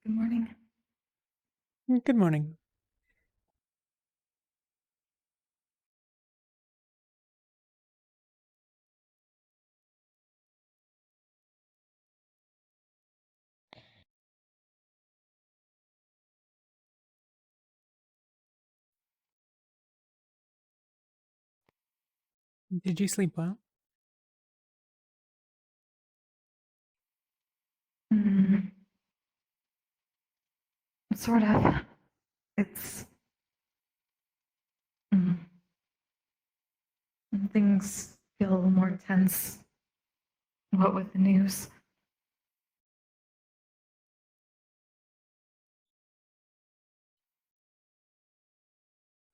Good morning. Good morning. Did you sleep well? Mm, sort of. It's mm, things feel a little more tense. What with the news?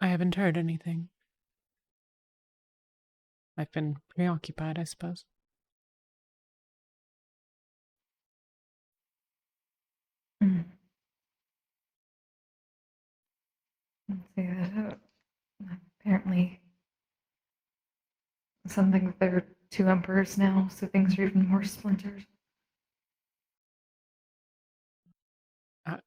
I haven't heard anything. I've been preoccupied, I suppose. Mm. Let's see that. Apparently, something that there are two emperors now, so things are even more splintered. Uh,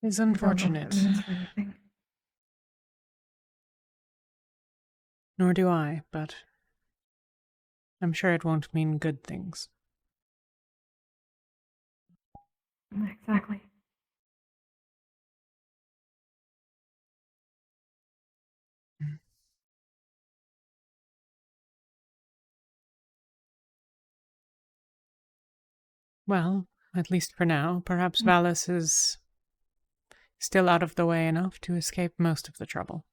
it's I don't know if that unfortunate. means anything. Nor do I, but I'm sure it won't mean good things. Exactly. Well, at least for now, perhaps Valis is still out of the way enough to escape most of the trouble.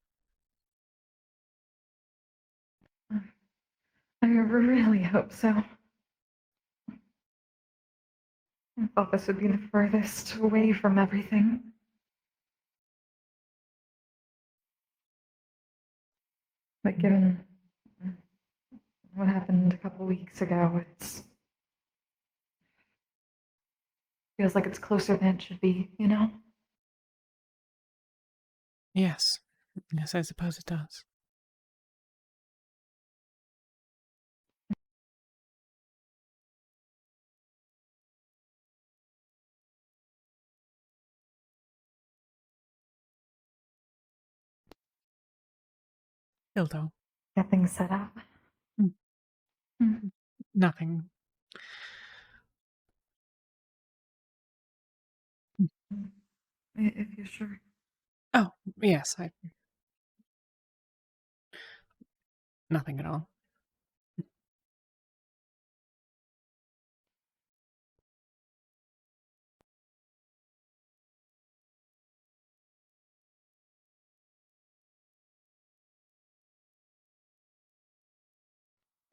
I really hope so. I thought this would be the furthest away from everything. But given what happened a couple weeks ago, it feels like it's closer than it should be, you know? Yes. Yes, I suppose it does. Still, though. Get things set up. Mm, Mm. Nothing. If you're sure. Oh, yes, nothing at all.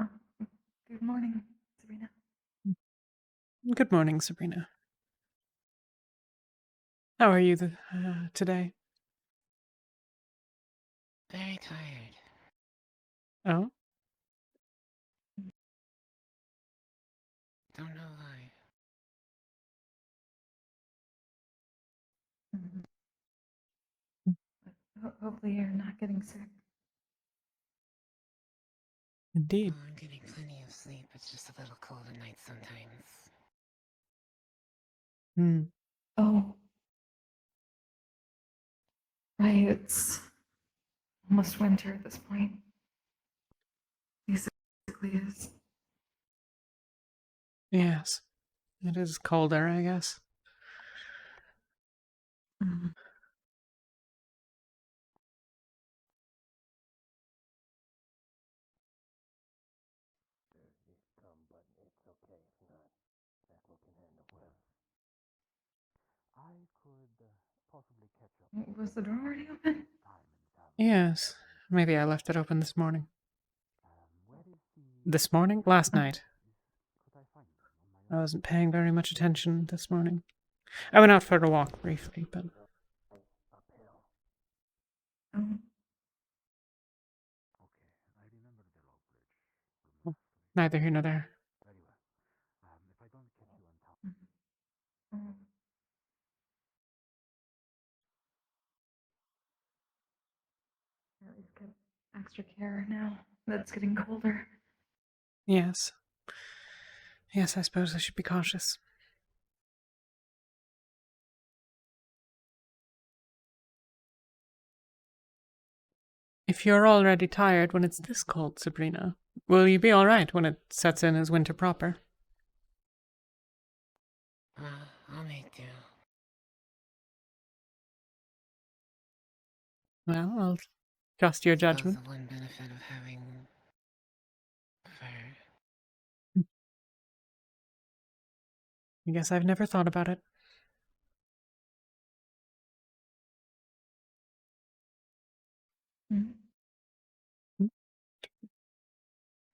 Oh, good morning, Sabrina. Good morning, Sabrina. How are you today? Very tired. Oh? Don't know why. Mhm. Hopefully, you're not getting sick. Indeed. Oh, I'm getting plenty of sleep. It's just a little cold at night sometimes. Hmm. Oh, right. It's almost winter at this point. Basically, is. Yes. It is colder, I guess. Mhm. Was the door already open? Yes. Maybe I left it open this morning. This morning? Last Oh. night. I wasn't paying very much attention this morning. I went out for a walk briefly, but Oh. well, neither here nor there. Mhm. Oh. At least get extra care now that it's getting colder. Yes. Yes, I suppose I should be cautious. If you're already tired when it's this cold, Sabrina, will you be alright when it sets in as winter proper? I'll make do. Well, I'll trust your Suppose judgment. the one benefit of having fur. I guess I've never thought about it. Mm.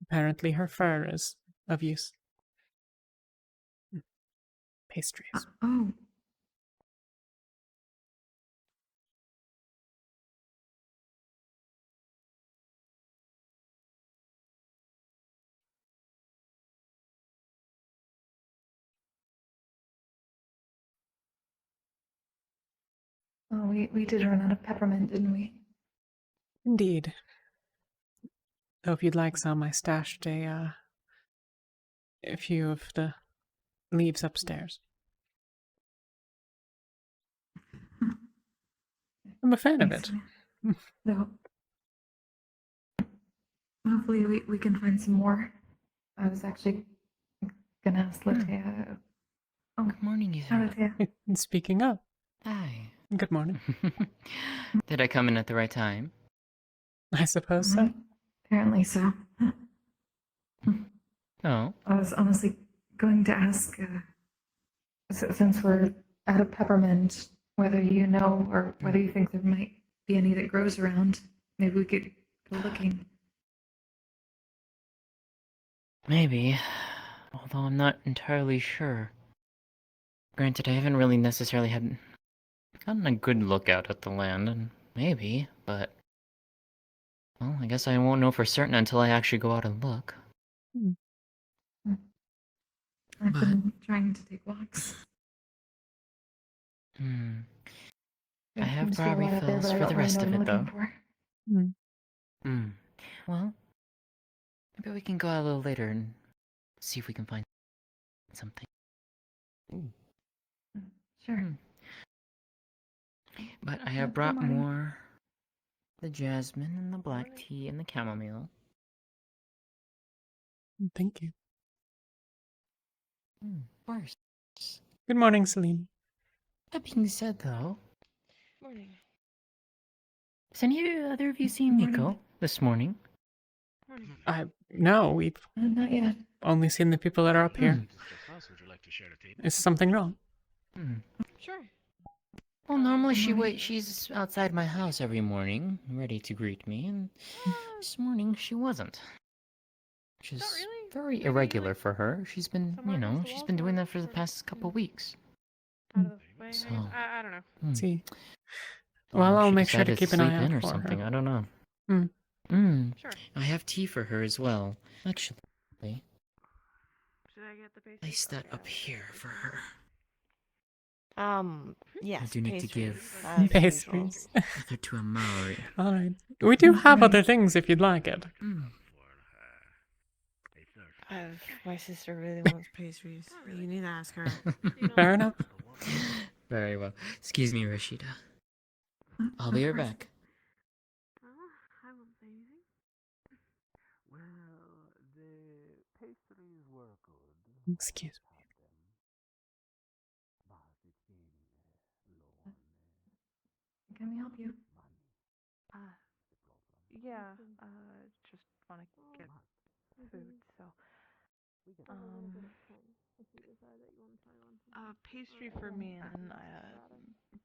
Apparently her fur is of use. Pastries. Oh, oh, we did run out of peppermint, didn't we? Indeed. Though if you'd like some, I stashed a few of the leaves upstairs. I'm a fan of Thanks, it. man. So, hopefully we can find some more. I was actually gonna ask Latea. Oh, Good morning, hi, E03. Latea. And speaking of, Hi. good morning. Did I come in at the right time? I suppose so. Apparently so. No. I was honestly going to ask, since we're out of peppermint, whether you know or whether you think there might be any that grows around. Maybe we could go looking. Maybe. Although I'm not entirely sure. Granted, I haven't really necessarily gotten a good look out at the land, and maybe, but... Well, I guess I won't know for certain until I actually go out and look. I've been trying to take walks. I have seems to be a Barbie lot out there, fills but I for don't the really rest know of what I'm it, though. looking for. Well, maybe we can go out a little later and see if we can find something. Sure. But I Good have brought morning. more. The jasmine and the black tea and the chamomile. Thank you. Of course. Good morning, Celine. That being said, though, Morning. has either of you seen Morning. Miko this morning? Morning. No, we've Not yet. only seen the people that are up here. Would you like to share a table? Is something wrong? Sure. Well, normally Good morning. she's outside my house every morning, ready to greet me, and this morning she wasn't. Which is Not really. very Maybe, irregular like, for her. She's been, somewhere against the she's wall been doing somewhere, that for the or- past couple weeks. Out of the way. So- maybe? I don't know. See. Don't Well, know if I'll she make sure to decided keep an sleep eye in out or for something. her. I don't know. Sure. I have tea for her as well. Actually, Should I get the pastry? place that up here for her. Yes. I do need to pastries, give as Pastries. Other to a Maori. All right. We do have Right. other things if you'd like it. My sister really wants pastries. You need to ask her. usual. Fair enough. Very well. Excuse me, Rashida. I'll be right back. I won't say anything. Well, the pastries were good, Excuse me. but it seemed low on Can we help you? Yeah, just want to get food, so. Pastry for me and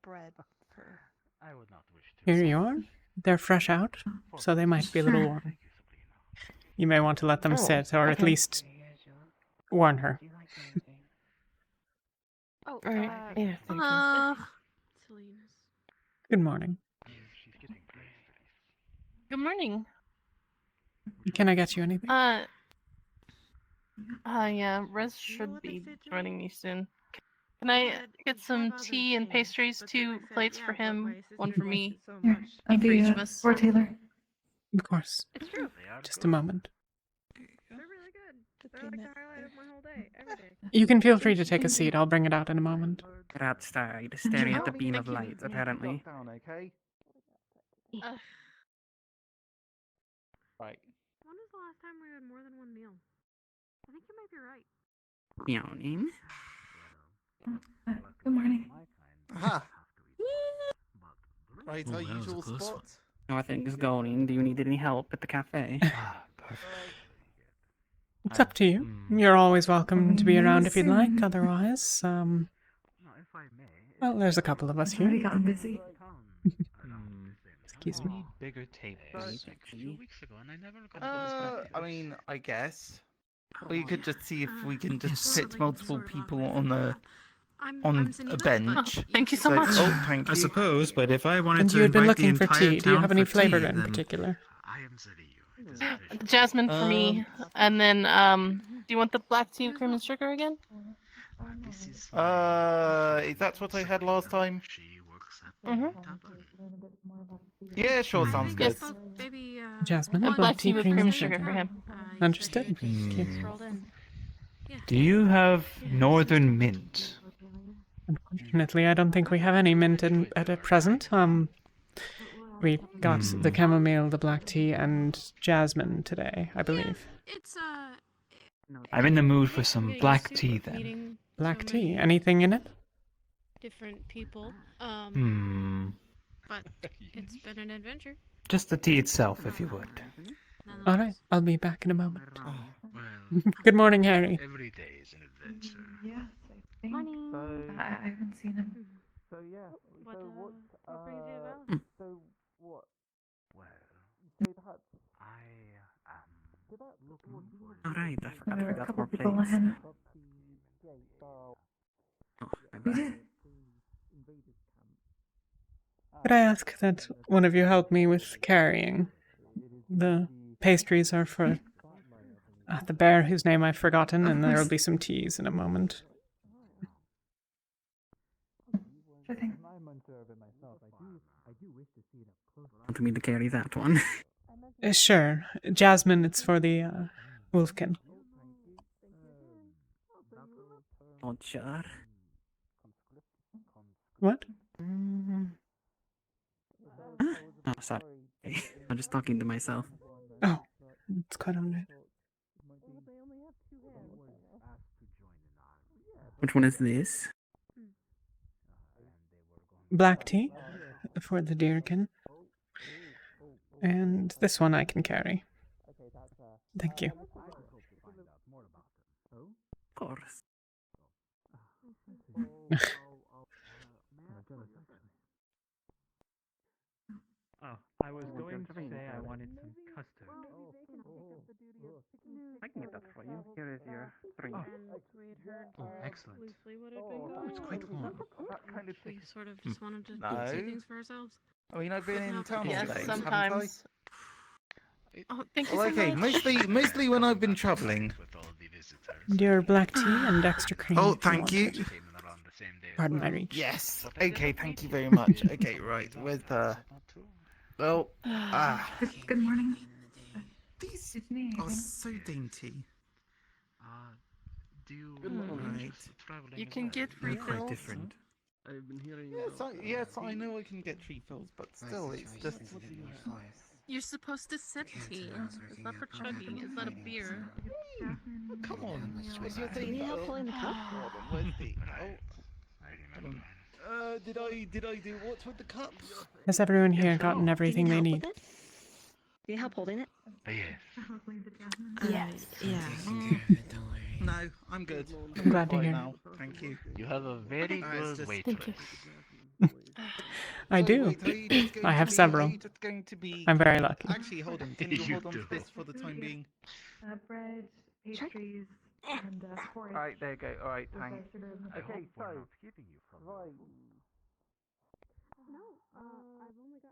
bread for. I would not wish to. Here you are. They're fresh out, so they might be a little Sure. warm. Thank you, Sabrina. You may want to let them Oh, sit, or at okay. least warn her. Do you like anything? Oh, Alright. Yeah, thank you. Silliness. Good morning. She's getting pastries. good morning. Can I get you anything? Yeah, Rez should be joining me soon. Can I get some tea and pastries, 2 plates for him, 1 for me? Here, I'll for be each of us. for Taylor. Of course. It's true. They are Just a good. moment. They're really good. They're like the highlight of my whole day, every day. You can feel free to take a seat. I'll bring it out in a moment. They're outside, staring at the beam Thank of you. light, apparently. Down, okay? Uh, Right. When was the last time we had more than one meal? I think you might be right. Yawning. Good morning. Aha! Right, our usual spot. How are things going? Do you need any help at the cafe? It's up to you. You're always welcome to be around if you'd like. Otherwise, well, there's a couple of us It's already here. gotten busy. Excuse me. Bigger tables. Right. 2 weeks ago, and I never got I mean, I guess. We could just see if we can just Yes. sit multiple people on a I'm Cindy a Beth, bench. but thank you so So- much. Oh, thank I you. suppose, but if I wanted And to you had been invite the looking for entire tea. Do you town have any for flavor tea, in then particular? I am City. Jasmine for me, and then do you want the black tea with cream and sugar again? Is that what I had last time? Mhm. Yeah, sure, I sounds think good. I spoke maybe, Jasmine, a And black tea, with cream, and sugar sugar. for him. Understood. Thank you. Strolled in. Yeah. Do you have Northern Mint? Unfortunately, I don't think we have any mint at a present. We got the chamomile, the black tea, and jasmine today, I believe. It's I'm in the mood for some Getting black used to tea then. meeting Black so tea. many Anything in it? different people. but it's been an adventure. Just the tea itself, if you would. All right, I'll be back in a moment. Good morning, Harry. Every day is an adventure. Yes, I think. I haven't seen him. So yeah. What, So what? what brings you about? So what? Well, So that. I am looking for. Alright, I forgot There we were a got couple more people plates. in. Oh, my We bad. did. Could I ask that one of you help me with carrying? The pastries are for the bear whose name I've forgotten, and there will be some teas in a moment. Sure thing. Want me to carry that one? Sure. Jasmine, it's for the wolfkin. Oh, sure. What? Oh, sorry. I'm just talking to myself. Oh, it's quite alright. Which one is this? Black tea for the deerkin. And this one I can carry. Thank you. Of course. Oh, I was going to say I wanted some custard. I can get that for you. Here is your 3. And we had heard Oh, excellent. loosely what had been going It's on. quite long. That kind of We thing. sort of just wanted to No. see things for ourselves. I mean, I've been in town all Yes, day, haven't I? sometimes. Oh, thank you Well, so okay, much. mostly when I've been traveling. With all the visitors. Your black tea and extra cream. Oh, if thank want. you. Came in around the same day as Pardon my well. reach. Yes. Okay, thank you very much. Okay, right. Where's the? Well, Good morning. these It's me. I are think. so dainty. Do you Right. traveling You as can well? get refills. I've been hearing. Yes, I know I can get refills, but still, it's just. You're supposed to sip tea. It's not for chugging. It's not a beer. Come on. What's your thing? help pulling the cup? Where's the? I remember. Did I do what with the cup? Has everyone here gotten everything they need? Do you need help holding it? Yes. Yes. Yeah. No, I'm good. I'm glad to Right hear. now. Thank you. You have a very Alright, it's good just- waitress. I So, do. wait, are you just going I to have be- several. Are you just going to be? I'm very lucky. Actually, hold on. Can you You hold on to do. this for the time being? Bread, pastries, and porridge. Alright, there you go. Alright, with our thanks. sort of- I Okay, hope we're so- not keeping you from Right. No, I've only got.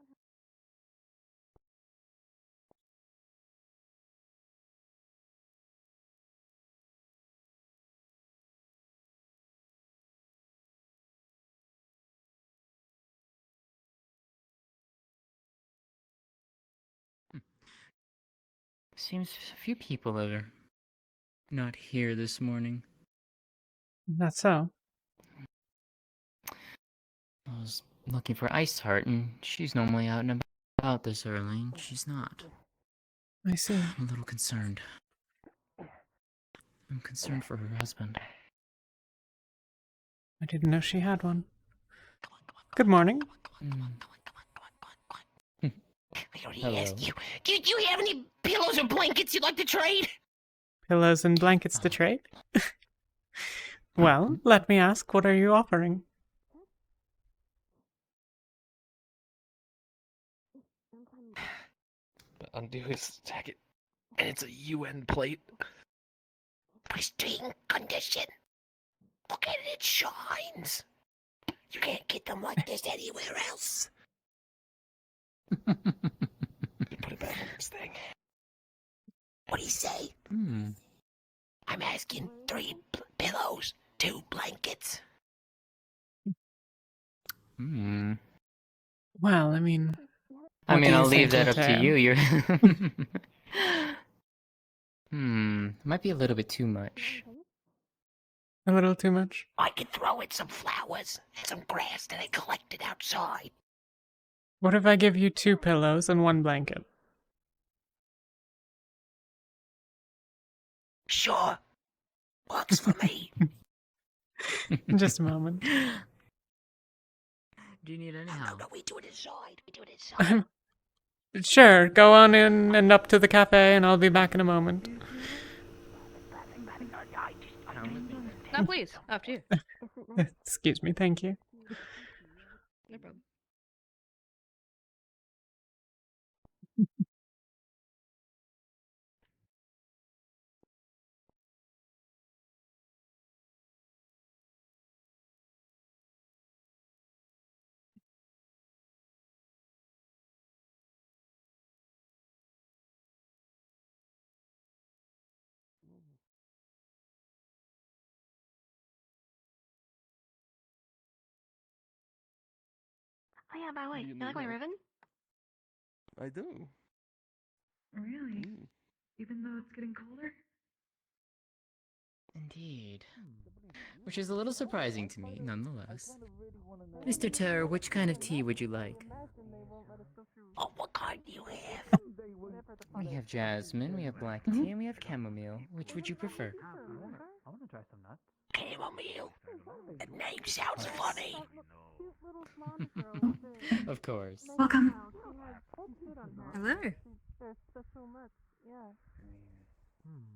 Seems a few people are not here this morning. That's so. I was looking for Ice Heart, and she's normally out and about this early, and she's not. I see. I'm a little concerned. I'm concerned for her husband. I didn't know she had one. Good morning. I already asked you. Do you have any pillows or blankets you'd like to trade? Pillows and blankets to trade? Well, let me ask, what are you offering? Undo his jacket. And it's a UN plate. Pristine condition. Look at it, it shines. You can't get them like this anywhere else. Put it back on this thing. What do you say? I'm asking 3 pillows, 2 blankets. Well, I mean... I mean, do you I'll leave think, that up to Mateo? you. You're... Might be a little bit too much. A little too much? I could throw in some flowers and some grass that I collected outside. What if I give you 2 pillows and 1 blanket? Sure. Works for me. Just a moment. Do you need any No, help? no, we do it inside. We do it inside. Sure, go on in and up to the cafe and I'll be back in a moment. No, please. After you. Excuse me, thank you. No problem. Oh yeah, by the way, you like my ribbon? I do. Really? Even though it's getting colder? Indeed. Which is a little surprising to me, nonetheless. Mr. Ter, which kind of tea would you like? Oh, what kind do you have? We have jasmine, we have black tea, and we have chamomile. Which would you prefer? I want to try some nuts. Chamomile. The name sounds funny. Of course. Welcome. Hello.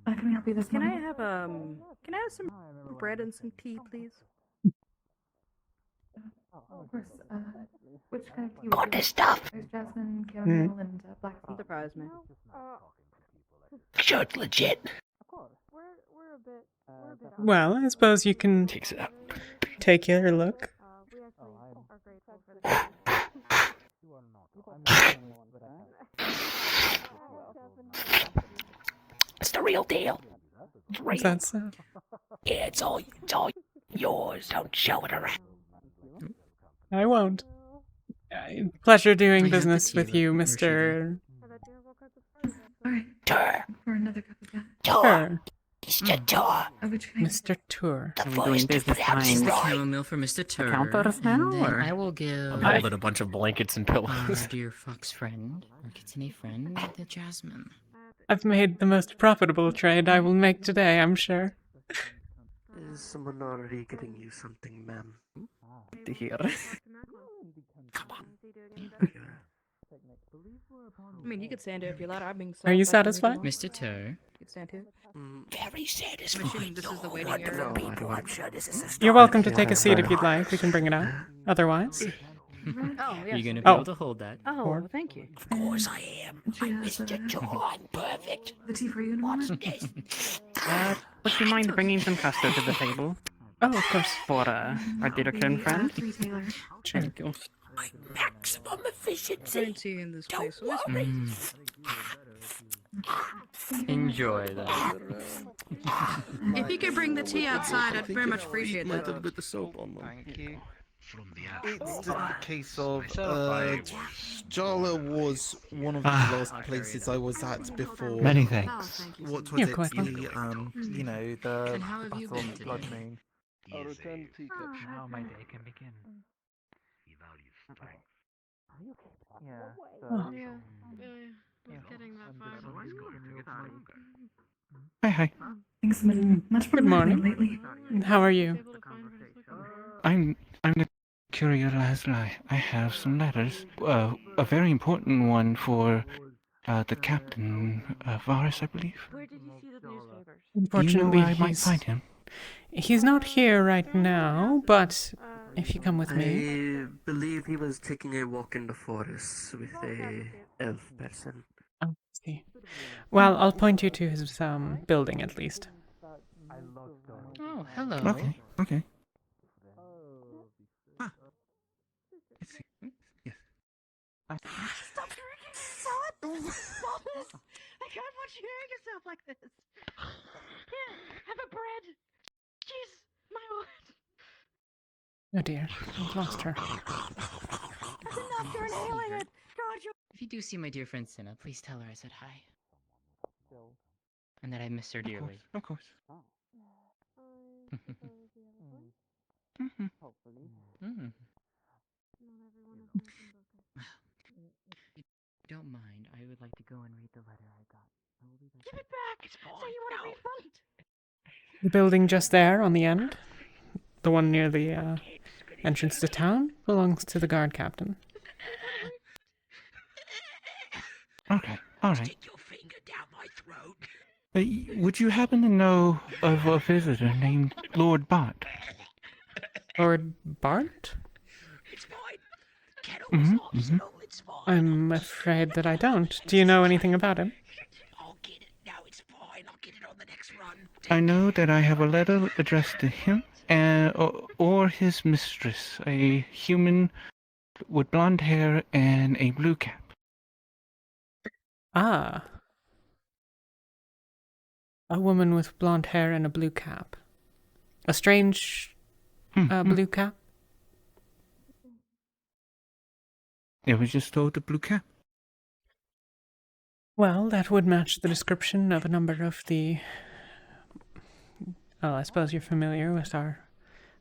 Can we help you this Can I morning? have some bread and some tea, please? Of course. Which kind of tea would Got you the like? stuff. There's jasmine, chamomile, and black tea. Surprise me. Sure, it's legit. Well, I suppose you can Takes it out. take your look. It's the real deal. It's real. Is that so? Yeah, it's all yours. Don't show it around. I won't. Pleasure doing I have the business tea, with you, where should I- Mr. Alright. Tur. For another cup of that. Tur. Tur. Mr. Tur. Which kind? Mr. Tour. The Are we doing voice to business pronounce behind it right. Chamomile for Mr. Tur. counters now, And then or- I will give I'm holding a bunch of blankets and our pillows. dear fox friend, our kitsune friend, the jasmine. I've made the most profitable trade I will make today, I'm sure. Is someone already getting you something, ma'am? To hear. Come on. I mean, you could stand here if you like. I'm being. Are you satisfied? Mr. Tur. You can stand here. Very I'm satisfying. assuming this is the waiting Wonderful area. people. I'm sure this is a You're start. welcome to take a seat if you'd like. We can bring it out. Otherwise, Oh, yes. You're gonna be Oh. able to hold that. Oh, Or- thank you. Of course I am. She I'm has, Mr. Tur. I'm perfect. the tea for you in a What's moment? this? Would you mind bringing some custard to the table oh, of course. for our dear friend? Retailer. Sure. Thank you. My maximum efficiency. Don't see you in this Don't place. Always worry. Enjoy that. If you could bring the tea outside, I'd very much appreciate Might that. have a bit of soap on them. Thank you. It's just a case of I Jala was one of the last places I was at before. Many thanks. What You're was it? quite You know, the And how have you battle on been the today? Blood Main. I'll return the teacup. Now my day can begin. Yeah. Oh. Yeah, was getting that vibe. Hi. Things have been much more Good lively morning. lately. How are you? I'm the courier Laszlo. I have some letters. A very important one for the captain, Varus, I believe. Where did you see the newspapers? Do you know Unfortunately, where I might find him? he's not here right now, but if you come with me. I believe he was taking a walk in the forest with a elf person. Oh, I see. Well, I'll point you to his building at least. Oh, hello. Okay. Ah. Let's see. Yes. Stop drinking, son! Stop this! I can't watch you hearing yourself like this! Here, have a bread! Jeez, my word! Oh dear, I've lost her. That's enough, you're inhaling it! God, you— If you do see my dear friend Sienna, please tell her I said hi. And that I miss her dearly. Of course. Mm. If you don't mind, I would like to go and read the letter I got. I will be back. Give it back! It's fine. Say you want a refund! The building just there on the end, the one near the entrance to town, belongs to the guard captain. Okay. All right. Stick your finger down my throat. Would you happen to know of a visitor named Lord Bart? Lord Bart? It's fine. Kettle was lost. Oh, it's fine. I'm afraid that I don't. Do you know anything about him? I'll get it. No, it's fine. I'll get it on the next run. I know that I have a letter addressed to him, or his mistress, a human with blonde hair and a blue cap. Ah. A woman with blonde hair and a blue cap. A strange blue cap? It was just told the blue cap. Well, that would match the description of a number of the... Well, I suppose you're familiar with our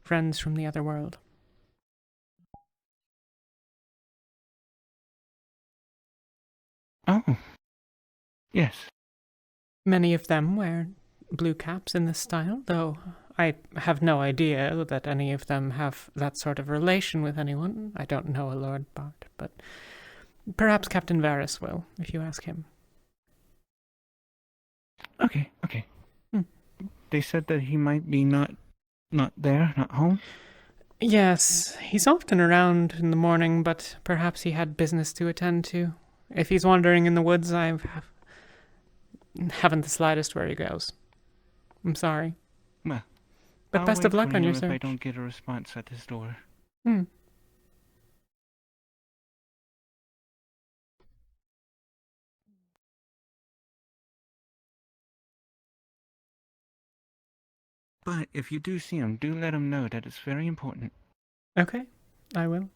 friends from the other world. Oh. Yes. Many of them wear blue caps in this style, though I have no idea that any of them have that sort of relation with anyone. I don't know a Lord Bart, but perhaps Captain Varus will, if you ask him. Okay. They said that he might be not there, not home. Yes, he's often around in the morning, but perhaps he had business to attend to. If he's wandering in the woods, I haven't the slightest where he goes. I'm sorry. Well, but I'll best of wait luck for on your him search. if I don't get a response at his door. But if you do see him, do let him know that it's very important. Okay, I will.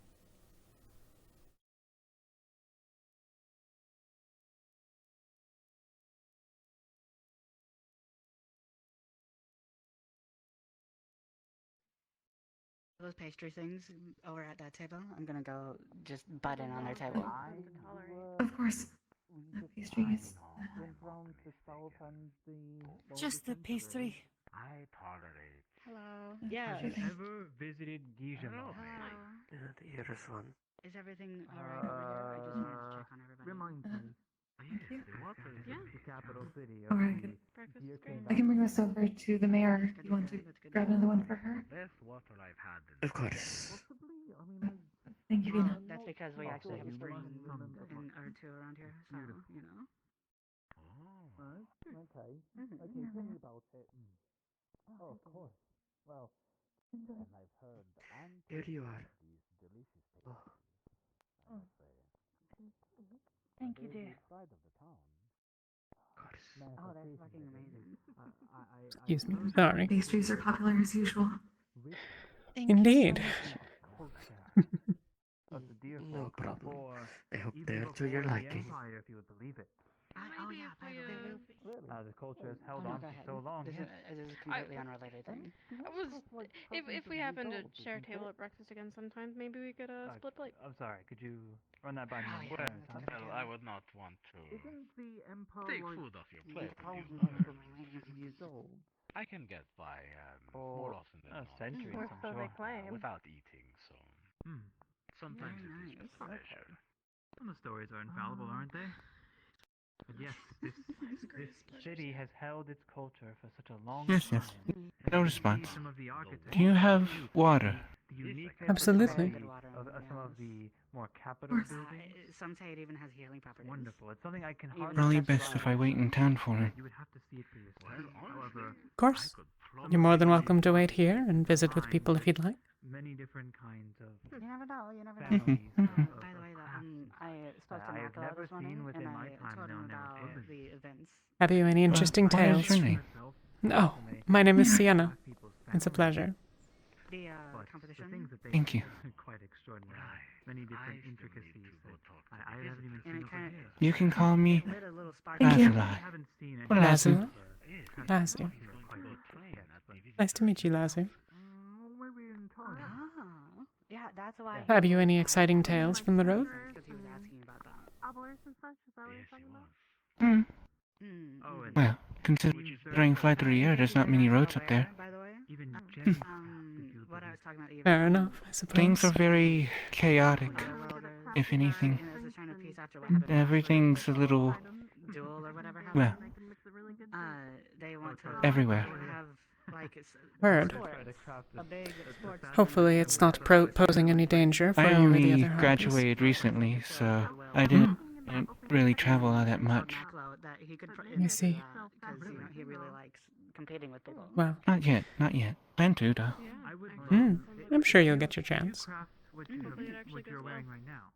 Those pastry things over at that table, I'm gonna go just butt in on their table. Of course. Pastries. Just the pastry. I tolerate. Hello. Yeah. Sure thing. Ever visited Guillemot? The ears one. Is everything alright over here? I just wanted to check on everybody. Remind me. you. Yeah. The capital city All right. Breakfast is great. I can bring this over to the mayor. You want to grab another one for her? Best water I've had. Of course. Thank you, Vina. That's because we actually have a you spring must or two around here, so, you know. Oh. Okay. Okay, tell me about it. Oh, of course. Well, and I've heard Here you are. delicious Thank you, dear. side of the town. Oh, that's fucking amazing. Excuse me, sorry. Pastries are popular as usual. Indeed. culture of the deer No folk problem. before, I hope even they're to before your the liking. Empire, if you would believe it. Oh yeah, by the way, The culture has held no, on go for ahead. so long. This Yes. is a completely unrelated thing. I was if we happen to share a table at breakfast again sometime, maybe we could split plate. I'm sorry. Could you run that by me? Oh, one yeah, more that's time? okay. Well, I would not want to Isn't the Empire take like food off your plate. years old? I can get by Or more often than not. centuries, Or I'm so they sure. claim. Without eating, so Hmm. sometimes Very it is nice. a pleasure. Some of the stories are infallible, aren't they? But yes, this city has held its culture for such a long Yes, time. yes. And No you can see response. some of the architecture, Do you have water? the unique Absolutely. of some of the more capital Uh, buildings. some say it even has healing properties. Wonderful. It's something I can Even hardly Probably that's best if I wrong. wait in town for him. You would have to see it for yourself. However, Of course. You're more than welcome to wait here and visit with people if you'd like. many different kinds of You never know. You never know. families. By the way, though, I spoke to I have Mako never this morning, seen within and my I time told him known about women. the events. Have you any interesting What tales? is your name? Oh, my name is Sienna. It's a pleasure. The But competition. the things that they Thank do you. are quite extraordinary. Many different intricacies that I haven't even And seen it over kinda- here. You can call me Lit a little spark. Thank you. I Lazuli. haven't seen any Or Lazu. Lazu. quite yet, but Nice to meet you, Lazu. maybe in time. Oh, yeah, that's why. Have you any exciting tales from the road? Because he was asking about that. Obelisk and such, is that what you're Yes, talking you about? are. Oh, and Well, considering flight through the air, there's not many roads up there. By the way, even Jenny. what I was talking about. Fair enough, I suppose. Things are very chaotic, if anything. And as a China piece after what happened. Everything's a little, Duel or whatever well, happened. They want to everywhere. have like Heard. sports, a big sports. Hopefully it's not posing any danger for I you or the only other harpies. graduated recently, so I didn't really travel all that much. That he could I see. because he really likes competing with people. Well, Not yet, not yet. Plan to, though. I would I'm sure you'll get your chance. craft what you're wearing right now.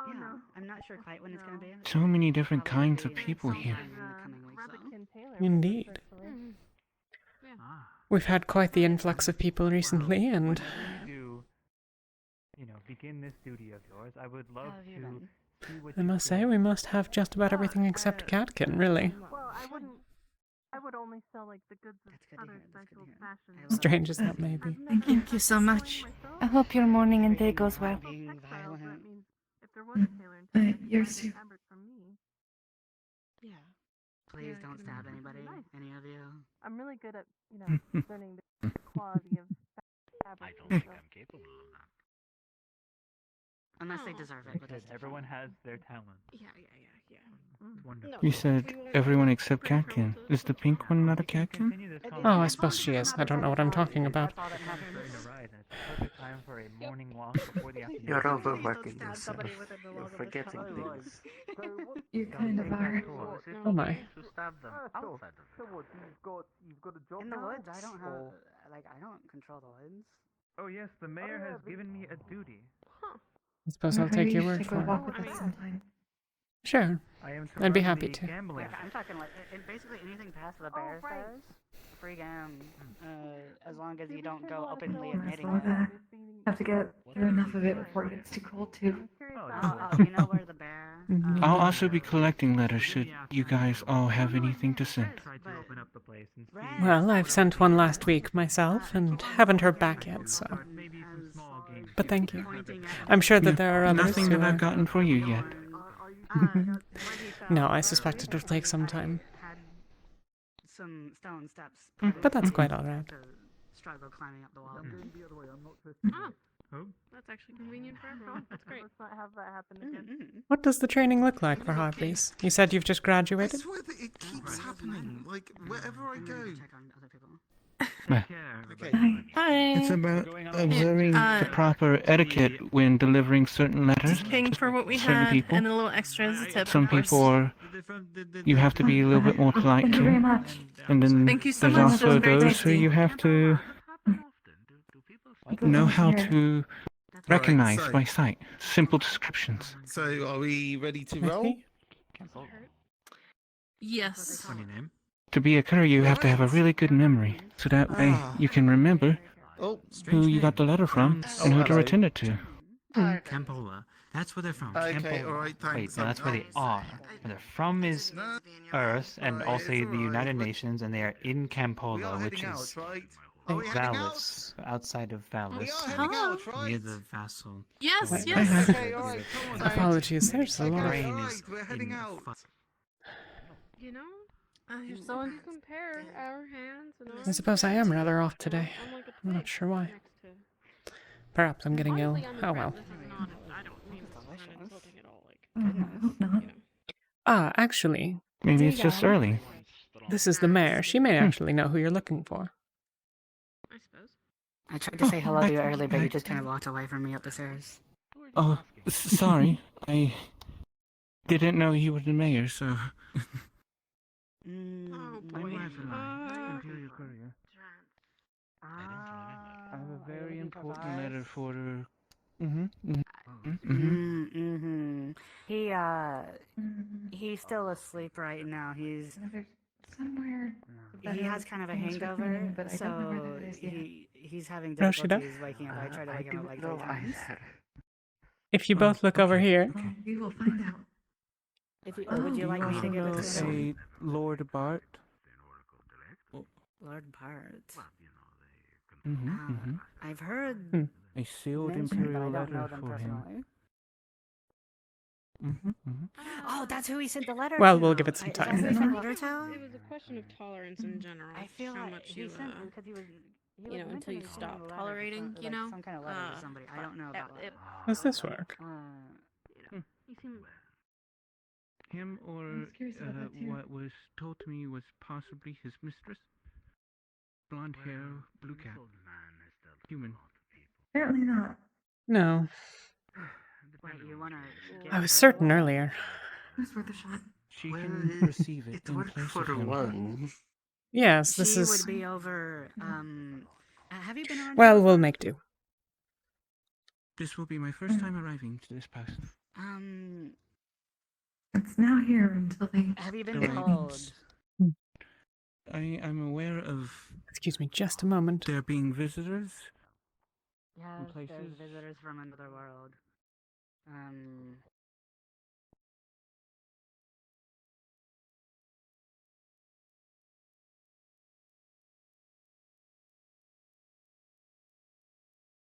Yeah, I'm not sure quite when it's gonna be. So many different kinds of people here. In the coming weeks, though. Indeed. Ah. We've had quite the influx of people recently, and To, begin this duty of yours, I would love How have you to been? see what I you must could- say we must have just about everything except Catkin, really. Well, I would only sell like the goods of That's good to other hear, that's good special to hear. fashion. I love Strange as that may be. Thank you so much. I hope your morning and day goes well. Being Textiles, that violent. means if there was a tailor in town, they could yours buy too. the fabric from me. Yeah. Please don't stab anybody. Nice. Any of you. I'm really good at, learning the quality of fabric. I don't and think stuff. I'm capable of that. Unless they deserve it, but that's Everyone has their talent. Yeah. It's wonderful. You said everyone except Catkin. Is the pink one not a Catkin? Continue this Oh, I suppose she is. I don't know what I'm talking about. It's a perfect time for a morning walk before the afternoon. You're overworking yourself. You're forgetting things. You kind of are. Oh my. To stab them outside of it. You've got a job In the now? woods, I don't have. Or- I don't control the woods. Oh yes, the mayor has given me a duty. I suppose I'll take your You word should for go it. walk with us sometime. Sure. I am I'd be run happy the to. gambling. I'm talking like basically anything past the bear says. Free game. As long as you don't go openly admitting Well, it. have to get through enough of it before it gets too cold, too. You know where the bear? I'll also be collecting letters should you guys all have anything to send. Tried to open up the place and see Well, I've sent one last week myself and haven't heard back yet, so. maybe some small games. But thank you. I'm sure that there are others Nothing who that I've are. gotten for you yet. No, I suspect it will take some time. Had some stone steps. But that's quite alright. To struggle climbing up the wall. Oh, that's actually convenient for everyone. That's great. Let's not have that happen again. What does the training look like for harpies? You said you've just I graduated? swear that it keeps happening. Like, wherever I go. Check on other people. Well, Okay. Hi. it's about observing the proper etiquette when delivering certain letters. Paying for what we Certain had people. and a little extra as a tip. Some of course. people are, you have to be a little bit more polite Thank you very to. much. And then Thank you so there's much. also That was very those who tasty. you have to know how to recognize so- by sight. Simple descriptions. So, are we ready to roll? Yes. Funny name. To be a courier, you have to have a really good memory, so that way you can remember Oh, who you got the letter from and who to hello. return it to. Campola. That's where they're from. Okay, Campola. alright, thanks. Wait, no, that's where they are. Where they're from is Earth and Alright, also it's the alright. United Nations, and they are in We Campola, are which heading is out, right? Are we heading out? Valis, outside of Valis. We are heading out, right? Near the vassal. Yes, Wait, yes. Okay, alright, come on. Apologies, there's a lot of... Okay, alright, we're heading out. You know, if so you compare our hands and I suppose I am rather off today. I'm like a I'm not twig sure why. next to. Perhaps I'm getting ill. Honestly, I'm Oh impressed. well. This is not. I don't mean this is not insulting at all. Like, I hope not. Ah, actually, Maybe it's just early. this is the mayor. She may actually know who you're looking for. I suppose. I tried to say hello to you earlier, but you just kind of walked away from me up the stairs. Oh, sorry. I didn't know you were the mayor, so... Oh boy. Imperial Courier. I have a very important letter for her. He's still asleep right now. He's somewhere. he has kind of a hangover, but I don't know where so that is yet. he's having Rashida? difficulties waking up. I tried to wake him up like 3 times. If you both look over here, We will find out. If you, would you like me to give it to him? A Lord Bart? Lord Bart. Mm-hmm. I've heard A sealed mentioned, but I imperial don't know letter them for him. personally. Oh, that's who he sent the letter well, to. we'll give it some Is that time. who he sent the letter to? It was a question of tolerance in general. I feel how like much he you, sent because he was you know, until you stop tolerating, you know, some kind of letter to somebody. I don't know about what. Does this work? You seem Him or I'm curious about that too. what was told to me was possibly his mistress? Blonde hair, blue cap. Human. Apparently not. No. Wait, you wanna I was certain earlier. It's worth a shot. She can receive it It in worked place for of him. one. Yes, this she is... would be over. Have you been around? Well, here we'll before? make do. This will be my first time arriving to this post. It's now here until they. Have you been Right. told? I'm aware of Excuse me, just a moment. there being visitors. Yes, there's places. visitors from another world.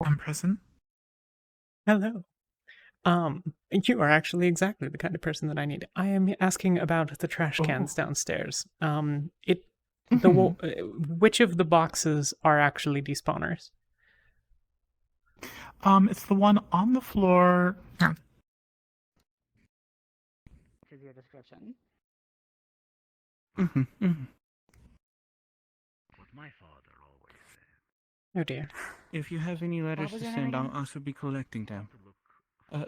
I'm present. Hello. You are actually exactly the kind of person that I need. I am asking about the trash cans downstairs. Which of the boxes are actually despawners? It's the one on the floor. This is your description. Mm-hmm. What my father always said. Oh dear. If you have any letters to was your send, name I'll again? also be collecting them.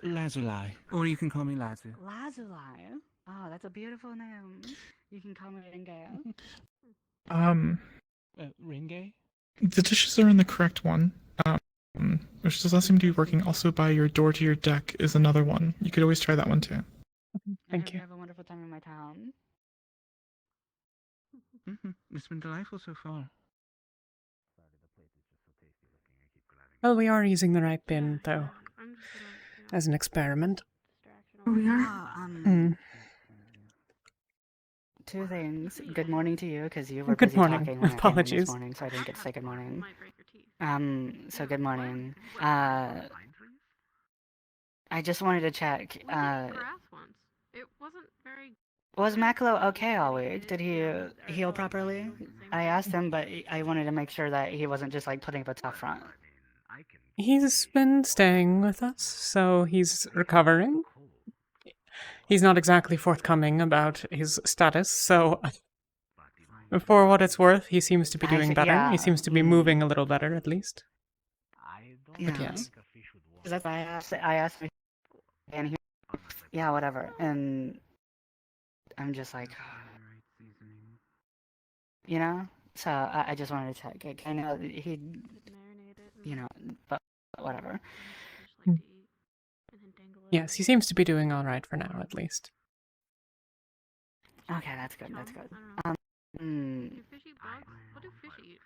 Lazuli. Or you can call me Lazu. Lazuli. Oh, that's a beautiful name. You can call me Ringo. Ringe? The dishes are in the correct one. Which does not seem to be working. Also, by your door to your deck is another one. You could always try that one too. Thank you. Have a wonderful time in my town. It's been delightful so far. Well, we are using the right bin, though, I'm just gonna, as an experiment. We are. Oh, two things. Good morning to you, because you were Good busy morning. talking when I came in Apologies. this morning, so I didn't get to say good morning. might break your teeth. So good morning. I just wanted to check. We did grass once. It wasn't very. Was Makalo okay all week? Did he heal properly? I asked him, but I wanted to make sure that he wasn't just like putting up a tough front. He's been staying with us, so he's recovering. He's not exactly forthcoming about his status, so for what it's worth, he seems to be doing better. Yeah. He seems to be moving a little better, at least. Yeah. But yes. That's why I asked him, and he, yeah, whatever. And I'm just like, you know? So I just wanted to check. Like, I know that he, you know, but whatever. Yes, he seems to be doing all right for now, at least. Okay, that's good. That's good. Do fishy bugs? What do fish eat?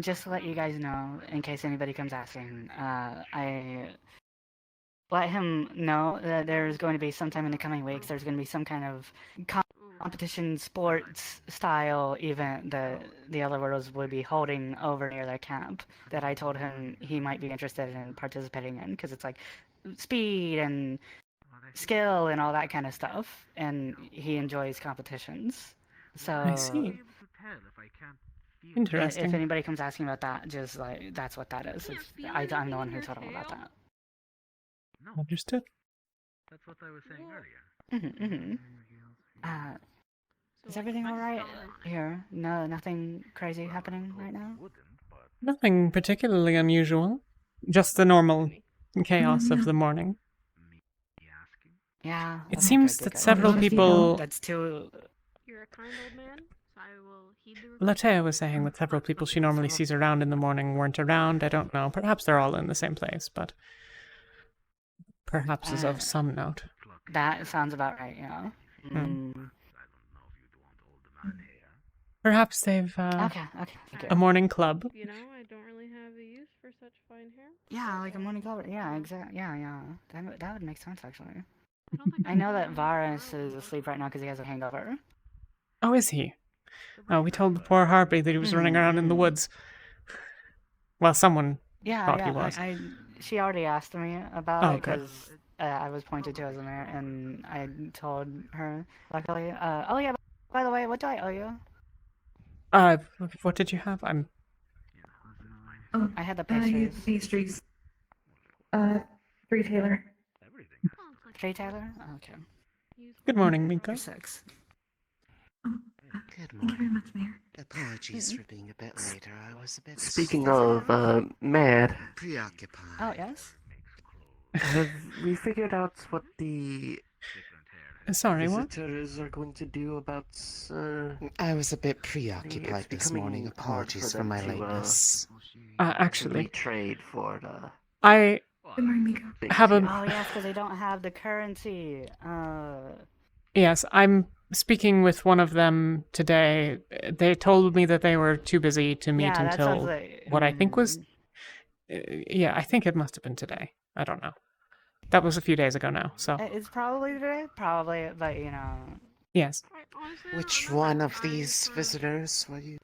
just to let you guys know, in case anybody comes asking, I let him know that there's going to be sometime in the coming weeks, there's going to be some kind of competition sports style event that the Other Worlds would be holding over near their camp that I told him he might be interested in participating in, because it's like speed and skill and all that kind of stuff, and he enjoys competitions. So I see. if Interesting. anybody comes asking about that, just like that's what that is. I'm the one who told him about that. Understood. That's what I was saying earlier. Is everything alright here? No, nothing crazy happening right now? Nothing particularly unusual. Just the normal chaos of the morning. Yeah. It okay, seems good, that good. several people... That's too... You're a kind old man, so I will heed the Latea was saying that several people she normally sees around in the morning weren't around. I don't know. Perhaps they're all in the same place, but... Perhaps is of some note. That sounds about right, yeah. Perhaps they've, Okay. a morning club. You know, I don't really have a use for such fine hair. Yeah, like a morning club. Yeah, exactly. Yeah. That would make sense, actually. I know that Varus is asleep right now because he has a hangover. Oh, is he? Oh, we told the poor Harpy that he was running around in the woods. Well, someone thought he was. She already asked me about it good. because I was pointed to as a mayor, and I told her, luckily. Oh yeah, by the way, what do I owe you? What did you have? I had the pastries. pastries. Retailer. Retailer? Okay. Good morning, Miko. 6. Good Thank you very much, Mayor. Apologies for being a bit later. I was a bit... Speaking of, mad. Preoccupied. Oh, yes? Have we figured out what the... Sorry, what? visitors are going to do about, I was a bit preoccupied this morning. Apologies for my lateness. Actually... trade for, I... Good morning, Miko. Have a... Oh, yes, because they don't have the currency. Yes, I'm speaking with one of them today. They told me that they were too busy to meet Yeah, that until sounds like... what I think was... yeah, I think it must have been today. I don't know. That was a few days ago now, so... It's probably today, probably, but you know... Yes. Which one of these visitors were you?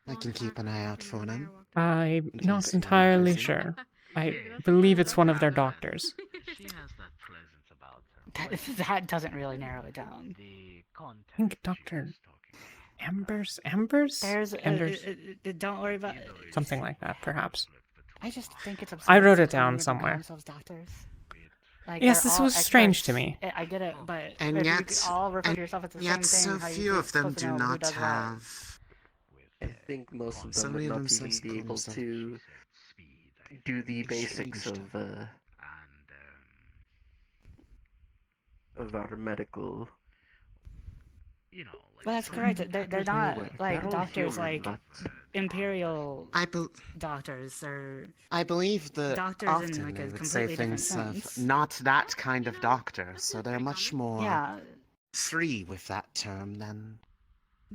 I can keep an eye out for them. I'm not entirely sure. I believe it's one of their doctors. She has that presence about her. That doesn't really narrow it down. I think Dr. Ambers? There's... Anders? don't worry about it. Something like that, perhaps. I just think it's absurd. I wrote it to call down anybody somewhere. themselves doctors. Like, Yes, they're this all was strange experts. to me. I get it, but And if yet, you all refer to yourself as the same thing, so how few you of them supposed to do know who not does what? have... I think most of them Some would of not them even be able to do the basics of our medical... Well, that's correct. They're not like doctors like imperial doctors or... I believe that doctors often in like they a would say completely things different of sense. not that kind of doctor, so they're much more Yeah. free with that term than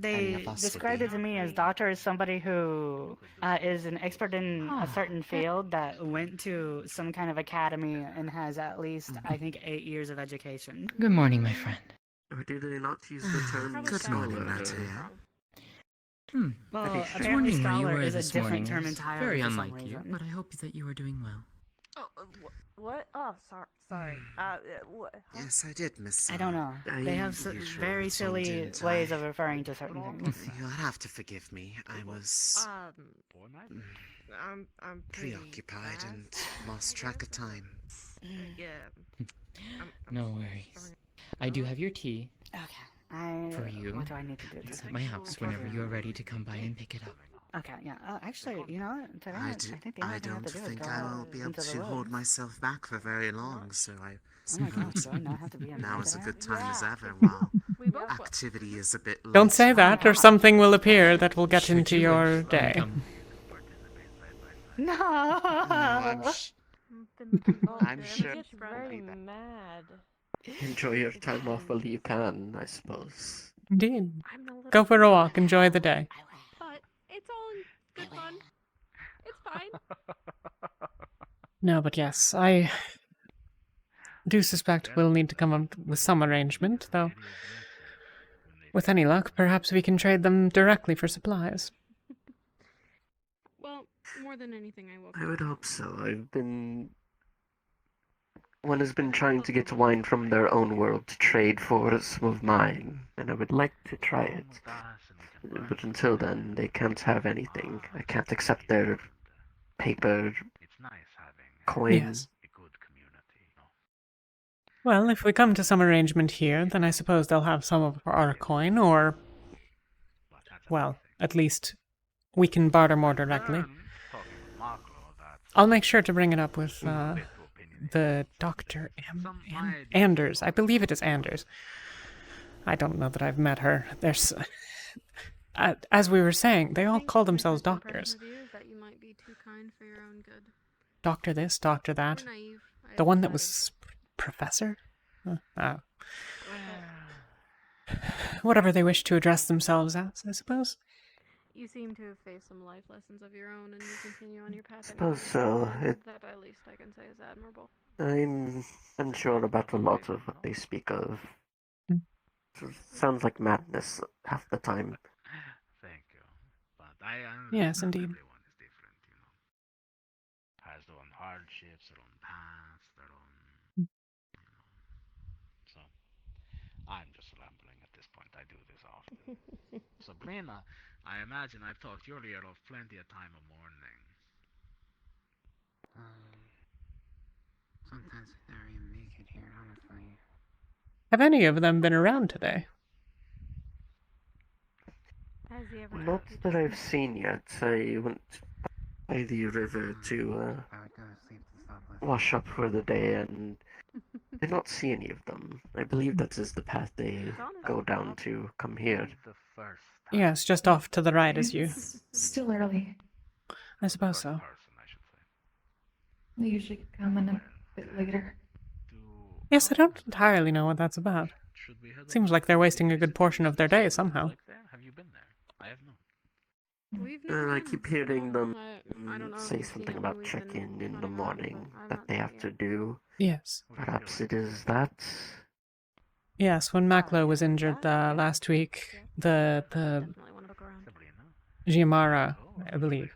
any They of us described would it be. to me as doctor as somebody who is an expert in a certain field that went to some kind of academy and has at least, I think, 8 years of education. Good morning, my friend. Or do they not use the term Good morning, Latia. Well, apparently wondering where you scholar were is a this different morning. term It's entirely very for some unlike you, reason. but I hope that you are doing well. Oh, what? Oh, sorry. What? Huh? Yes, I did, Miss. I don't know. They have very silly ways of referring to certain things. You'll have to forgive me. I was I'm preoccupied and lost track of time. Yeah. No worries. I do have your tea. Okay. For you. What do I need to do? It's at my house whenever you're ready to come by and pick it up. Okay, yeah. Actually, you know what? Today, I think the only thing I have don't to do is think go I will be able into the to hold woods. myself back for very long, so I Oh my gosh, do I not have to be in now bed is a today? good time as ever while We both will. activity is a bit Don't say light. that, or something will appear that will get into your day. No! I'm sure. He gets very mad. Enjoy your time off while you can, I suppose. Indeed. Go for a walk, enjoy the day. But it's all in good fun. fine. No, but yes, I do suspect we'll need to come up with some arrangement, though. With any luck, perhaps we can trade them directly for supplies. Well, more than anything, I will. I would hope so. One has been trying to get wine from their own world to trade for some of mine, and I would like to try it. But until then, they can't have anything. I can't accept their paper coin. Yes. Well, if we come to some arrangement here, then I suppose they'll have some of our coin, or... well, at least we can barter more directly. I'll make sure to bring it up with the Dr. Anders. I believe it is Anders. I don't know that I've met her. There's... as we were saying, they all call themselves doctors. That you might be too kind for your own good. Doctor this, doctor that. Naive, The one that was professor? Whatever they wish to address themselves as, I suppose. You seem to have faced some life lessons of your own, and you continue on your path. Suppose so. That at least I can say is admirable. I'm unsure about a lot of what they speak of. Sounds like madness half the time. Thank you. But I understand Yes, indeed. everyone is different, you know. Has their own hardships, their own paths, their own... So, I'm just rambling at this point. I do this often. Sabrina, I imagine I've talked your ear off plenty of time a morning. Sometimes I never even make it here, honestly. Have any of them been around today? Has he ever Not that I've seen yet. I went by the river to wash up for the day and did not see any of them. I believe that is the path they go down to come here. Yes, just off to the right as you... It's still early. I suppose so. They usually come in a bit later. Yes, I don't entirely know what that's about. Seems like they're wasting a good portion of their day somehow. Have you been there? I have not. I keep hearing them say something about check-in in the morning that they have to do. Yes. Perhaps it is that. Yes, when Maklo was injured last week, the Giamara, I believe,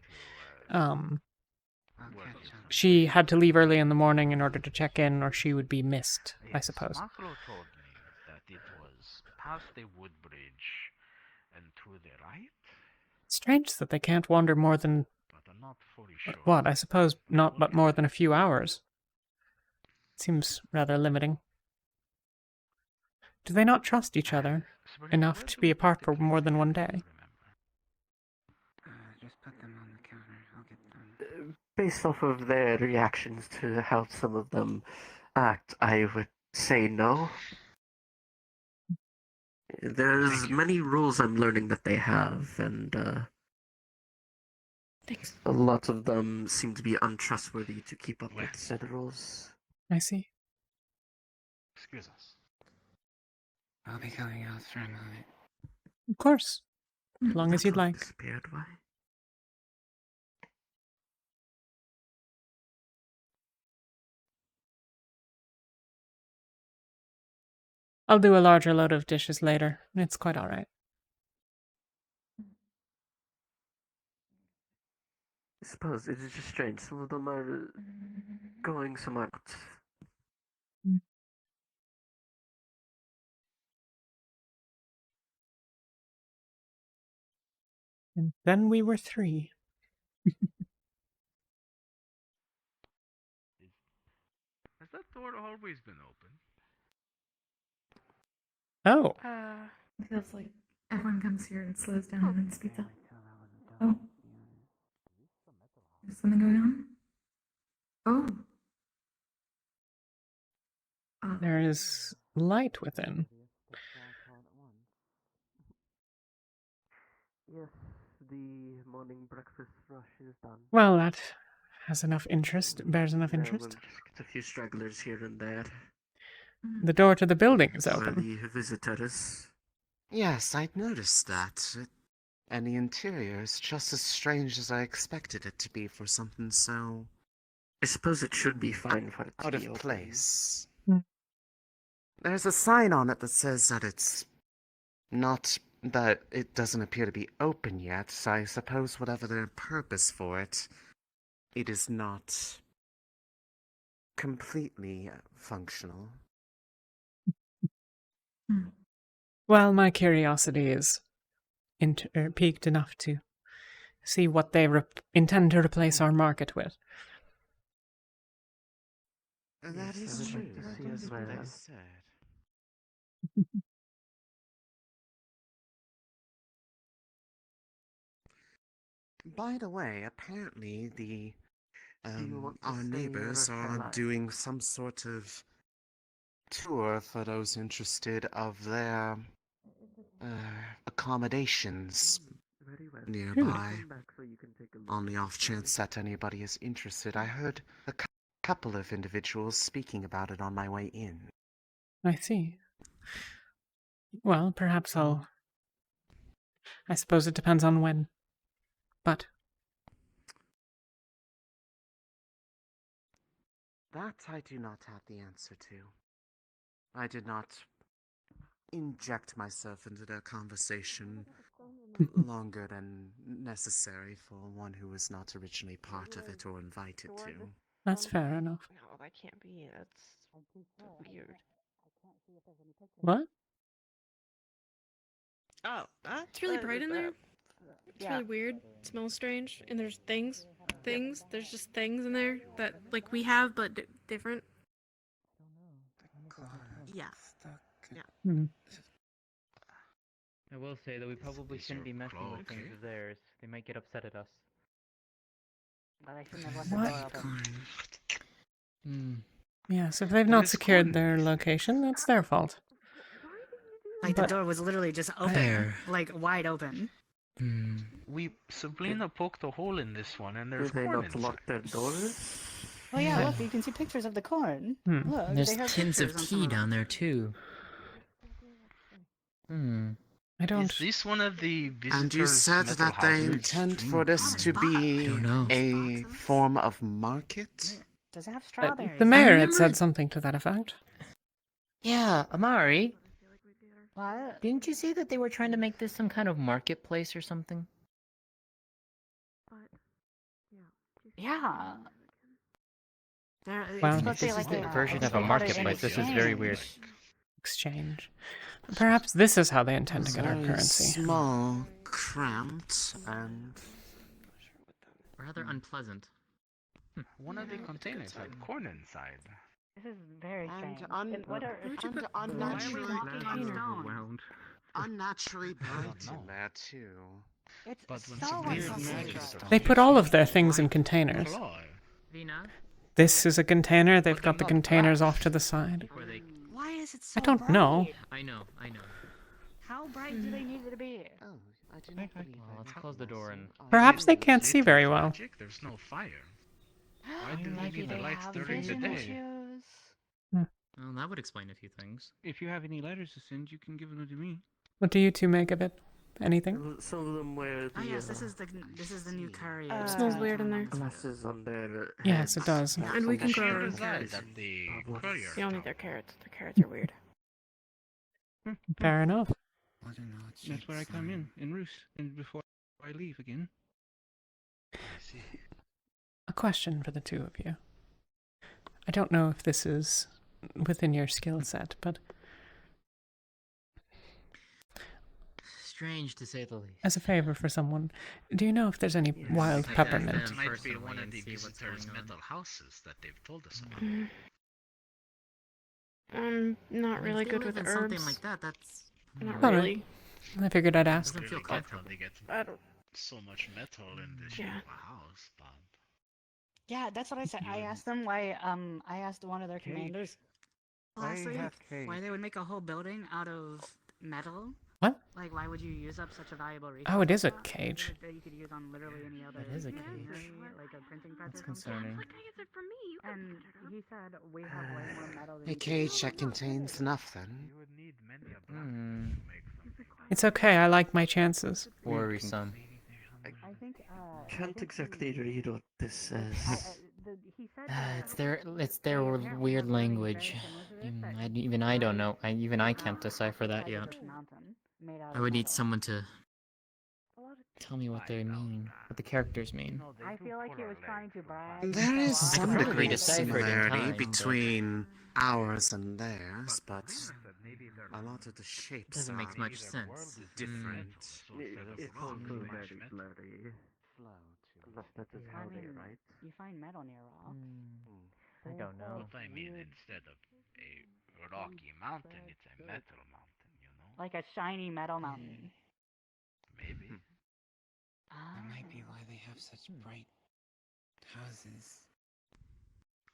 she had to leave early in the morning in order to check in, or she would be missed, I suppose. Makro told me that it was past the wood bridge and to the right. Strange that they can't wander more than... But I'm not fully sure. what, I suppose not but more than a few hours. Seems rather limiting. Do they not trust each other enough to be apart for more than one day? Just put them on the counter. I'll get them. Based off of their reactions to how some of them act, I would say no. There's many rules I'm learning that they have, and a lot of them seem to be untrustworthy to keep up with said rules. I see. Excuse us. I'll be going out for a moment. Of course. As long as you'd like. Disappeared, why? I'll do a larger load of dishes later. It's quite alright. I suppose it is just strange. Some of them are going, some aren't. And then we were 3. Has that door always been open? Oh. It feels like everyone comes here and slows down and then speeds up. Oh. Is something going on? Oh. There is light within. Yes, the morning breakfast rush is done. Well, that has enough interest, bears enough We'll interest. just get a few stragglers here and there. The door to the building is For open. the visitors. Yes, I'd noticed that. And the interior is just as strange as I expected it to be for something so... I suppose it should be fine for it to out be of open. place. There's a sign on it that says that it's not... that it doesn't appear to be open yet, so I suppose whatever their purpose for it, it is not completely functional. Well, my curiosity is piqued enough to see what they intend to replace our market with. That is true. That's what I said. By the way, apparently our neighbors are doing some sort of tour for those interested of their accommodations nearby. On the off chance that anybody is interested, I heard a couple of individuals speaking about it on my way in. I see. Well, perhaps I'll... I suppose it depends on when. But... that I do not have the answer to. I did not inject myself into their conversation longer than necessary for one who was not originally part of it or invited to. That's fair enough. No, that can't be. That's weird. What? Oh, It's really bright in there. It's really weird. It smells strange. And there's things. There's just things in there that, like, we have, but different. Yeah. Hmm. I will say that we probably shouldn't be messing with things of theirs. They might get upset at us. But I shouldn't have left the door open. Yes, if they've not secured their location, that's their fault. Like, the door was literally just open. There. Like, wide open. Sabrina poked a hole in this one, and there's Do they corn not inside. lock their doors? Oh yeah, look, you can see pictures of the corn. Look, There's they have tins of pictures on tea some of down there too. I don't... Is this one of the visitors' And you said metal that they houses? intend for this to be a form of market? Does it have strawberries? the mayor had said something to that effect. Yeah, Amari. What? Didn't you say that they were trying to make this some kind of marketplace or something? Yeah. Well, If this is the version of a marketplace, this is very weird. Exchange. Perhaps this is how they intend to get our Very currency. Small, cramped, and Rather unpleasant. One of the containers had corn inside. This is very strange. unnaturally bright in there too. It's But when so Sabrina unnecessary. They put all of their things in containers. Vina? This is a container, they've got the containers off to the side. Why is it so I don't know. I know. How bright do they need it to be? Oh, I do not believe Well, let's close the door and... Perhaps they can't see very well. Magic, there's no fire. Why do they need the lights during the day? Well, that would explain a few things. If you have any letters to send, you can give them to me. What do you two make of it? Anything? Some of them wear the. Oh yes, this is the new curry. Smells weird in there. Glasses on their. Yes, it does. And we can grow our own Resides carrots. at the courier. You don't need their carrots. Their carrots are weird. Fair enough. That's where I come in roost, and before I leave again. A question for the two of you. I don't know if this is within your skill set, but Strange to say the least. as a favor for someone, do you know if there's any wild peppermint? It might be one of the visitors' metal houses that they've told us about. I'm not really good with herbs. Something like that, that's... Not Alright. really. I figured I'd ask. Doesn't feel comfortable. They get I don't. so much metal in this shape of a house, but Yeah, that's what I said. I asked them why. I asked one of their commanders last week why they would make a whole building out of metal. What? Like, why would you use up such a valuable resource? Oh, it is a cage. That you could use on literally any other. It is a machinery, like a printing press. That's or something. concerning. And he said we have way more metal than A cage that contains enough then. you would need many a Hmm. to make something. It's okay, I like my chances. Worrisome. I think. Can't exactly read what this says. It's their weird language. Even I don't know. Even I can't decipher that yet. I would need someone to tell me what they mean, what the characters mean. I feel like he was trying to brag. There is I could some probably degree of decipher it in similarity time, but- between ours and theirs, but a lot of the shapes Doesn't make are much sense. different. It's also very blurry. Unless that is how they write. You find metal near rock. I don't know. But I mean, instead of a rocky mountain, it's a metal mountain, you know? Like a shiny metal mountain. Maybe. That might be why they have such bright houses.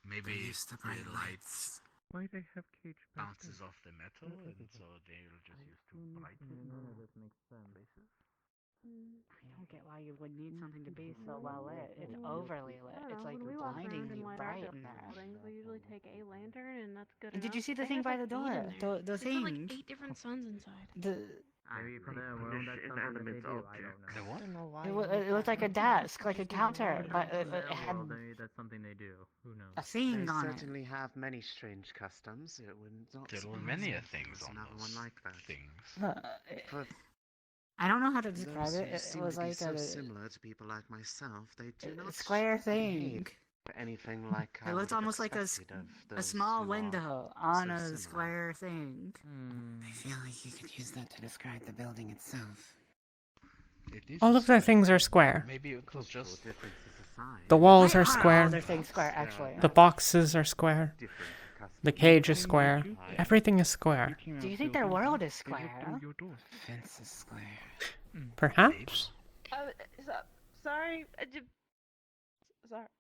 Maybe They use the bright lights. Why they have cage bounces off the metal, and so they'll just use too bright. That makes sense. I don't get why you would need something to be so well lit. It's overly lit. It's like when we walk around blindingly and light our bright in there. buildings, we usually take a lantern, and that's good And did enough. you see the They thing have, by like, the 8 door? in there. The They put, like, thing. 8 different suns inside. Maybe for them, well, that's Definition something that they inanimate do. I object. don't know. The what? I don't know why. It looked like a desk, like a counter, but it had Well, maybe that's something they do. Who knows? a thing They on it. certainly have many strange customs. It would not There were surprise many me a if there things was on another those one like that. things. But I don't know how to describe those it. who It seem was to be like so a similar to people like myself, they do not square thing. behave anything like I It looked would have almost like expected of a those small who are window on so a similar. square thing. I feel like you could use that to describe the building itself. It is All of their square. things are square. Maybe it was just The walls Why are are square. all their things square, actually? The boxes are square. The cage is square. Everything is square. Do you think their world is square? Fence is square. Perhaps. Sorry.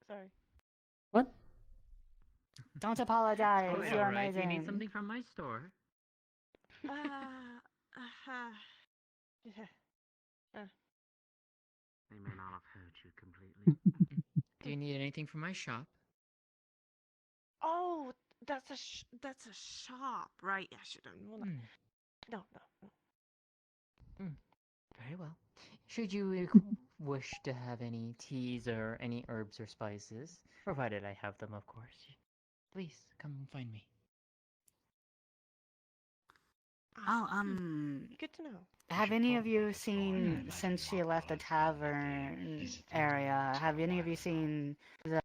Sorry. What? Don't apologize. Oh, it's You're alright. amazing. You need something from my store. They may not have heard you completely. Do you need anything from my shop? Oh, that's a shop, right? I should have known that. No. Very well. Should you wish to have any teas or any herbs or spices, provided I have them, of course, please come find me. Oh, Good to know. have any of you seen, since she left the tavern area, have any of you seen the,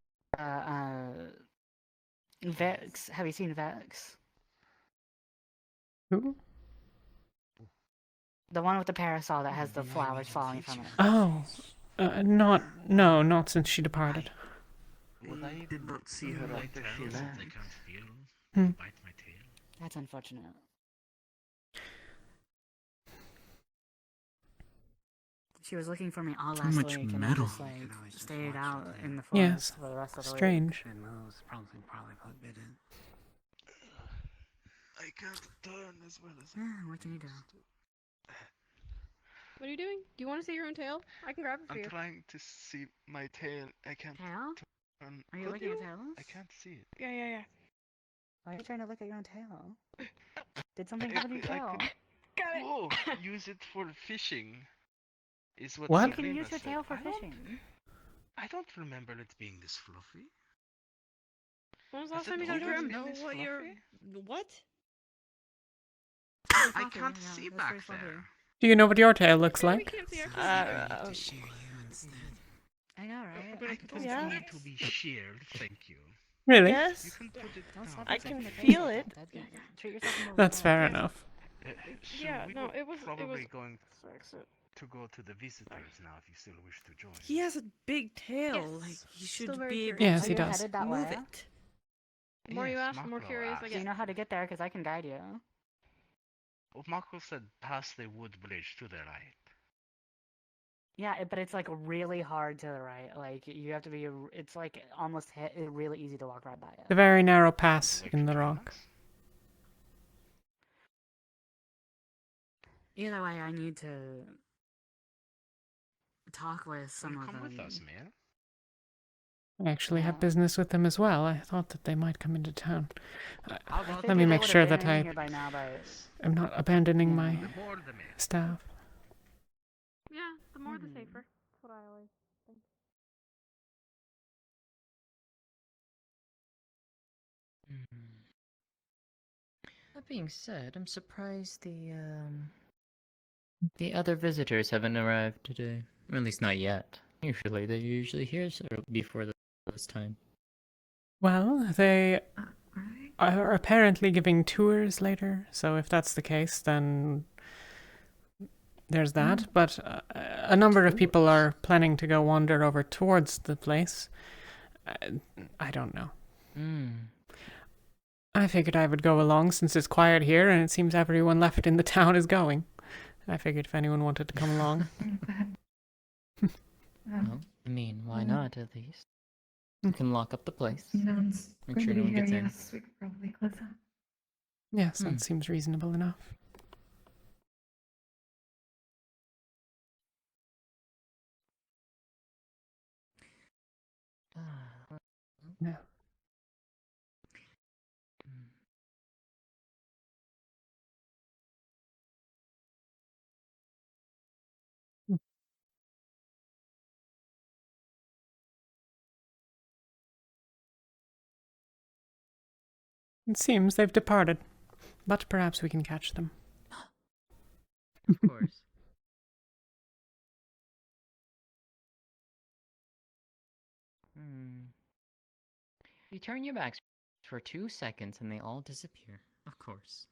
Vex? Have you seen Vex? Who? The one with the parasol that has the flowers falling from it. Oh. Not since she departed. I did not see her after she left. I can't feel. Hmm. Bite my tail. That's unfortunate. She was looking for me all Too last much week, and I metal. just like stayed out in the forest Yes. for the rest of the Strange. And Mo's probably put bit in. I can't turn as well as week. Yeah, what can you do? What are you doing? Do you want to see your own tail? I can grab it for you. trying to see my tail. I can't Tail? turn. Are you looking at tails? I can't see it. Yeah. Why are you trying to look at your own tail? Did something happen to your tail? Got it. Whoa! Use it for fishing. Is what? What? You can use your Sabrina tail said. for fishing. I don't remember it being this fluffy. When was the Has last time it you got always your been know this what you're. fluffy? What? I can't see back there. Do you know what your tail looks We like? can't see our To share you instead. I know, right? I don't Yeah. need to be sheared, thank you. Really? You Yes. can put it Don't down. stop I yourself can in the face feel like it. that. Treat yourself more That's well. fair enough. So Yeah, we no, were it was probably going Fix it. to go to the visitors now if you still wish to join. He has a big tail. Yes. Like he Still should very be able curious. Yes, he Are you does. headed that move way? it. The more you Yes, ask, the more Makro curious I asked. Do you get. know how to get there? Because I can guide you. Well, Marco said past the wood bridge to the right. Yeah, but it's like really hard to the right. Like you have to be. It's like almost really easy to walk right by it. The very narrow pass in the rock. Either way, I need to talk with some Well, of come them. with us, man. I actually have Yeah. business with them as well. I thought that they might come into town. I Let me figured make they sure would've that been in I. here by now, but am not abandoning my The more the merrier. staff. Yeah, the more the safer. That's what I always think. That being said, I'm surprised the other visitors haven't arrived today. Or at least not yet. Usually they're usually here before this time. Well, they are apparently giving tours later, so if that's the case, then there's that. But a number of people are planning to go wander over towards the place. I don't know. I figured I would go along since it's quiet here, and it seems everyone left in the town is going. I figured if anyone wanted to come along. Well, I mean, why not at least? You can lock up the place. No one's Make going sure to no be one here, gets in. yes. We could probably close up. Yes, that seems reasonable enough. Yeah. It seems they've departed, but perhaps we can catch them. Of course. You turn your backs for 2 seconds and they all disappear. Of course.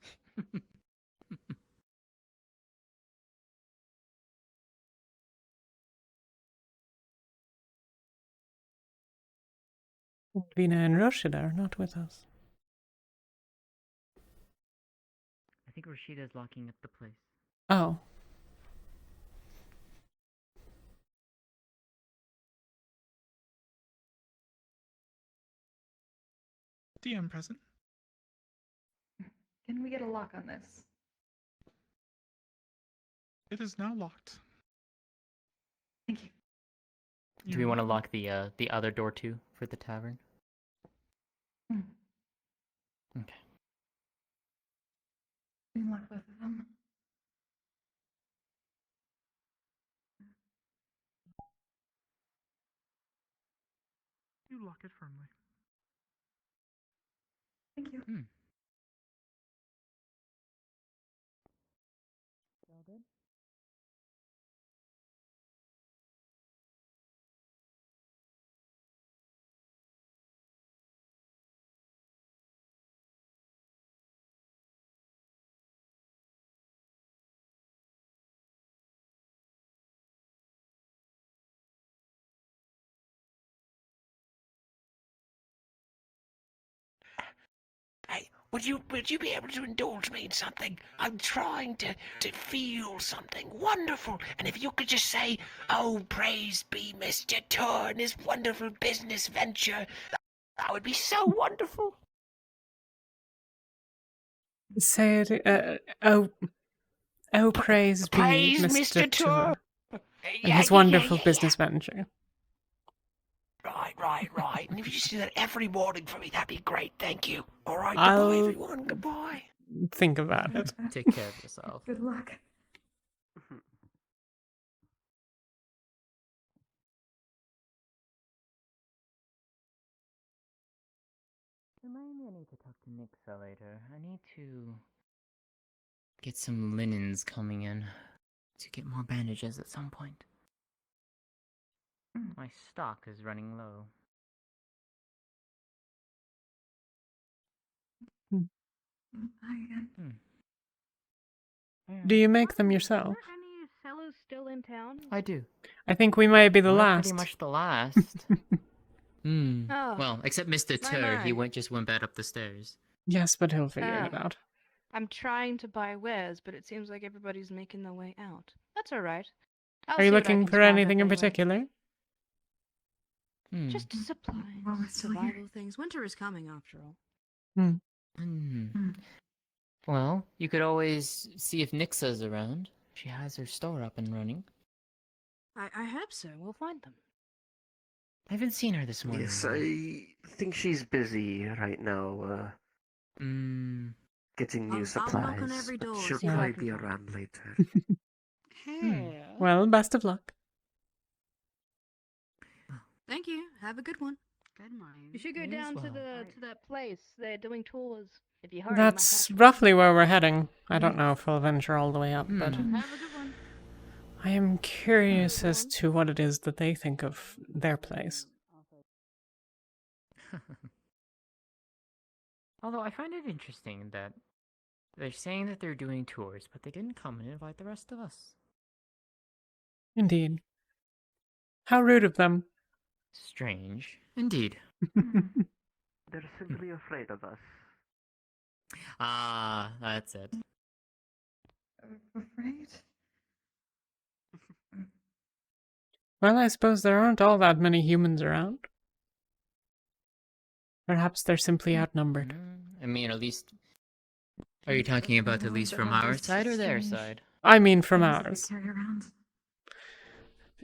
Vina and Rashida are not with us. I think Rashida's locking up the place. Oh. DM present. Can we get a lock on this? It is now locked. Thank you. Do we want to lock the other door too for the tavern? Okay. We can lock both of them. You lock it firmly. Thank you. All good? Hey, would you be able to indulge me in something? I'm trying to feel something wonderful, and if you could just say, "Oh, praise be Mr. Tur and his wonderful business venture," that would be so wonderful. Say it. Oh, praise be Praise Mr. Mr. Tur. Tur and Yeah, his yeah, wonderful yeah. business venture. Right. And if you just do that every morning for me, that'd be great. Thank you. All right, goodbye, I'll everyone. Goodbye. think about it. Take care of yourself. Good luck. Remind me I need to talk to Nixa later. I need to get some linens coming in to get more bandages at some point. My stock is running low. Hi again. Do you make them yourself? Are any fellows still in town? I do. I think we might be the We're last. pretty much the last. Oh. Well, except Mr. My, Tur, my. he just went back up the stairs. Yes, but he'll figure Ah. it out. I'm trying to buy wares, but it seems like everybody's making their way out. That's all right. I'll Are you see what I looking can for scrounge up anything in anyway. particular? Just supplies. While we're still survival here. things. Winter is coming after all. Well, you could always see if Nixa's around. She has her store up and running. I hope so. We'll find them. I haven't seen her this morning. Yes, I think she's busy right now. getting new I'll knock on supplies. every But door, she'll see what I probably can be find. around later. Hey. Well, best of luck. Thank you. Have a good one. Good morning. You should go You as down to well. to that place. They're doing tours. If you hurry, you might That's catch one. roughly where we're heading. I don't know if we'll venture all the way up, but Have a good one. I am curious as to what it is that they think of their place. Although I find it interesting that they're saying that they're doing tours, but they didn't come and invite the rest of us. Indeed. How rude of them. Strange. Indeed. They're simply afraid of us. Ah, that's it. Afraid? Well, I suppose there aren't all that many humans around. Perhaps they're simply outnumbered. I mean, at least... Are you talking about at least from our side or their side? I mean from Things that we ours. carry around.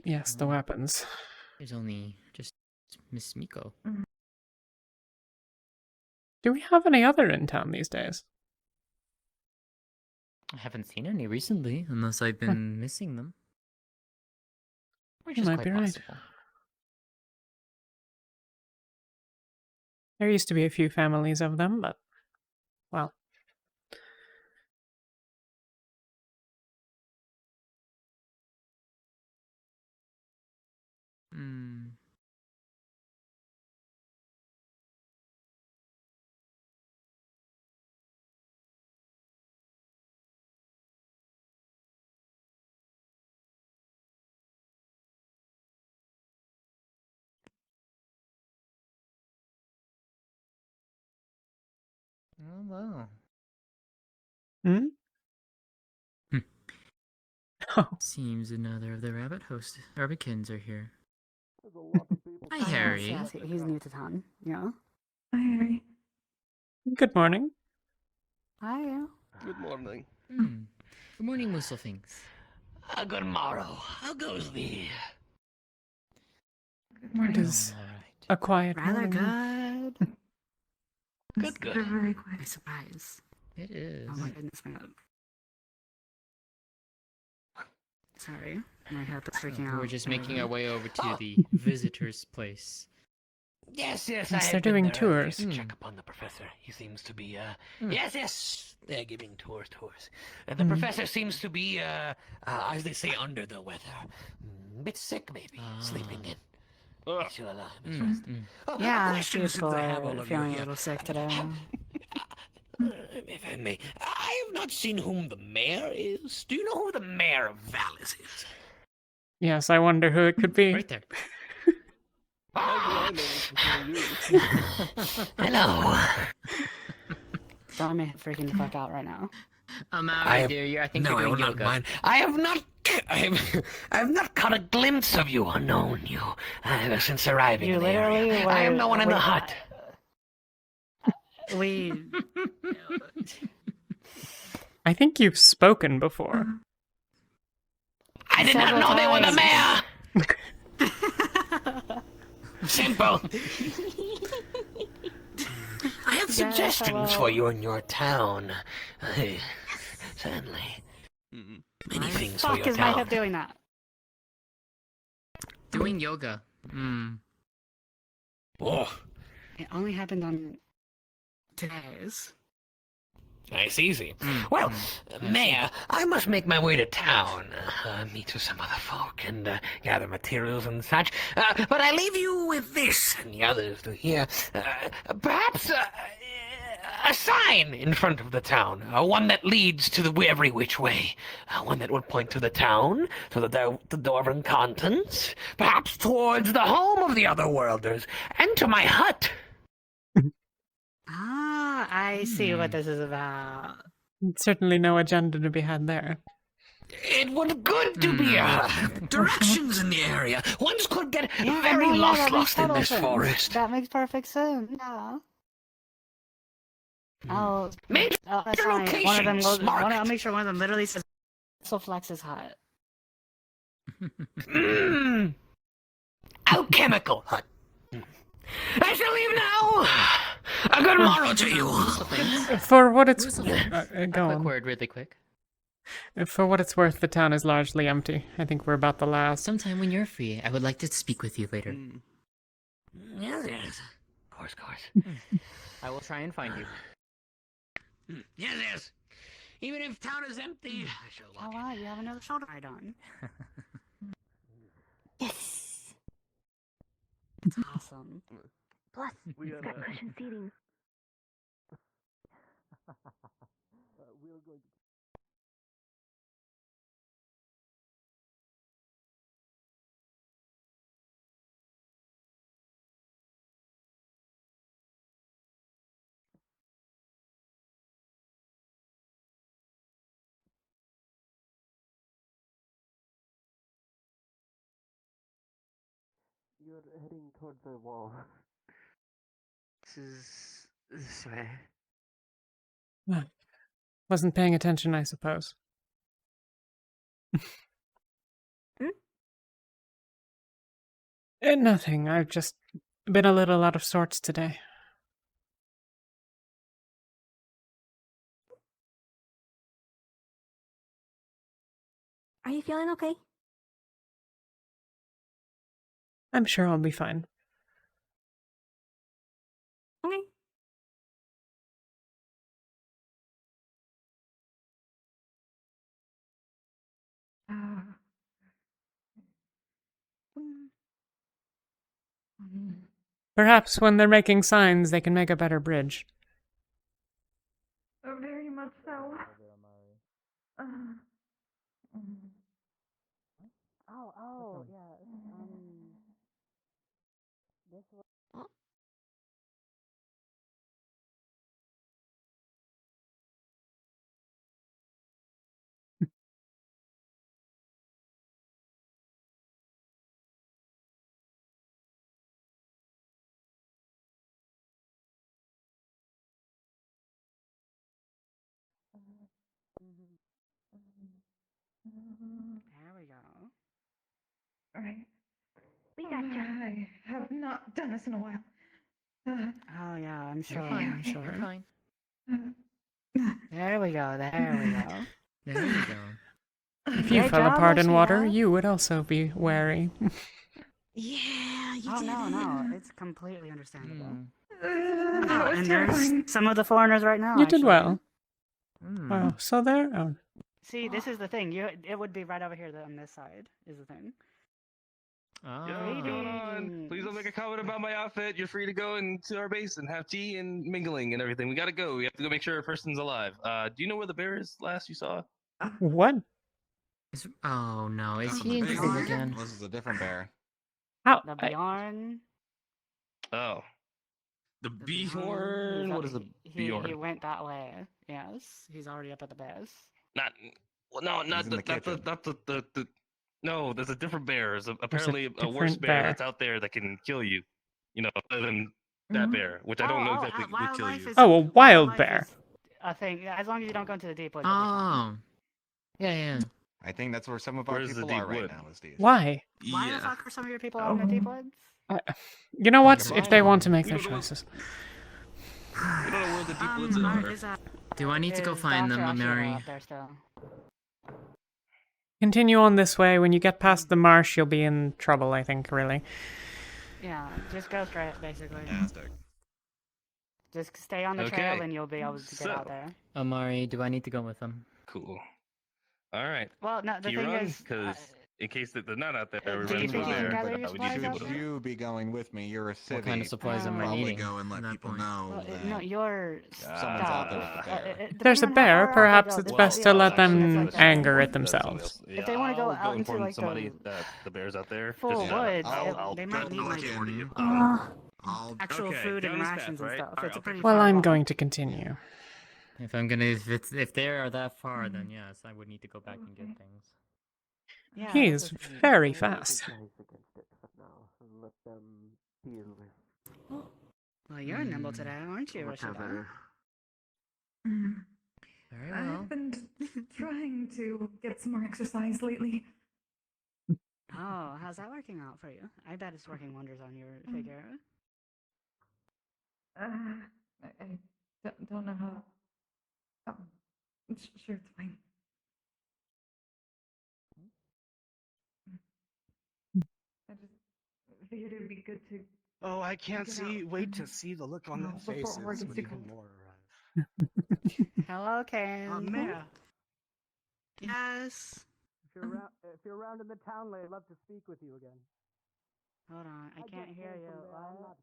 Yes, the weapons. There's only just Miss Miko. Do we have any other in town these days? I haven't seen any recently, unless I've been missing them. Which You is might quite be right. possible. There used to be a few families of them, but, well. Oh, wow. Hmm? Oh. Seems another of the rabbikins are here. Hi, Yes, Harry. yes, he's new to town. Yeah. Hi, Harry. Good morning. Hi. Good morning. Good morning, Musselfinks. Good morrow. How goes thee? Good It morning. is a quiet Rather morning. good. Good. They're very quiet. My surprise. It is. Oh my goodness, my god. Sorry, my head is freaking out. We're just making our way over to Oh. the visitor's place. Yes, Yes, I they're have been doing there earlier tours. to check upon the professor. He seems to be, Hmm. Yes, they're giving tours. The professor seems to be, as they say, under the weather. A bit sick, maybe. Sleeping in. If you'll allow him his rest. Oh, Yeah, questions people since I have all are of you feeling a here. little sick today. If I may, I have not seen whom the mayor is. Do you know who the mayor of Valis is? Yes, I wonder who it could be. Right there. Hello. Don't me freaking the fuck out right now. I'm out, dear. I think no, you're I doing will not yoga. mind. I have not caught a glimpse of you or known you ever since arriving You in the literally area. were. I am the one in the hut. We. I think you've spoken before. I did not know they were the mayor. Simple. I have suggestions for you in your town. Certainly. Many things for Fuck your is my town. head doing that? Doing yoga. Oh, It only happened on today's. nice, easy. Well, Mayor, I must make my way to town, meet with some other folk, and gather materials and such. But I leave you with this, and the others to hear. Perhaps a sign in front of the town, one that leads to the every which way, one that would point to the town, to the dwarven contents, perhaps towards the home of the otherworlders, and to my hut. Ah, I see what this is about. Certainly no agenda to be had there. It would good to be directions in the area. One could get Yeah, very no, yeah, lost that makes in total this sense. forest. That makes perfect sense. Yeah. I'll Make that's your fine. One of them. location smart. I'll make sure one of them literally says, "So Flex is hot." Alchemical hut. I shall leave now. A good morrow to you all. For what it's A go quick on. word, really quick. For what it's worth, the town is largely empty. I think we're about the last. Sometime when you're free, I would like to speak with you later. Yes, yes. Of course. I will try and find you. Yes, yes. Even if town is empty, I shall walk. Oh wow, you have another shoulder ride on. Yes. It's awesome. Plus, it's got cushion seating. You're heading towards the wall. This is this way. Wasn't paying attention, I suppose. Nothing. I've just been a little out of sorts today. Are you feeling okay? I'm sure I'll be fine. Okay. Perhaps when they're making signs, they can make a better bridge. Oh, very much so. Oh, yeah. This was... There we go. Right. We got you. I have not done this in a while. Oh yeah, I'm sure. You're fine. I'm sure. You're fine. There we go. There we go. There you go. If you Great fell job, apart in water, Lucia. you would also be wary. Yeah, you Oh did no, it. no, it's completely understandable. That was And terrifying. there's some of the foreigners right now. You did actually. well. Oh, so there. Oh. See, this is the thing. It would be right over here on this side. Is the thing. Oh. Yo, what's going on? Please don't make a comment about my outfit. You're free to go into our base and have tea and mingling and everything. We gotta go. We have to go make sure a person's alive. Do you know where the bear is last you saw? What? Oh no, is That's he the big injured one. again? This is a different bear. How? The Bjorn. Oh. The Bjorn? What is the He Bjorn? went that way. Yes, he's already up at the base. Not. Well, no, not in the, the not the, kitchen. not the. No, there's a different bear. There's There's apparently a worse different bear bear. that's out there that can kill you. You know, other than that bear, which I don't know exactly would kill you. Oh, a wild bear. I think as long as you don't go into the deep woods. Oh. Yeah, yeah. I think that's where some of our Where's the people deep are right wood? now, is the issue. Why? Why the fuck are some of your people out in the deep woods? You know what? Why If they not? want to make We their don't know. choices. You don't know where the deep woods are. Do I need to go Is find them, Dr. Ashura Mary? up there still? Continue on this way. When you get past the marsh, you'll be in trouble, I think, really. Yeah, just go straight, basically. Fantastic. Just stay on the Okay. trail and you'll be able to get out there. Amari, do I need to go with them? Cool. All right. Well, no, the Can you thing run? is, Because in case that they're not out there, we do run you into think a you can bear. gather your We need to supplies be up able to. there? You be going with me. You're a civvy. What kind of supplies am I Probably needing? go and let at that people point? know well, that no, your someone's out there with a bear. There's a depending on how bear. far out they Perhaps go, it's this best will to be let a section that's them like that. anger it That's something themselves. else. Yeah, If they wanna go I'll out into, inform like, somebody the that the bear's out there. full Just, woods, I'll they might get need, them like, before you. actual Okay, food and down this path, rations and right? stuff. Alright, It's a I'll pretty take Well, far I'm walk. going to continue. If they're that far, then yes, I would need to go back and get things. Yeah, He that's is the thing. very fast. Let them deal with Well, you're nimble today, aren't you, Rashida? whatever. Very well. I've been trying to get some more exercise lately. Oh, how's that working out for you? I bet it's working wonders on your figure. I don't know how. Sure, it's fine. I just figured it would be good to. Oh, I can't get see. out Wait to and, see the look on their before faces it gets when too even cold. more arrive. Hello, Karen. Maya, Yes. if you're around in the town, I'd love to speak with you again. Hold on, I can't hear you. What?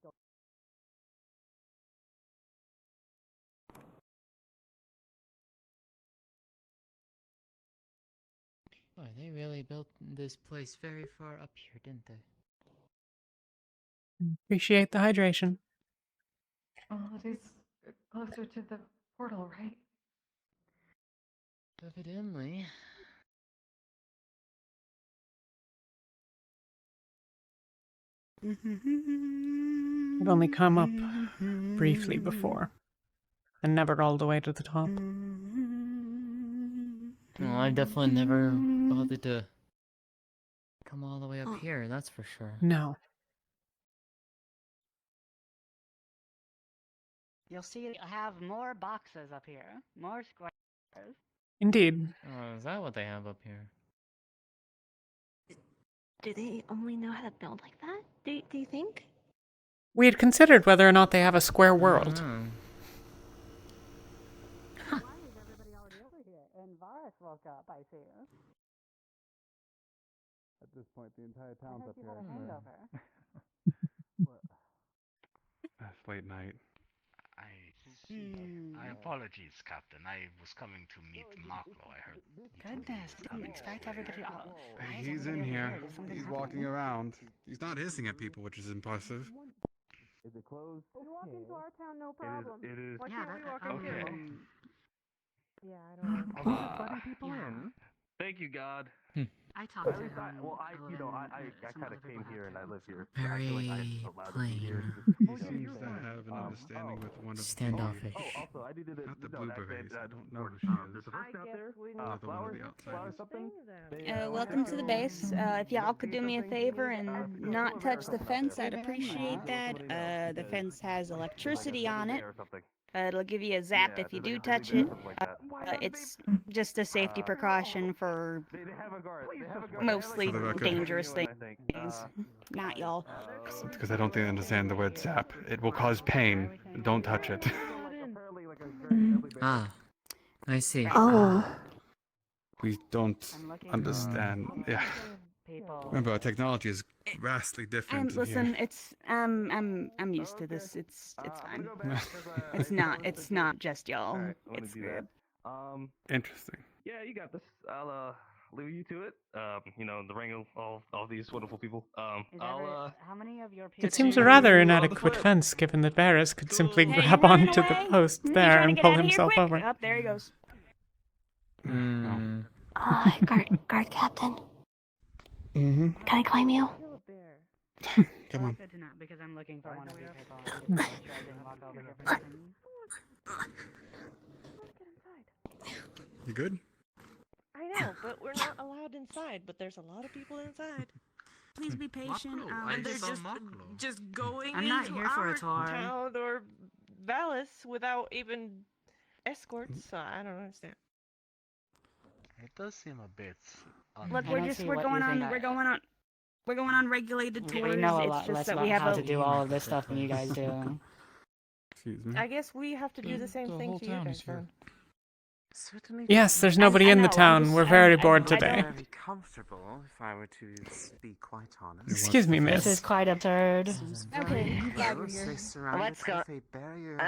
Boy, they really built this place very far up here, didn't they? Appreciate the hydration. Oh, it is closer to the portal, right? Evidently. I'd only come up briefly before, and never all the way to the top. Well, I've definitely never bothered to come all the way up here, that's for sure. No. You'll see I have more boxes up here. More squares. Indeed. Oh, is that what they have up here? Do they only know how to build like that? Do you think? We had considered whether or not they have a square world. Why is everybody already over here? And Varus woke up, I see. At this point, the entire I town's heard up you here. had a hangover. It's late night. I apologies, Captain. I was coming to meet Maklo. I heard. Goodness, didn't expect everybody. Why is He's everybody in over here. Did something He's happen? walking around. He's not hissing at people, which is impressive. Is it closed? You walk into our town, no problem. It is. Why Yeah, can't we that- walk okay. into yours? Yeah, I don't know. I'm just letting people in. Thank you, God. I talked to him. I kind of came here and I live here. Very plain. He seems to have an understanding with one of Standoffish. not the blueberries. I don't know who she is. I guess we need Another one of the outsiders. Welcome to the base. If y'all could do me a favor and not touch the fence, I'd appreciate that. The fence has electricity on it. It'll give you a zap if you do touch it. It's just a safety precaution for mostly For the record. dangerous things. Not y'all. Because I don't think I understand the word zap. It will cause pain. Don't touch it. Ah, I see. Oh. We don't understand. Yeah. Remember, our technology is vastly different. in Listen, here. it's I'm used to this. It's fine. It's not just y'all. It's Interesting. Yeah, you got this. I'll leave you to it. The ring of all these wonderful people. How many of your people? It seems a rather inadequate fence, given that Varus could simply grab onto the post there and pull himself over. Up there he goes. Guard captain. Mm-hmm. Can I climb you? Come on. Good to know, because I'm looking for one of you people. I'm sure I didn't walk over here for nothing. You good? I know, but we're not allowed inside. But there's a lot of people inside. Please be patient. And they're just going I'm not into here for a our tour. town or Valis without even escorts. So I don't understand. It does seem a bit. Look, I don't see we're what going you on think we're going on regulated tours. We know a It's lot just less that about we have how to do all of this stuff than you guys do. Excuse me. I guess we have to do the same thing to you guys then. Certainly. Yes, there's nobody in the town. We're very bored today. Very comfortable, if I were to be quite honest. Excuse me, miss. This is quite absurd. Okay,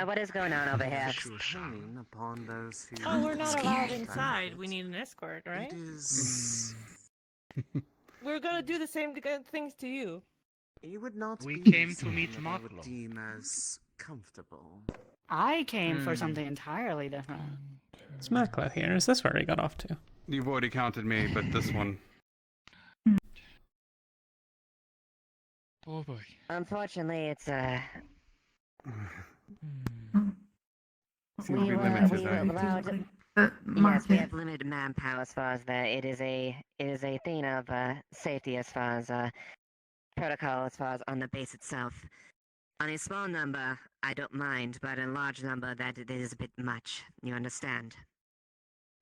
What is going on over here? Pain upon those who Oh, we're not allowed inside. We need an escort, right? It is. We're gonna do the same things to you. You would not. We be came to something meet that I would Maklo. deem as comfortable. I came for something entirely different. It's Makla here. Is this where he got off to? You've already counted me, but this one. Oh boy. Unfortunately, it's Seems to be limited. Yes, we have limited manpower as far as that. It is a thing of safety as far as protocol as far as on the base itself. On a small number, I don't mind, but in a large number, that it is a bit much. You understand?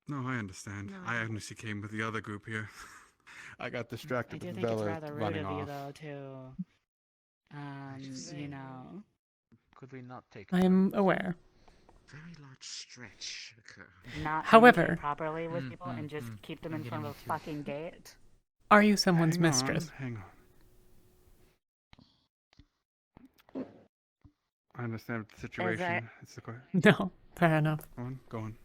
No, I understand. No. I honestly came with the other group here. I got I distracted do with think it's Bella rather rude running of you, off. though, to, you know. Could we not take? I'm aware. Very large stretch. Not However- communicate properly with people and just keep them in front of a fucking gate. Are you someone's Hang on, mistress? hang on. I understand the situation. It's the No, fair enough. Go on.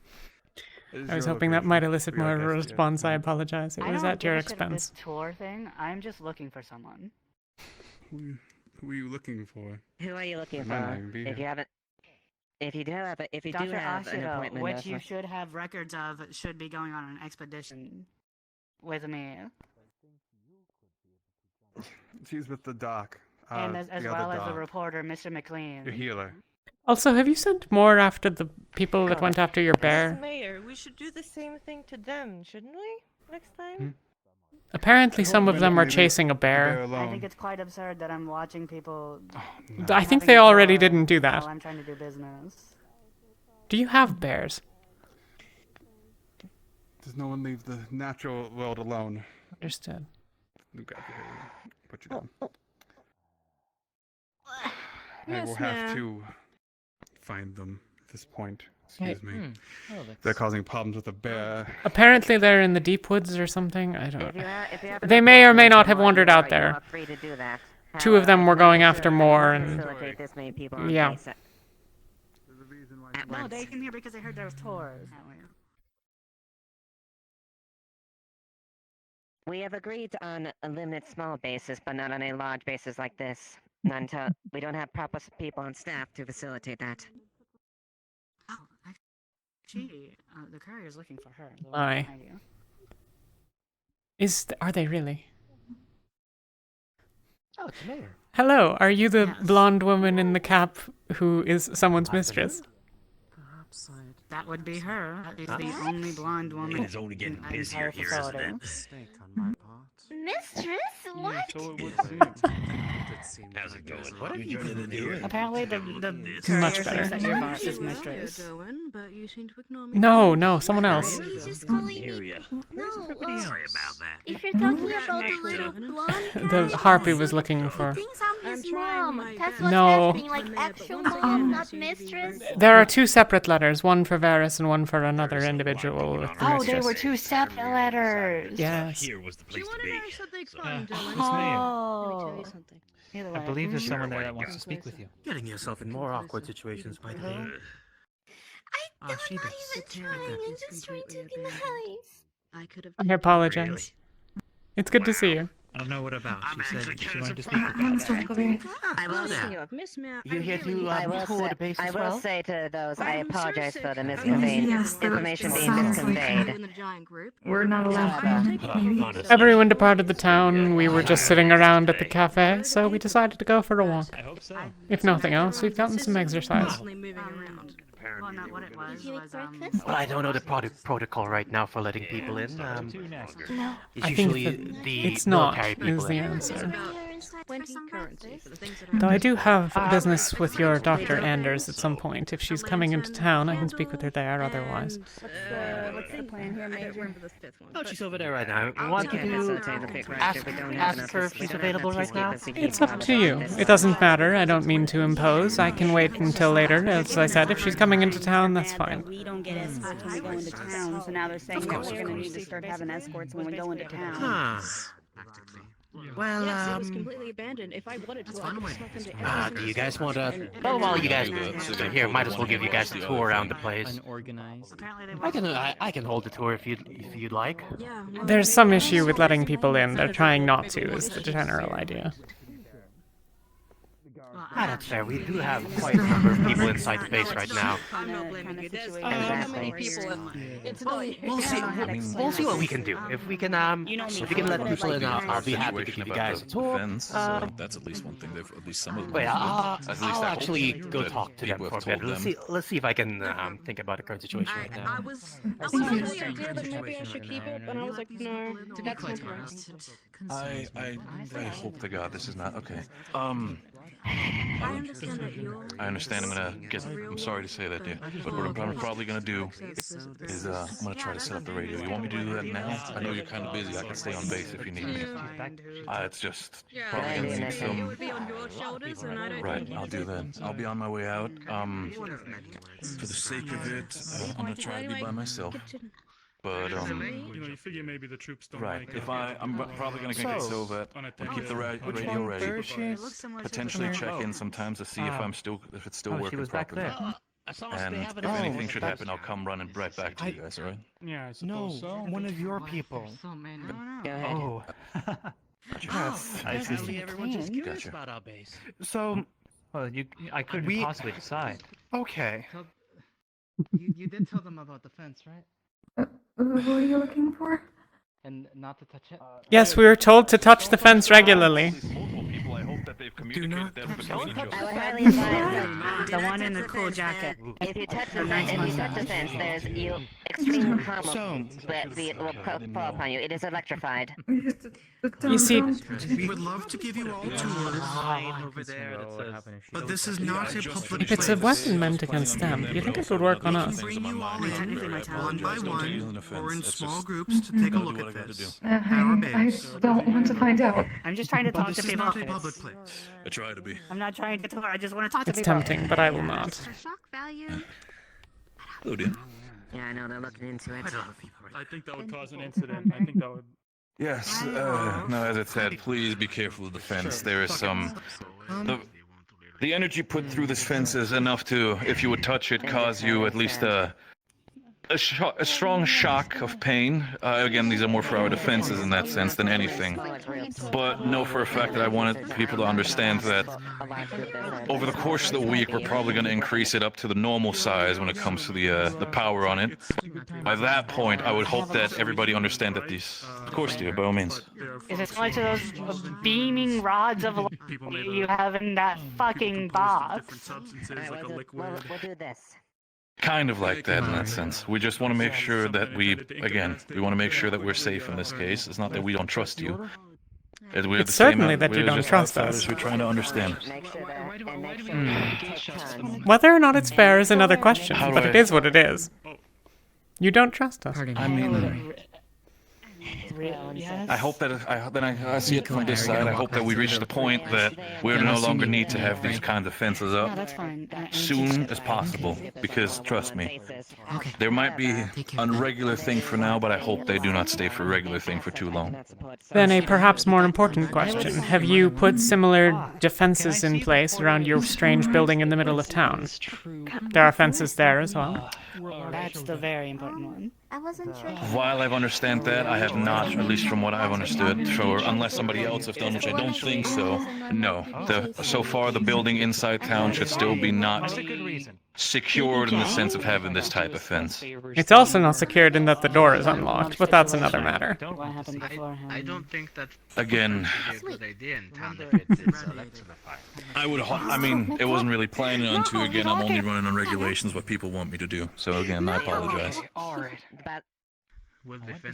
It is I was your hoping that location. might elicit We are more of a guests here. response. I apologize. It I was don't at your give a shit about expense. this tour thing. I'm just looking for someone. Who are you looking for? Who are you looking I might not for? even be If here. you haven't, if you do have an Dr. appointment, Ashido, which you with- should have records of, should be going on an expedition with me. She's with the doc. And as the well other as the doc. reporter, Mr. McLean. Your healer. Also, have you sent more after the people that went after your bear? Mayor, we should do the same thing to them, shouldn't we? Next time? Apparently, some of them are chasing a bear. I think it's quite absurd that I'm watching people. I think having they a already tour didn't do that. While I'm trying to do business. Do you have bears? Does no one leave the natural world alone? Understood. You got your healer. Put you down. I Yes, will have ma'am. to find them at this point. Right. Excuse me. Oh, that's- They're causing problems with the bear. Apparently, they're in the deep woods or something. I don't If you know. if you have an They may or may appointment not have tomorrow, wandered you out are there. free to do that. Two of them However, were going I'm after sure I more, can and facilitate this many people on yeah. base at No, once. they came here because they heard there was tours. We have agreed on a limited small basis, but not on a large basis like this. Not until we don't have proper people on staff to facilitate that. Oh, actually, the courier's looking for her. The one Aye. behind you. Are they really? Oh, it's the mayor. Hello, are you the blonde woman in the cap who is someone's mistress? Perhaps That would be her. She's the only blonde woman. It is only getting in the busier entire here, isn't facility. it? mistake on my part. Mistress? What? So it would seem. How's it going? What have you been doing? Apparently, the Much courier better. thinks that you're Voss's mistress. Doing, but you seem to ignore me. No, someone else. He's just calling me. Area. No, Sorry about that. if you're talking about the little blonde The harpy was looking for. thinks I'm his mom. That's what's No. happening. Like actual mom, not mistress. There are two separate letters, one for Varys and one for another individual with the Oh, they mistress. were two separate letters. Yes. Here was the place to be. Oh. Either I way. believe there's Mhm. someone there that wants to speak with you. Getting yourself in more awkward situations by the day. I'm not even trying. I'm just trying to be nice. I could have. I apologize. It's good to see you. I don't know what about. I'm She actually said she kind wanted to of speak with you. I will say, You here to tour the base I as will well? say to those, I apologize for the Yes, information being sounds like misconveyed. we're not allowed to. Everyone departed the town. We were just sitting around at the cafe, so we decided to go for a walk. I hope so. If nothing else, we've gotten some exercise. Well, not what it was. Well, I don't know the protocol right now for letting people in. No. It's I think usually that the it's not, military people is the in. answer. For some currency. Though I do have business with your Dr. Anders at some point. If she's coming into town, I can speak with her there, otherwise. What's the plan here, Major? Oh, she's over there right now. You want to ask her if she's available right now? It's up to you. It doesn't matter. I don't mean to impose. I can wait until later. As I said, if she's coming into town, that's fine. We don't get escorts when we go into town, so now they're saying that we're gonna need to start having escorts when we go into town. Huh. Well, yes, it was completely abandoned. If I wanted to, I could snuff into do you guys want to? Well, while you guys are here, might as well give you guys a tour around the place. Unorganized. I can hold the tour if you'd like. There's some issue with letting people in. They're trying not to, is the general idea. Ah, that's fair. We do have quite a number of people inside the base right now. I'm not blaming you. There's Exactly. It's We'll see. We'll see what we can do. If we can, if we can let people in, I'll be happy to give you guys a tour. That's at least one thing. They've at least some of them. Wait, I'll actually hope go that talk to them people for a have bit. told them. Let's see if I can think about the current situation right now. I was thinking the idea that maybe I should keep it, but I was like, no, that's not right. I hope to God this is not okay. I understand that you're. I understand I'm gonna get. I'm sorry to say that, dear, but what I'm probably gonna do is I'm gonna try to set up the radio. You want me to do that now? I know you're kind of busy. I can stay on base if you need me. It's just probably gonna need It some. would be on your shoulders, and I don't Right, think I'll do that. I'll be on my way out. For the sake of it, I'm gonna try to be by myself. But you figure maybe the troops don't right. like If I'm probably gonna get so that and keep the radio ready. Potentially check in sometimes to see if it's still working properly. And if anything should happen, I'll come running right back to you guys. All right? Yeah, I suppose so. One of your people. Oh. I see. Everyone's just curious Gotcha. about our base. So, Well, I couldn't possibly decide. okay. You did tell them about the fence, right? What are you looking for? And not to touch it? Yes, we were told to touch the fence regularly. I hope that they've communicated that with I would highly advise The one in the cool jacket. if you touch the fence, there's extreme problems that will fall upon you. It is electrified. You see, We would love to give you all tours, Over there that says. but this is not a public if it's a place. weapon meant against them, do you think it would work on us? Bring you all in, one by one, or in small groups to Mm-hmm. take a look at this. Our I base. don't want to find out. I'm just trying to talk This to is people. not a public place. I try to be. I'm not trying to talk. I just want to talk to It's people. tempting, but I will not. Shock value. Hello, dear. Yeah, I know they're looking into it. I think that would cause an incident. I think that would. Yes. No, as I said, please be careful of the fence. There is some. The energy put through this fence is enough to, if you would touch it, cause you at least a strong shock of pain. Again, these are more for our defenses in that sense than anything. But know for a fact that I wanted people to understand that over the course of the week, we're probably going to increase it up to the normal size when it comes to the power on it. By that point, I would hope that everybody understand that these, of course, dear, by all means. Is it similar to those beaming rods of light you have in that fucking box? We'll do this. Kind of like that in that sense. We just want to make sure that we want to make sure that we're safe in this case. It's not that we don't trust you. It's certainly that you don't trust us. We're trying to understand. Whether or not it's fair is another question, but it is what it is. You don't trust us. I mean, I hope that I see it from this side. I hope that we reach the point that we no longer need to have these kinds of fences up soon as possible. Because trust me, there might be a regular thing for now, but I hope they do not stay for a regular thing for too long. Then a perhaps more important question. Have you put similar defenses in place around your strange building in the middle of town? There are fences there as well. That's the very important one. I wasn't sure. While I understand that, I have not, at least from what I've understood, unless somebody else has done, which I don't think so. No, so far the building inside town should still be not secured in the sense of having this type of fence. It's also not secured in that the door is unlocked, but that's another matter. What happened beforehand? I don't think that Again, would be a good idea in town if it's electrified. I would. I mean, it wasn't really planning on to. Again, I'm only running on regulations what people want me to do. So again, I apologize.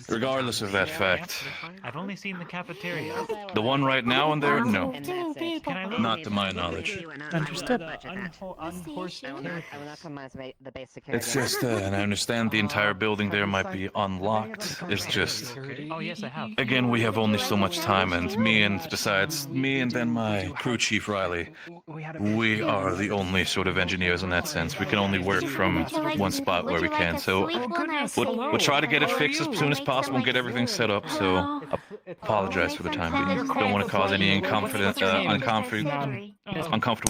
Regardless of that fact, I've only seen the cafeteria. the one right now in there, no, Can I leave? not to my knowledge. Understood. It's just, and I understand the entire building there might be unlocked. It's just, Oh yes, I have. again, we have only so much time, and besides me and then my crew chief Riley, we are the only sort of engineers in that sense. We can only work from one spot where we can. So we'll try to get it fixed as soon as possible and get everything set up. So apologize for the time being. Don't want to cause any uncomfortable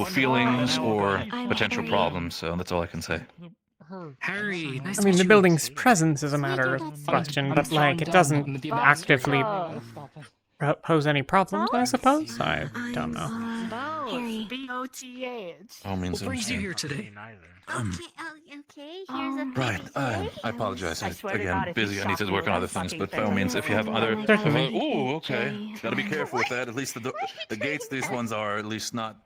feelings or potential problems. So that's all I can say. Harry, I mean, the building's presence is a matter of question, but like, it doesn't actively pose any problems, I suppose? I don't know. Harry. B-O-T-H. All means what brings you understand. here today? Okay, here's a Right, I apologize. I swear to Again, God, if busy. you I need to shock work me on with other that things, but by fucking all means, if you have other... Certainly. Ooh, okay. Gotta be careful with that. At least the gates, these ones are at least not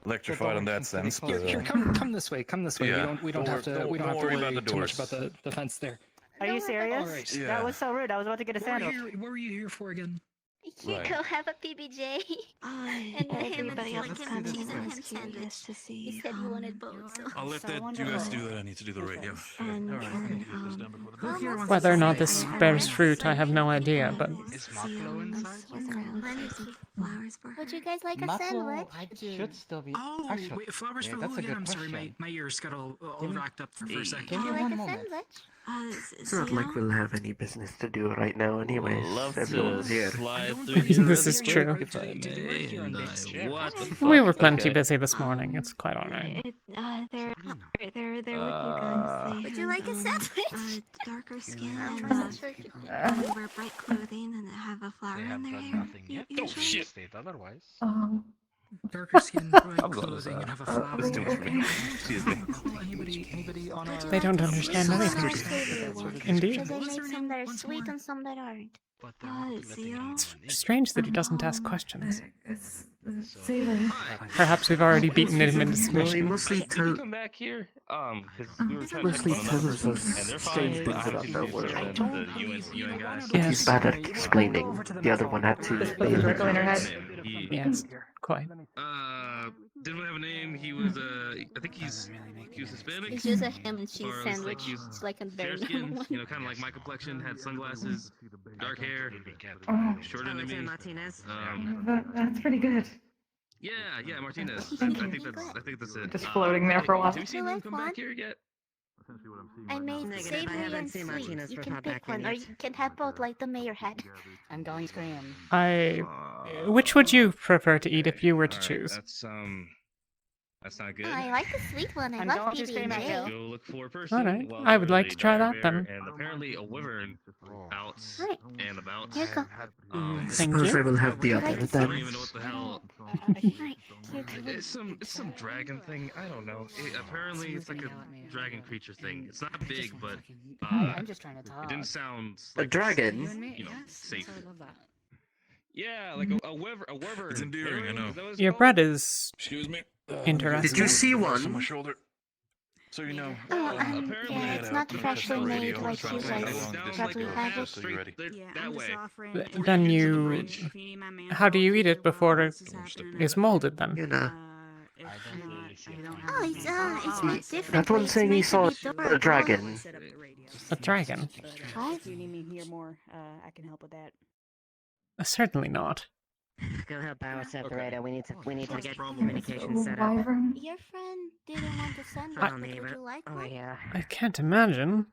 electrified in that sense. But, Here, come this way. Come this way. Yeah. We don't have to Don't worry about the too much doors. about the fence there. Are you serious? All right. Yeah. That was so rude. I was about to get a What were sandwich. you here for again? You Right. go have a PBJ. And a ham and everybody else like is ham and kind of cheese and a ham curious sandwich. to see. You said you wanted both, so. I'll let So I that wonder you guys what- do that. I need to do the radio. Who here wants Whether or to not say this anything? bears fruit, I have no idea, but Is Maklo inside? Flowers for her. Would you guys like a Maklo, sandwich? I should still be. Oh, Actually, wait, flowers yeah, for that's who a again? good I'm sorry, question. my ears got all Give me- racked up for a second. Give Would me you like one a moment. sandwich? It's not like we'll have any business to do right now, anyways. Love Everyone's to here. slide through here This really is true. quick, if I may, and what the fuck? we were plenty Okay. busy this morning. It's quite alright. They're with you guys. Would you like a sandwich? Darker skin and wear bright clothing and have a flower They in have their done hair. nothing yet. You Oh sure? shit! State otherwise. Darker skin, bright I'm going clothing, and have a to flower. let's do it for me. Excuse me. Anybody on a... They don't understand anything. Indeed. Because I made some that are sweet and some that aren't. But they're not letting anyone in. Strange that he doesn't ask questions. It's savory. Perhaps we've already beaten him into Well, he submission. mostly Did you tells come back here? Because we were trying to check mostly on another tells person, us and they're strange fine. things I about think that it's world. just the UN guys. Yes. He's bad at explaining. The other one had to explain. Circle in her head. Yes, quite. Didn't have a name. He was I think he was Hispanic. It's just a ham and cheese Or at least, sandwich. he was It's like a very fair normal skin, one. you know, kind of like my complexion. Had sunglasses, dark hair, Oh. shorter than me. Martinez. That's pretty good. Yeah, Martinez. I think that's it. Just floating there for a while. Have you seen him come back here yet? I made Negative, I savory haven't and seen sweet. Martinez You for can pop pick back one, in or yet. you can have both like the mayor had. I'm going scream. Which would you prefer to eat if you were to choose? That's not good. I like the sweet one. I I'm love going to scream at PB&J. Go look for a person. Alright, while I would there's like a to try dire that then. bear And apparently a wyvern out Right. and about. Here you go. Thank Suppose I you. will have the other I don't then. even know what the hell. Right. Here you go. It's some dragon thing. I don't know. Apparently it's like a dragon creature thing. It's not big, but I'm just trying to talk. it didn't sound A like dragon? you know, safe. I love that. Yeah, like a wyvern. It's endearing, I know. Is that what it's Your called? bread is Excuse me. interesting. Did you see On my one? shoulder. So you know. Oh, apparently yeah, it's not freshly the made radio like and you try to guys stay long probably distance have radio, it. so you're ready. That way. Then you... How do you eat it before it is molded then? You know. Oh, it's made different. That one saying he saw a dragon. A dragon? What? If you need me here more, I can help with that. Certainly not. Go help our separator. We need to get Well, communication set up. wyvern? Your friend didn't want to send Follow it, me, but would but- you like oh one? yeah. I can't imagine.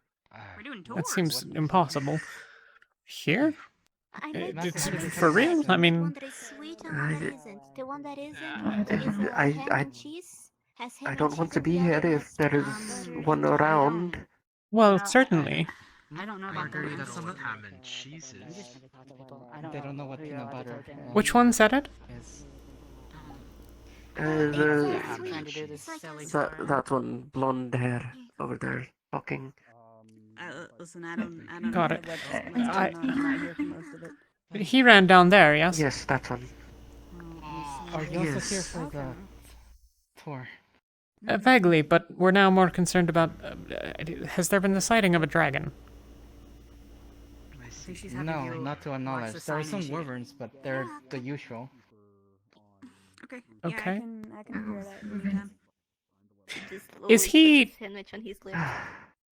We're doing That seems impossible. Here? I made It's the for real? I mean, one that is sweet and one that isn't. The one that isn't is I- ham I- and cheese. Has ham I and don't cheese want to and be the here other if has there is butter one and around. well, certainly. I don't know about Margarita, the some ham and cheeses. They don't know what peanut butter. Which one said it? is. I'm trying to do this silly That one, blonde hair over there, talking. Listen, I don't Got know it. what's going on. I'm not here for most of it. He ran down there, yes? Yes, that one. Are you also here Yes. for the tour? Vaguely, but we're now more concerned about... has there been the sighting of a dragon? No, not to our knowledge. There are some wyverns, but they're the usual. Okay. Okay. I can figure that anytime. Just Is always he... puts his sandwich on his lips.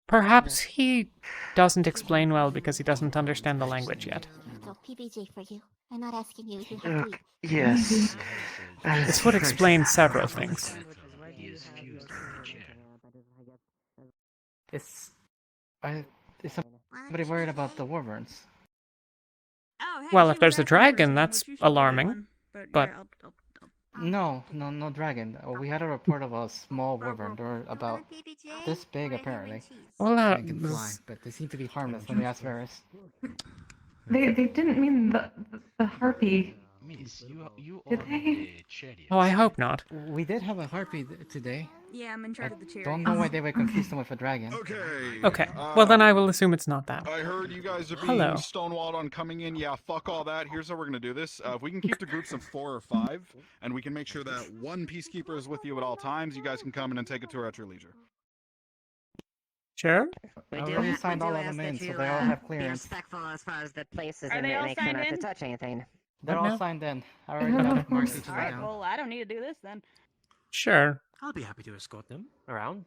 Perhaps he doesn't explain well because he doesn't understand the language yet. So PBJ for you. I'm not asking you if you have to eat. Yes. This would explain several things. He is fused with the chair. Is somebody worried about the wyverns? Oh, hey, Well, she if was there's a asking for dragon, a that's sandwich. You should get alarming. one, But No dragon. We had a report of a small wyvern. They're about this big, apparently. well, They can fly, but they seem to be harmless. Let me ask Varys. They didn't mean the harpy. Miss, you Did are they? the chariot. oh, I hope not. We did have a harpy today. Yeah, I'm in charge of the chair. Don't know why they would confuse them with a dragon. Okay, well then I will assume it's not that. I heard you guys are being Hello. stonewalled on coming in. Yeah, fuck all that. Here's how we're gonna do this. If we can keep the groups of 4 or 5, and we can make sure that one peacekeeper is with you at all times, you guys can come in and take a tour at your leisure. Sure. I already signed all of them in, so they all have Be clearance. respectful as far as the places Are and they all make sure signed not to in? touch anything. They're What all now? signed in. I already got marked each of Alright, them. well, I don't need to do this then. Sure. I'll be happy to escort them around.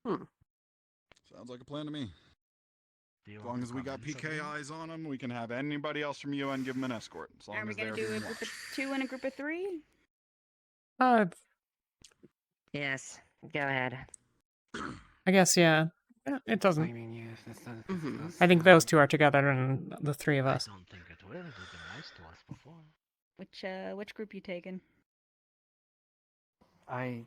Sounds like a plan to me. As long as we got PK eyes on them, we can have anybody else from UN give them an escort. As long Are we as they're gonna do a being group of watched. 2 and a group of 3? Yes, go ahead. I guess, yeah. It doesn't. Mm-hmm. I think those two are together and the three of us. I don't think it will. They've been nice to us before. Which group you taking? I.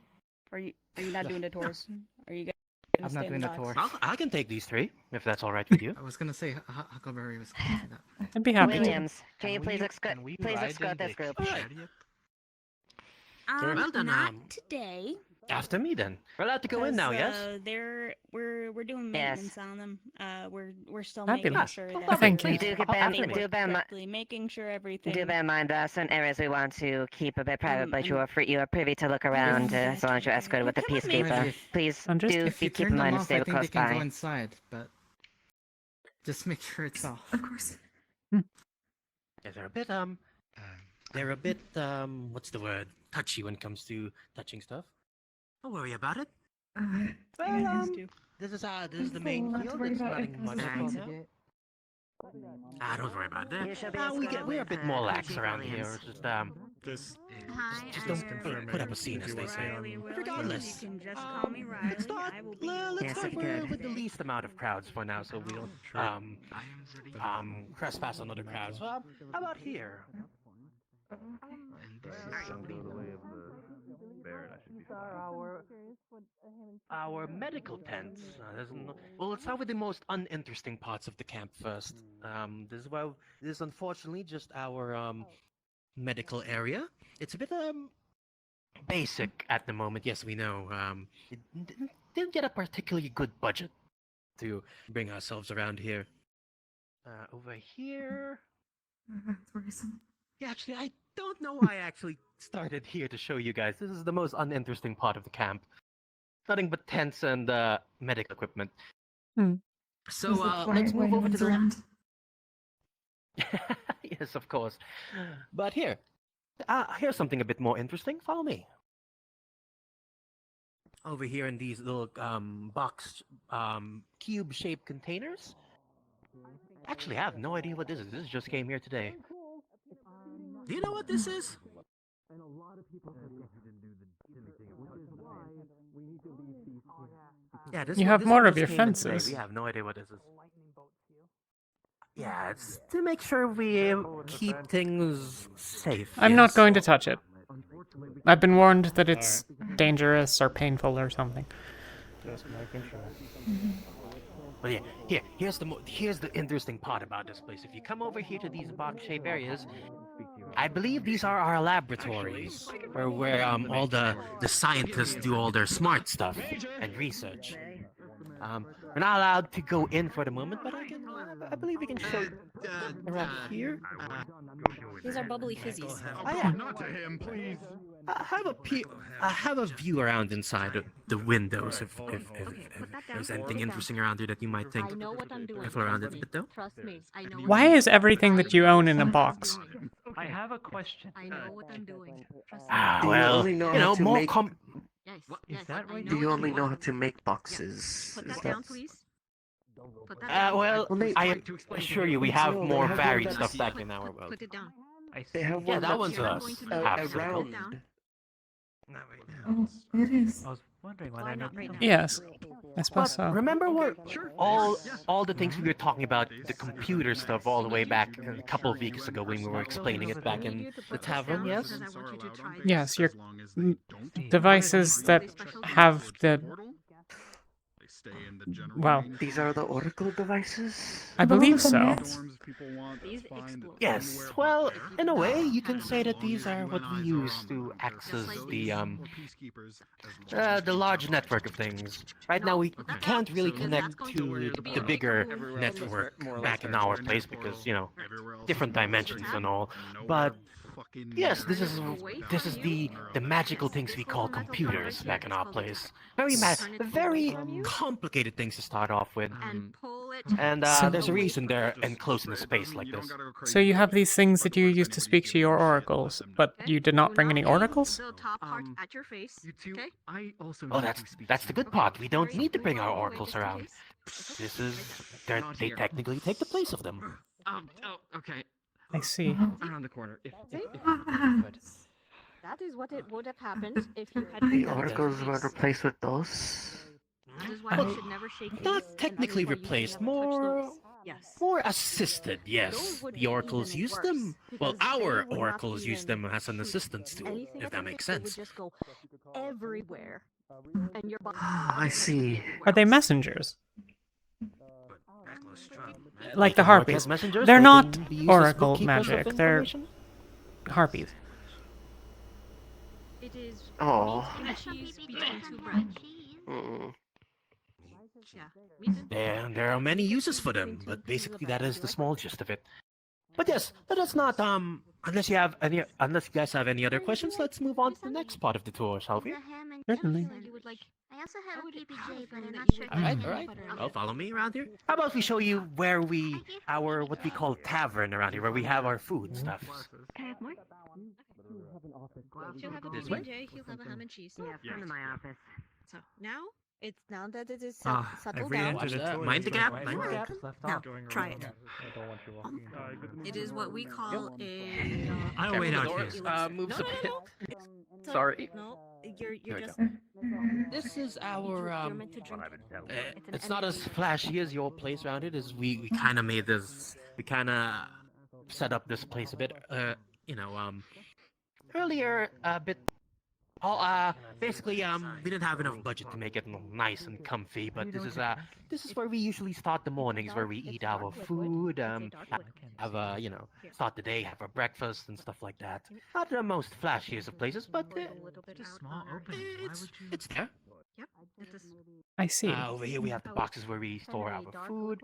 Are you not doing the tours? Are you guys I'm gonna not stay in doing the the docks? tour. I can take these 3, if that's all right with you. I was gonna say Huckleberry was gonna do that. I'd be happy to. Williams, can you please escort this group? Well then, not today. After me then. We're allowed to go in now, yes? We're doing Yes. maintenance on them. We're still Fabulous. making sure Oh, that thank you. Do keep correctly, making sure everything. Do bear in mind, there are certain areas we want to keep a bit private, but you are privy to look around as long as you're escorted with the peacekeeper. Please do If you keep in turn them mind to off, stay I think they close can go by. inside, but just make sure it's off. Of course. Yeah, they're a bit, what's the word? Touchy when it comes to touching stuff. Don't worry about it. Well, This is the main not to field. worry It's about running it, much because right it's now. Don't worry about You that. should be We're a bit more lax Chief around Williams. here. This Just don't put up a scene, as they say. Regardless, You can just call me Riley. let's start. I will be. Let's Yes, start if you could. with the least amount of crowds for now, so we'll trespass on other crowds. Well, how about here? Our medical tents. Well, let's start with the most uninteresting parts of the camp first. This is unfortunately just our medical area. It's a bit basic at the moment. Yes, we know. It didn't get a particularly good budget to bring ourselves around here. Over here. That's worrisome. Yeah, actually, I don't know why I actually started here to show you guys. This is the most uninteresting part of the camp. Nothing but tents and medical equipment. So Is the let's why move no over to one's the around? Yes, of course. But here's something a bit more interesting. Follow me. Over here in these little box cube-shaped containers. Actually, I have no idea what this is. This just came here today. Do you know what this is? Yeah, You have this more one of just your came in today. fences. We have no idea what this is. Yeah, it's to make sure we keep things safe. I'm not yes? going to touch it. I've been warned that it's dangerous or painful or something. Just making sure. But yeah, here's the interesting part about this place. If you come over here to these box-shaped areas, I believe these are our laboratories, where all the scientists do all their smart stuff and research. We're not allowed to go in for the moment, but I believe we can show around here. These are bubbly fizzies. Oh yeah. Not to him, please. I have a view around inside the windows if there's anything interesting around here that you might think. I know what I'm doing. Careful around it a bit though. Trust me. I know. Why is everything that you own in a box? I have a question. I know what I'm doing. Trust me. Ah, Do you well, only know you how know, to more make- Yes. Is Yes. that I right? know Do you what only I'm know doing. how to make boxes? Put Is that that- down, please. Put that down. well, Well, they- I assure you, we have No, they more have varied one stuff that's- back in our world. Put it down. They have Yeah, one that that's one's I'm us. going to Half leave. circle. Put it down. Oh, it is. I was wondering why Why they're not right now? Yes, I suppose so. Remember what all the things we were talking about, the computer stuff, all the way back a couple of weeks ago when we were explaining it back in the tavern? Yes. Because I want you to try this. Yes, your devices that have the well, These are the Oracle devices? I believe so. These explode. Yes. Well, in a way, you can say that these are what we use to access the large network of things. Right now, we can't really connect to the bigger network back in our place because different dimensions and all. But yes, this is the magical things we call computers back in our place. Very complicated things to start off with. And pull And So- there's a reason they're enclosed in a space like this. So you have these things that you use to speak to your oracles, but you did not bring any oracles? The top part at your face. Okay. I also Oh, that's the good part. We don't need to bring our oracles around. They technically take the place of them. Oh, okay. I see. Around the corner. If See? you could. That is what it would have happened if you had. The oracles were replaced with those. That is why you should never shake hands. Not and technically that is why you should replaced, never touch more those. Yes. more assisted. Yes, would the be oracles even use worse, them. Well, because they our would not oracles use even them as an shoot assistance tool, anything if at that the makes tip. It sense. would just go everywhere, and your body. I see. Are they messengers? Like They the can work harpies? as messengers, They're they not can be used as oracle bookkeepers of magic. They're information. harpies. It is Oh. meat and cheese between two bread. Mm. Yeah. Meat and There are many uses for them, but basically that is the small gist of it. But yes, let us not unless you guys have any other questions, let's move on to the next part of the tour, shall we? Certainly. you would like. I also have a PBJ, but I'm not sure. Alright. Well, follow me around here. How about we show you where what we call tavern around here, where we have our food stuff. Can I have more? She'll have a This way? PBJ. He'll have a ham and cheese. Yeah, come to my office. So now It's now that it is I've settled re-entered down. a toy. Mind the gap, Right? mind the gap. Now, try it. It is what we call a. I'll wait out here. Moves a bit. So- Sorry. No, you're we just. This is our You're meant to drink. it's not as flashy as your place around it. Is we kind of made this. We kind of set up this place a bit. Earlier a bit. Basically, we didn't have enough budget to make it nice and comfy, but this is where we usually start the mornings, where we eat our food, have a, start the day, have our breakfast and stuff like that. Not the most flashiest of places, but Just a small opening. Why would you? it's there. Yep. It is. I see. Over here we have the boxes where we store our food.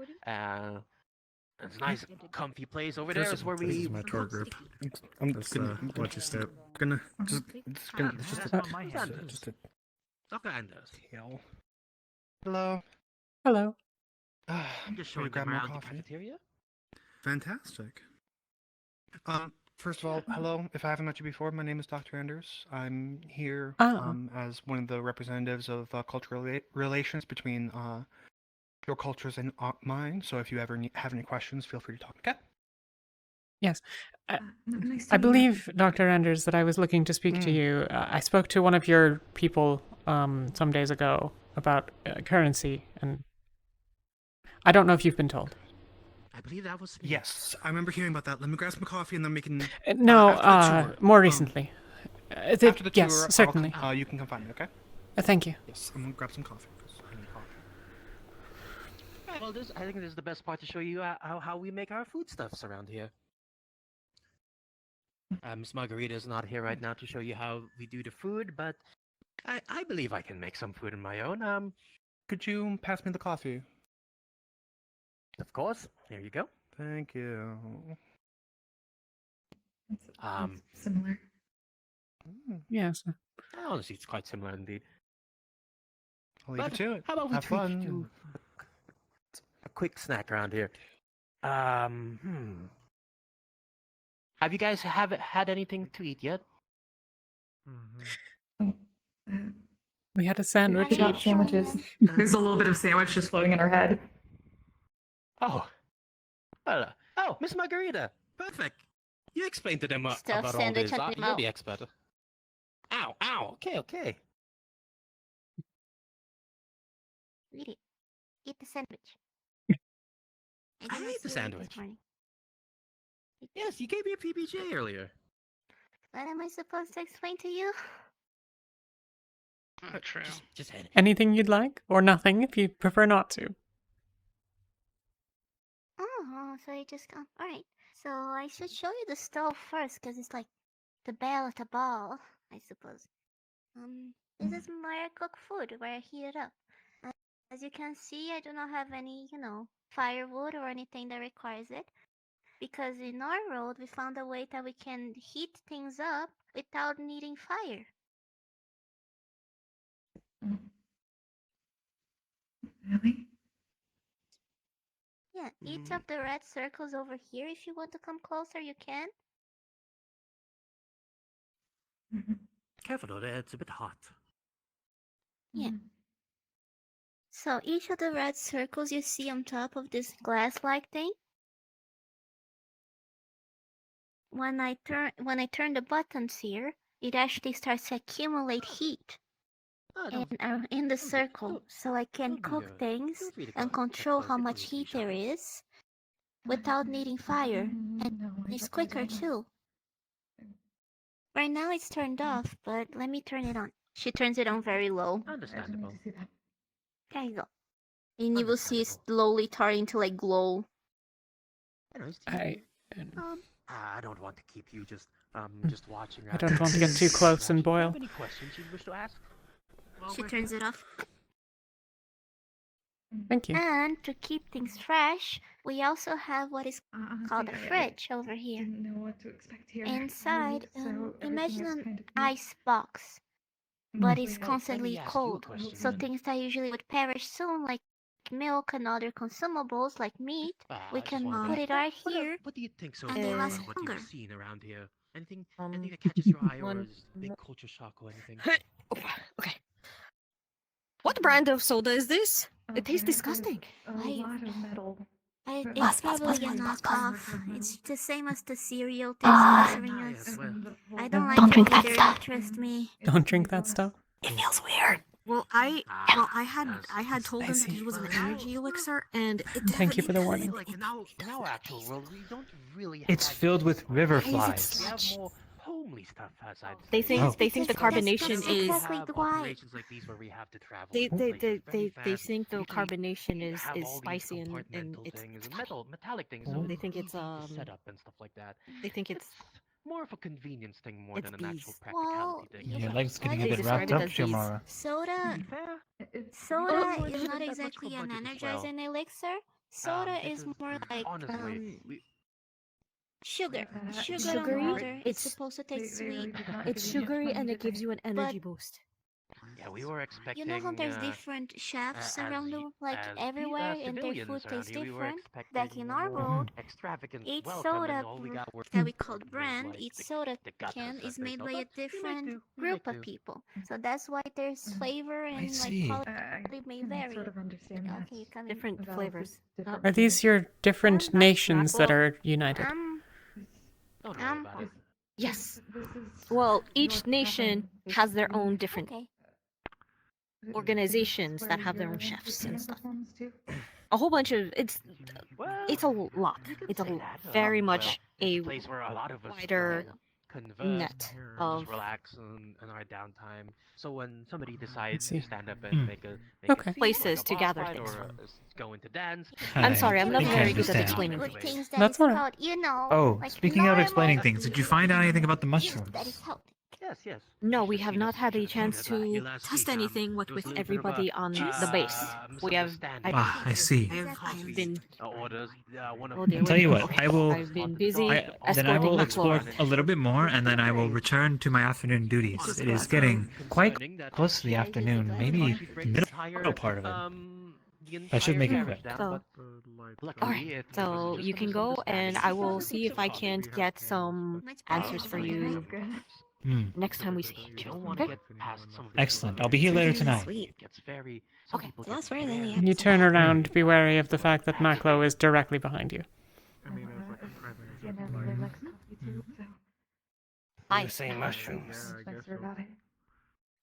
It's a nice, comfy place. Over there is where This we. is my tour group. I'm just gonna let you step. Gonna just. It's just a. Okay, Anders. Hello. Hello. I'm just showing grab them more around the coffee? cafeteria. Fantastic. First of all, hello. If I haven't met you before, my name is Dr. Anders. I'm here as one of the representatives of cultural relations between your cultures and mine. So if you ever have any questions, feel free to talk. Okay. Yes. Nice to I meet you. believe, Dr. Anders, that I was looking to speak to you. I spoke to one of your people some days ago about currency, and I don't know if you've been told. I believe that was. Yes, I remember hearing about that. Let me grab some coffee and then we can. No, after the tour, more recently. After the tour, yes, certainly. you can come find me. Okay. Thank you. Yes, I'm gonna grab some coffee because I need coffee. Well, I think this is the best part to show you how we make our foodstuffs around here. Miss Margarita is not here right now to show you how we do the food, but I believe I can make some food on my own. Could you pass me the coffee? Of course. Here you go. Thank you. Similar. Yes. Honestly, it's quite similar indeed. I'll leave But you to it. How about we Have treat fun. you to a quick snack around here? Have you guys had anything to eat yet? We had a sandwich. We got sandwiches. There's a little bit of sandwich just floating in her head. Oh, Miss Margarita, perfect. You explained to them Stuffed about all sandwich this. at the You're the mouth. expert. Ow. Okay. Read it. Eat the sandwich. I didn't ate the see it sandwich. this morning. Yes, you gave me a PBJ earlier. What am I supposed to explain to you? True. Just had it. Anything you'd like, or nothing if you prefer not to. Oh, so you just come. Alright. So I should show you the stove first, because it's like the belle at the ball, I suppose. This is my cooked food where I heat it up. As you can see, I do not have any, firewood or anything that requires it. Because in our road, we found a way that we can heat things up without needing fire. Really? Yeah, each of the red circles over here, if you want to come closer, you can. Careful though, it's a bit hot. Yeah. So each of the red circles you see on top of this glass-like thing, when I turn the buttons here, it actually starts to accumulate heat in the circle, so I can cook things and control how much heat there is without needing fire, and it's quicker too. Right now it's turned off, but let me turn it on. She turns it on very low. Understandable. There you go. And you will see it slowly starting to like glow. I don't want to keep you just watching. I don't want to get too close and boil. Have any questions you wish to ask? She turns it off. Thank you. And to keep things fresh, we also have what is called a fridge over here. Didn't know what to expect here. Inside, So imagine everything is an kind of ice box, but it's Let me constantly ask you a cold. question So then. things that usually would perish soon, like milk and other consumables like meat, we can put it right here. What do you think so and they far last from what longer. you've seen around here? Anything that catches your eye, or is big culture shock or anything? Okay. What brand of soda is this? It tastes there's disgusting. A lot of metal. It's probably a knockoff. It's the same as the cereal they're sponsoring us. I don't like it either. It interests me. Don't drink that stuff. It feels weird. Well, I had told them that it was an energy elixir, and it Thank you for the warning. Like in our actual world, we don't really. It's have filled with river We flies. have more homely stuff, as I'd They say. think Oh. they think the carbonation That's is exactly why. Operations like these where we have to travel. they to they places they very they, they fast. think the Usually carbonation we is have all these spicy and compartmental it's things, funny. metallic things. Oh. They think it's set up and stuff like that. they think it's More of a convenience thing more It's than an actual bees. practicality thing. Your leg's getting a They bit describe wrapped it up, as bees. Shamara. Soda Oh, is isn't not that much exactly of a an budget as well? energizing elixir. Soda This is more like honestly, sugar. Sugar and sugary. water. It's It's supposed to taste sweet. it's sugary and it gives you an energy boost. yeah, we were expecting. You know how there's different chefs around the like everywhere, and their food tastes different. Back in our world, extravagant each welcome, soda and all we got were that we called brand, each soda the guts can of is suckers. made No, by a but we different make group do. of people. So that's why there's flavor and like see. quality may vary. Sort of understand that. Okay, you come in. Different Valve is flavors. different. Are these your different nations that are united? Don't worry about it. Yes. This is Well, each North nation Heaven, has their basically. own different Okay. organizations Where that have their your own chefs Sienna and stuff. performs too? A whole bunch of it's a lot. It's a Say that. very Well, much it's a a place where a lot of us wider converse, net of just relax in our downtime. So when somebody decides see. to stand up Hmm. and make a Okay. scene, Places like a to boss gather fight, things or from. go into dance. I'm sorry, I'm not I can very good at understand. explaining Good things. things that That's is alright. called, you know. Oh, like speaking of explaining normal things, did you find out anything about the use mushrooms? that is healthy. Yes. No, we have Should've not had a seen chance it to last test week. anything There was with a little bit of everybody a, on the base. We have misunderstanding. I see. I've been Orders. One of oh dear, I'll tell you wait, what, okay. I will. I've been busy Then I escorting will my explore floor. a little bit more, and then I will return to my afternoon duties. It is getting quite close to the afternoon, maybe the middle part of it. I should make it quick. So, alright, so you can go and I will see if I can't get some answers for you next time we see each other. Okay? Excellent. I'll be here later tonight. Okay. That's where then When you turn around, be wary of the fact that Maklo is directly behind you. Sienna really likes coffee too, so Hi. Say mushrooms. nicer about it.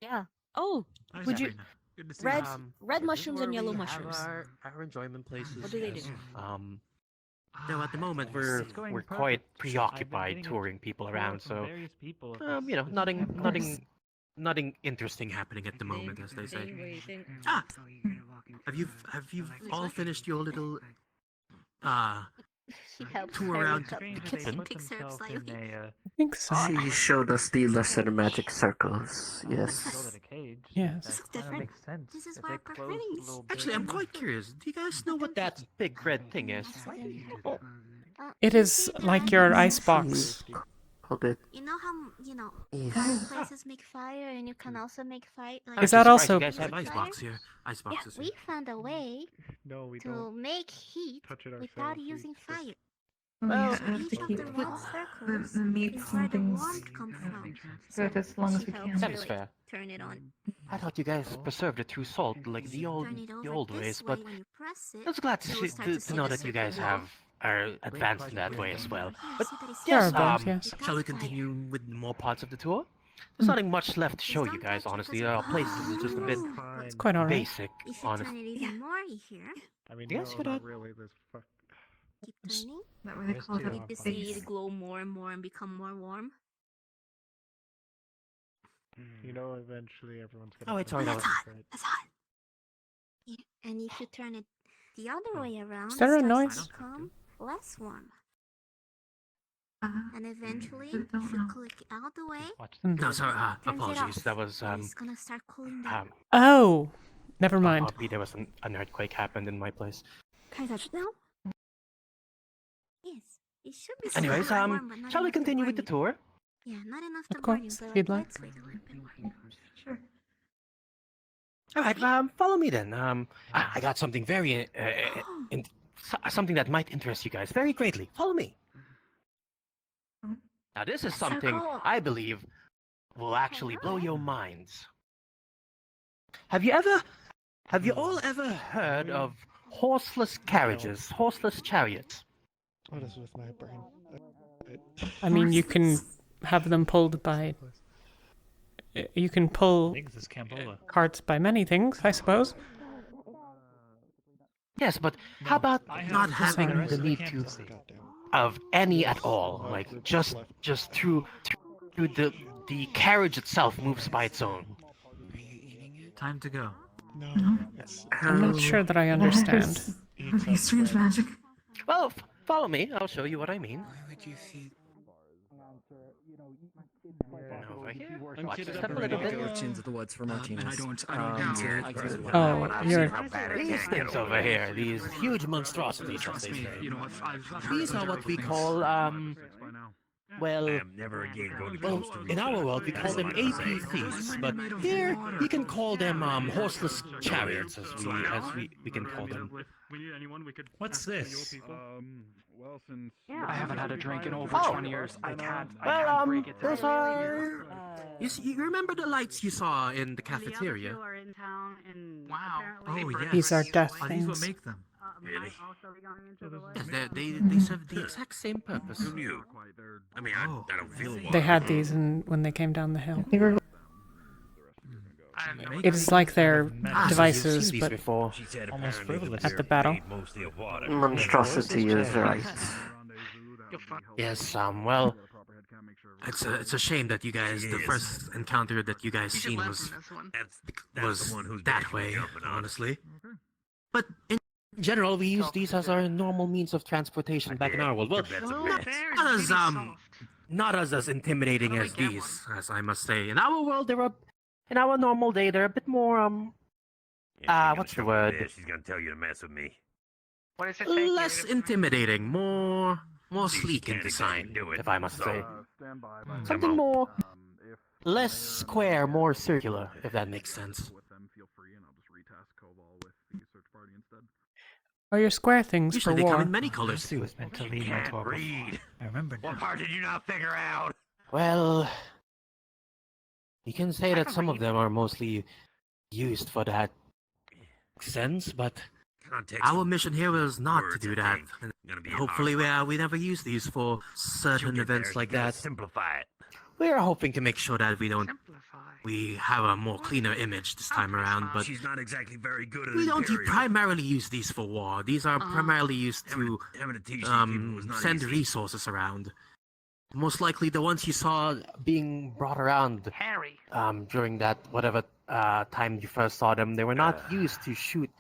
Yeah. Oh, would you red mushrooms and yellow mushrooms? Our enjoyment places. What do they do? No, at the moment we're quite preoccupied touring people around, so nothing interesting happening at the moment, as they say. Have you all finished your little She helps tour her around with the the kitchen? picks her up slightly. I think so. She showed us the lesser magic circles. Yes. Yes. This is different. This is why I prefer these. Actually, I'm quite curious. Do you guys know what that big red thing is? It is like your icebox. Hold it. You know how Yes. fireplaces make fire, and you can also make fire. Like, Is that also- You guys have music icebox fire? here. Iceboxes Yeah, we found a way No, we to don't. make heat touch it without ourselves, we using just- fire. We Well, have to each of keep the round circles the meats is where and the things warmth comes from. good as long as She we helps can. That you, is like, fair. turn it on. I thought you guys preserved it through salt, like the old Turn it over ways, this but way when you press it. I was glad to, you will see, start to, see know the that you guys circle are advanced in that way as well. But see that it's yes, Thereabouts, yes. shall we continue with more parts of the tour? There's nothing much left to show you guys, honestly. Our place is just a bit It's quite alright. basic, If you honestly. turn it even more here, I mean, Yes, no, you're not not- really. There's fuck. keep turning. That way they There's call two that on You fire. see it glow more and more and become more warm. You know, eventually everyone's gonna. Oh, wait, turn sorry, that off, was- right? That's hot. Yeah, and if you turn it the other way around, Is there a it starts noise? to become less warm. Uh, And eventually, I don't if you know. click out the way, No, sorry, turns it apologies. off, That was, and it's gonna start cooling down. Oh, never mind. Probably there was an earthquake happened in my place. Can I touch it now? Yes, it should be. Anyways, slightly warm, but not shall we enough to continue with burn the you. tour? Yeah, not enough to Of burn you, course, but if you'd like, like. let's wait a little bit longer. Sure. All right, follow me then. I got something very, something that might interest you guys very greatly. Follow me. Now, this is something I believe will actually blow your minds. Have you all ever heard of horseless carriages, horseless chariots? What is with my brain? I mean, you can have them pulled by. You can pull carts by many things, I suppose. Yes, but how about not having the need to of any at all? Like just through the carriage itself moves by its own. Time to go. No. I'm not sure that I understand. Okay, strange magic. Well, follow me. I'll show you what I mean. Over here. Watch the step a little bit. into the woods for martinis. I don't Oh, you're. These things over here, these huge monstrosities, as they say. These are what we call, well, in our world we call them APCs, but here you can call them horseless chariots, as we can call them. We need anyone we could. What's this? Well, since I haven't had a drink in over Oh. 20 years. I can't Well, break it those down. are. You remember the lights you saw in the cafeteria? are in town, and Wow. Oh, yes. These are death Are these what things. make them? Really? Yes, they serve the exact same purpose. Who knew? I mean, I don't feel it. They had these when they came down the hill. They were It's like they're devices, these but before. Almost frivolous. at the battle. Monstrosity is right. Yes, well, it's a shame that you guys, the first encounter that you guys seen was that way, honestly. But in general, we use these as our normal means of transportation back in our world. Well, not as intimidating as these, as I must say. In our world, in our normal day, they're a bit more what's the word? She's gonna tell you to mess with me. What is it? Less intimidating, more sleek in design, if I must say. Something more less square, more circular, if that makes sense. Or your square things Usually for they come war. in many colors too. Read. I remember now. What part did you not figure out? Well, you can say that some of them are mostly used for that sense, but our mission here was not to do that. Hopefully, we never use these for certain events like that. Simplify it. We are hoping to make sure that we have a more cleaner image this time around, but She's not exactly very good at we don't Imperial. primarily use these for war. These are primarily used to Having to teach these people was not send easy. resources around. Most likely the ones you saw being brought around during that whatever time you first saw them, they were not used to shoot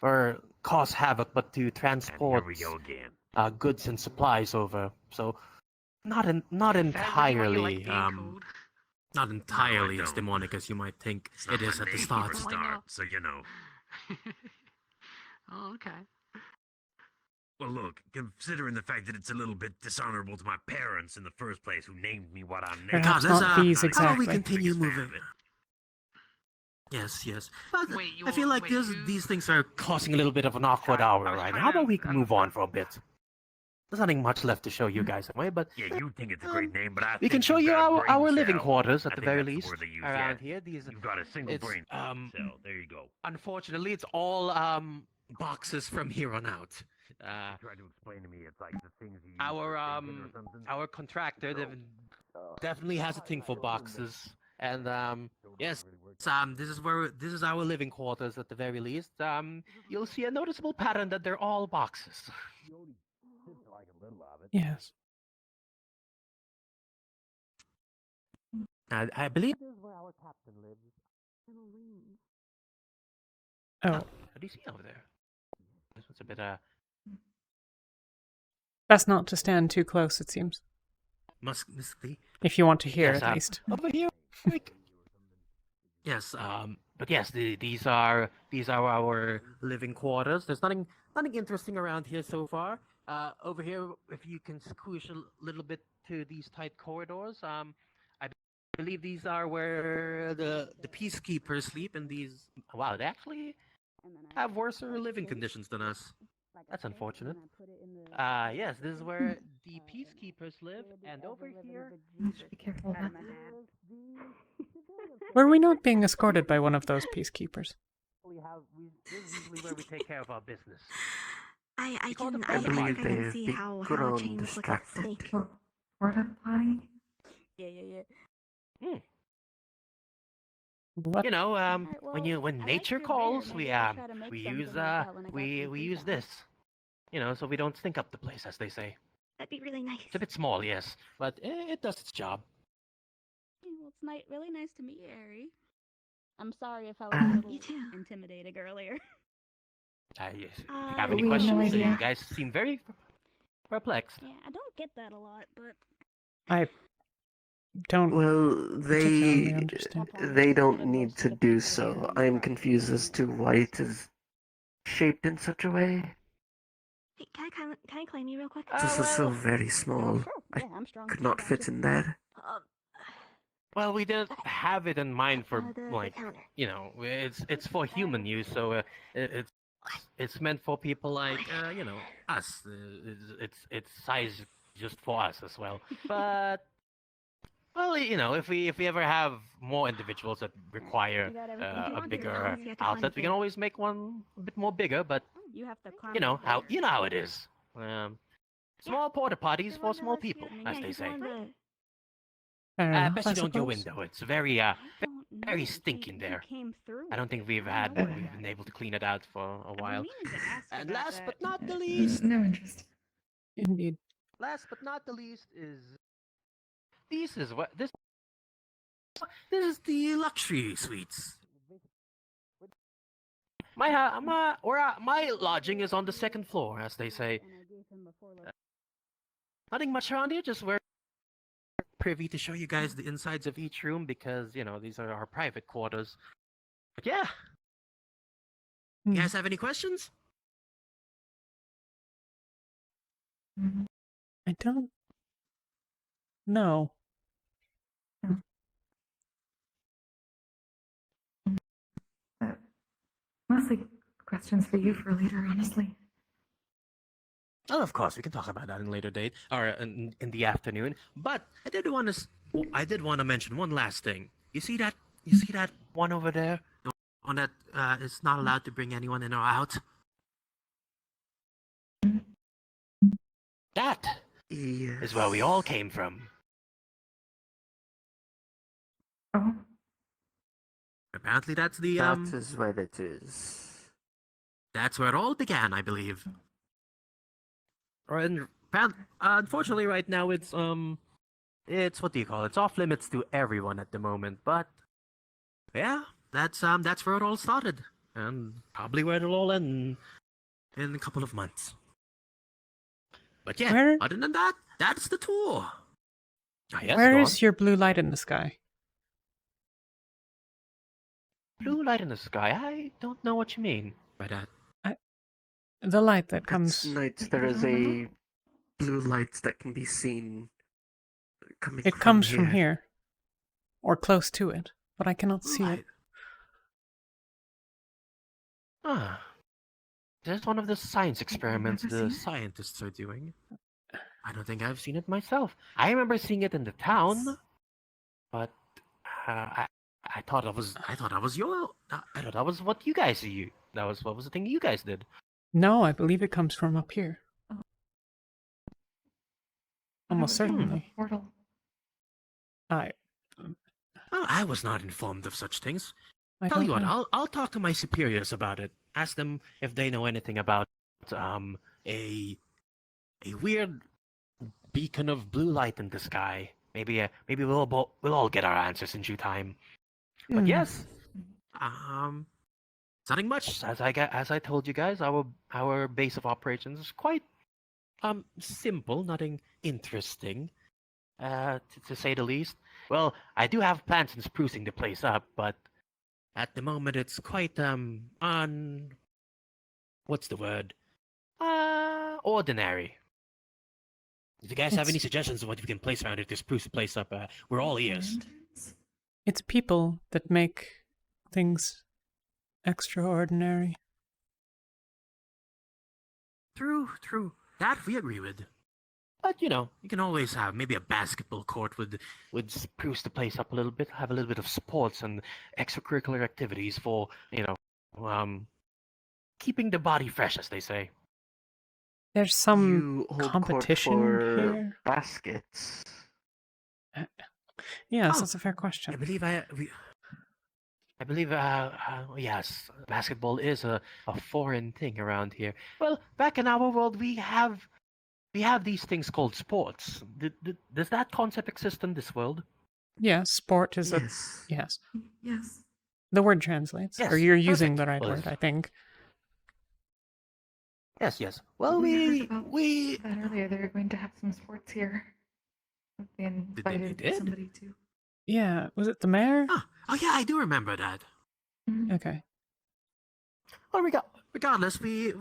or cause havoc, but to transport Here we go again. goods and supplies over. So not entirely not entirely as demonic as you might think it is at the start. So you know. Oh, okay. Well, look, considering the fact that it's a little bit dishonorable to my parents in the first place, who named me what I'm named. Perhaps not these How about we exactly. continue moving? Yes, yes. But I feel like these things are causing a little bit of an awkward hour right now. How about we move on for a bit? There's nothing much left to show you guys anyway, but Yeah, you think it's a great name, but I we think can show you've you got a brain our living cell. quarters I at the think very that's the least word they use, around yeah. here. These You've got a single it's, brain cell. There you go. unfortunately, it's all boxes from here on out. Try to explain to me it's like the things you use Our for thinking or something. our contractor definitely has a thing for boxes, and yes, this is our living quarters at the very least. You'll see a noticeable pattern that they're all boxes. Yes. I believe this is where our captain lives. Oh. What do you see over there? This one's a bit Best not to stand too close, it seems. musky. If you want to hear, Yes, at least. over here. Yes, but yes, these are our living quarters. There's nothing interesting around here so far. Over here, if you can squish a little bit to these tight corridors, I believe these are where the peacekeepers sleep. And these, wow, they actually have worse living conditions than us. That's unfortunate. Yes, this is where the peacekeepers live, and over here. Be careful of that. Were we not being escorted by one of those peacekeepers? This is usually where we take care of our business. I believe can they've see how grown chains look at distracted. stake. Porta potty? Yeah. What? You know, well, when I nature like your calls, beer. we Maybe I'll try to make we some use for myself when I got some we free use time. this. You know, so we don't stink up the place, as they say. That'd be really nice. It's a bit small, yes, but it does its job. Well, it's really nice to meet you, Ari. I'm sorry if I was a little intimidating earlier. Yes. If you have any we have no questions? idea. You guys seem very perplexed. Yeah, I don't get that a lot, but I don't Well, particularly understand. they don't need to do so. I am confused as to why it is shaped in such a way. Hey, can I claim you real quick? This is so very small. I I'm strong. could not fit in there. Well, we didn't have it in mind for the like, counter. you know, it's for human use, so it's meant for people like you know, us. It's sized just for us as well. But well, you know, if we ever have more individuals that require a bigger outlet, we can always make one a bit more bigger. But You have to you know how it is. Small porta potties for small people, as they say. Fair enough, Especially I don't your suppose. window. It's very very stinky in there. I don't think we've been able to clean it out for a while. And last but not the least, No interest. Indeed. last but not the least is this is the luxury suites. My lodging is on the second floor, as they say. Nothing much around here, just we're privy to show you guys the insides of each room because, you know, these are our private quarters. But yeah. You guys have any questions? I don't know. Mostly questions for you for later, honestly. Oh, of course, we can talk about that in a later date or in the afternoon. But I did want to mention one last thing. You see that one over there? The one that is not allowed to bring anyone in or out. That is where we all came from. Oh. Apparently, that's the That is where it is. That's where it all began, I believe. And unfortunately, right now it's what do you call it? It's off limits to everyone at the moment. But yeah, that's where it all started, and probably where it'll all end in a couple of months. But yeah, other than that, that's the tour. Yes, Where go on. is your blue light in the sky? Blue light in the sky? I don't know what you mean by that. The light that At comes. night, there is a blue light that can be seen coming It comes from here, or close to it, but I cannot see it. Ah, there's one of the science experiments never the seen it? scientists are doing. I don't think I've seen it myself. I remember seeing it in the town, but I thought that was I thought that was what you guys do. That was what was the thing you guys did. No, I believe it comes from up here. Almost certainly. Portal. Well, I was not informed of such things. I Tell don't you what, know. I'll talk to my superiors about it. Ask them if they know anything about a weird beacon of blue light in the sky. Maybe we'll all get our answers in due time. But yes, nothing much. As I told you guys, our base of operations is quite simple, nothing interesting, to say the least. Well, I do have plans on sprucing the place up, but at the moment it's quite what's the word? Ordinary. If you guys have any suggestions of what we can place around it to spruce the place up, we're all ears. It's people that make things extraordinary. True. That we agree with. But you know, you can always have maybe a basketball court would spruce the place up a little bit, have a little bit of sports and extracurricular activities for, keeping the body fresh, as they say. There's some You hold court competition for here. baskets. Yes, that's a fair question. I believe, yes, basketball is a foreign thing around here. Well, back in our world, we have these things called sports. Does that concept exist in this world? Yes, sport is Yes. yes. Yes. The word translates, Yes, or you're using perfect. the right Well, word, I think. Yes. Well, we heard about that earlier. They're going to have some sports here. They invited did? somebody to. Yeah, was it the mayor? Oh yeah, I do remember that. Okay. Well, regardless, we